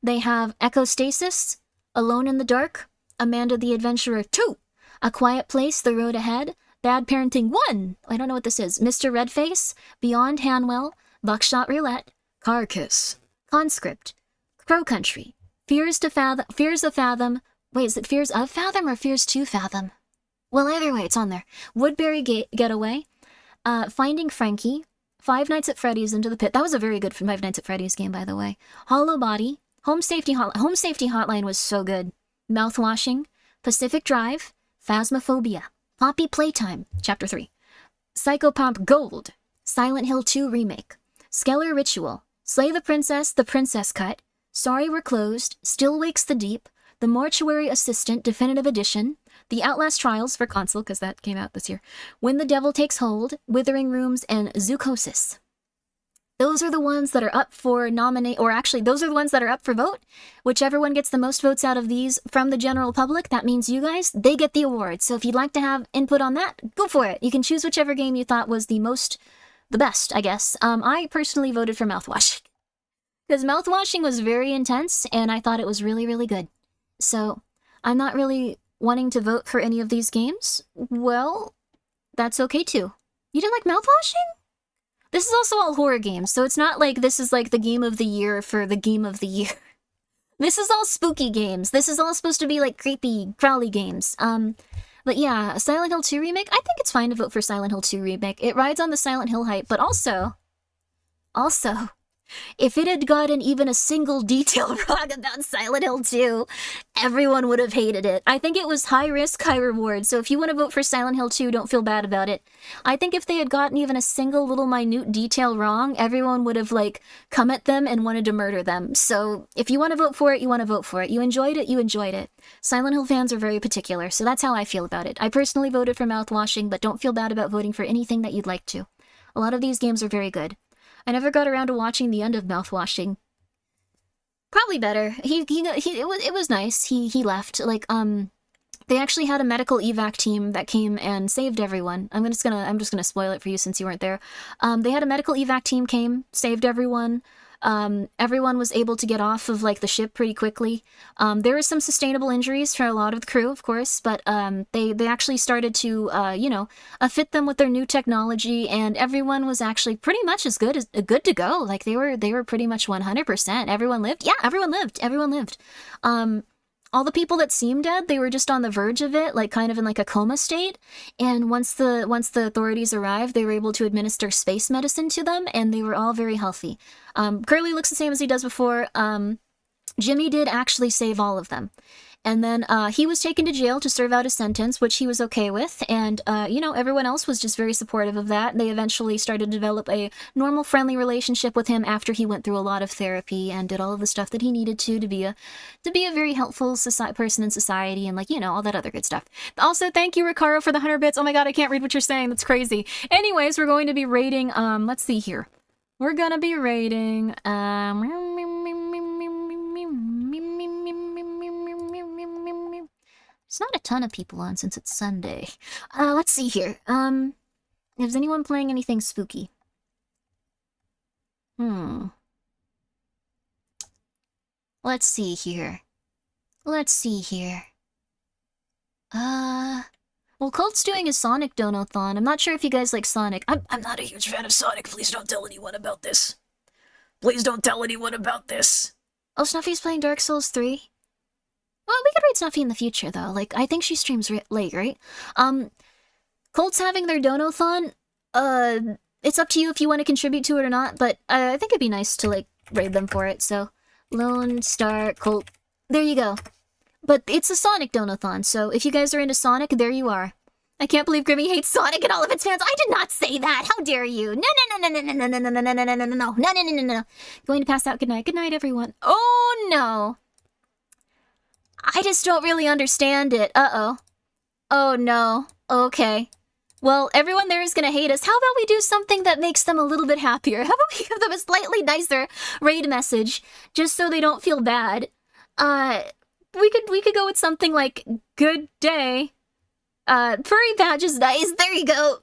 they have Echostasis, Alone in the Dark, Amanda the Adventurer 2, A Quiet Place, The Road Ahead, Bad Parenting 1. I don't know what this is. Mr. Redface, Beyond Hanwell, Buckshot Roulette, Carcass, Conscript, Crow Country, Fears of Fathom. Wait, is it Fears of Fathom or Fears to Fathom? Well, either way, it's on there. Woodbury Getaway, Finding Frankie, Five Nights at Freddy's Into the Pit. That was a very good Five Nights at Freddy's game, by the way. Hollow Body, Home Safety Hotline was so good. Mouthwashing, Pacific Drive, Phasmophobia, Poppy Playtime, Chapter 3, Psychopomp Gold, Silent Hill 2 Remake, Skeller Ritual, Slay the Princess Cut, Sorry We're Closed, Still Wakes the Deep, The Mortuary Assistant Definitive Edition, The Outlast Trials for console, because that came out this year, When the Devil Takes Hold, Withering Rooms, and Zoocosis. Those are the ones that are up for those are the ones that are up for vote. Whichever one gets the most votes out of these from the general public, that means you guys, they get the award. So if you'd like to have input on that, go for it. You can choose whichever game you thought was the best, I guess. I personally voted for Mouthwashing, because Mouthwashing was very intense, and I thought it was really, really good. So I'm not really wanting to vote for any of these games. Well, that's okay too. You didn't like Mouthwashing? This is also all horror games, so it's not like this is like the game of the year for the game of the year. This is all spooky games. This is all supposed to be like creepy, crawly games. But yeah, Silent Hill 2 Remake, I think it's fine to vote for Silent Hill 2 Remake. It rides on the Silent Hill hype, but also, if it had gotten even a single detail wrong about Silent Hill 2, everyone would have hated it. I think it was high risk, high reward, so if you want to vote for Silent Hill 2, don't feel bad about it. I think if they had gotten even a single little minute detail wrong, everyone would have, like, come at them and wanted to murder them. So if you want to vote for it, you want to vote for it. You enjoyed it, you enjoyed it. Silent Hill fans are very particular, so that's how I feel about it. I personally voted for Mouthwashing, but don't feel bad about voting for anything that you'd like to. A lot of these games are very good. I never got around to watching the end of Mouthwashing. Probably better. It was nice. He left. Like, they actually had a medical evac team that came and saved everyone. I'm just gonna spoil it for you since you weren't there. They had a medical evac team came, saved everyone. Everyone was able to get off of, like, the ship pretty quickly. There were some sustainable injuries for a lot of the crew, of course, but they actually started to, fit them with their new technology, and everyone was actually pretty much good to go. Like, they were pretty much 100%. Everyone lived? Yeah, everyone lived. All the people that seemed dead, they were just on the verge of it, like kind of in like a coma state. And once the authorities arrived, they were able to administer space medicine to them, and they were all very healthy. Curly looks the same as he does before. Jimmy did actually save all of them. And then he was taken to jail to serve out a sentence, which he was okay with. And, everyone else was just very supportive of that. They eventually started to develop a normal, friendly relationship with him after he went through a lot of therapy and did all of the stuff that he needed to be a very helpful person in society and, all that other good stuff. Also, thank you, Ricaro, for the 100 bits. Oh my god, I can't read what you're saying. That's crazy. Anyways, we're going to be rating, let's see here. We're gonna be rating, There's not a ton of people on since it's Sunday. Let's see here. Is anyone playing anything spooky? Let's see here. Well, Colt's doing a Sonic Donathon. I'm not sure if you guys like Sonic. I'm not a huge fan of Sonic. Please don't tell anyone about this. Oh, Snuffy's playing Dark Souls 3? Well, we could read Snuffy in the future, though. Like, I think she streams late, right? Colt's having their Donathon. It's up to you if you want to contribute to it or not, but I think it'd be nice to, like, raid them for it, so... Lone Star Colt. There you go. But it's a Sonic Donathon, so if you guys are into Sonic, there you are. I can't believe Grimmi hates Sonic and all of its fans. I did not say that. How dare you? No. Going to pass out. Good night. Good night, everyone. Oh, no. I just don't really understand it. Uh-oh. Oh, no. Okay. Well, everyone there is gonna hate us. How about we do something that makes them a little bit happier? How about we give them a slightly nicer raid message, just so they don't feel bad? We could go with something like, good day. Furry Patch is nice. There you go.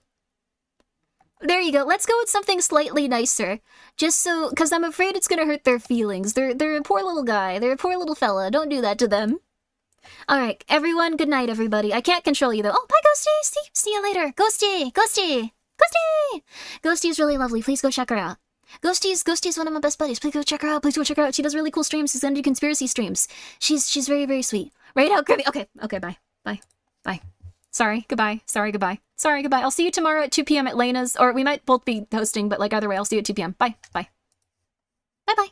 Let's go with something slightly nicer. Just so, because I'm afraid it's gonna hurt their feelings. They're a poor little guy. They're a poor little fella. Don't do that to them. Alright, everyone, good night, everybody. I can't control you, though. Oh, bye, guys! Ghosty! See you later. Ghosty! Ghosty! Ghosty! Ghosty's really lovely. Please go check her out. Ghosty's one of my best buddies. Please go check her out. Please go check her out. She does really cool streams. She's gonna do conspiracy streams. She's very, very sweet. Right out, Grimmi. Okay, bye. Bye. Sorry, goodbye. Sorry, goodbye. I'll see you tomorrow at 2 p.m. at Lena's, or we might both be hosting, but like either way, I'll see you at 2 p.m. Bye. Bye-bye.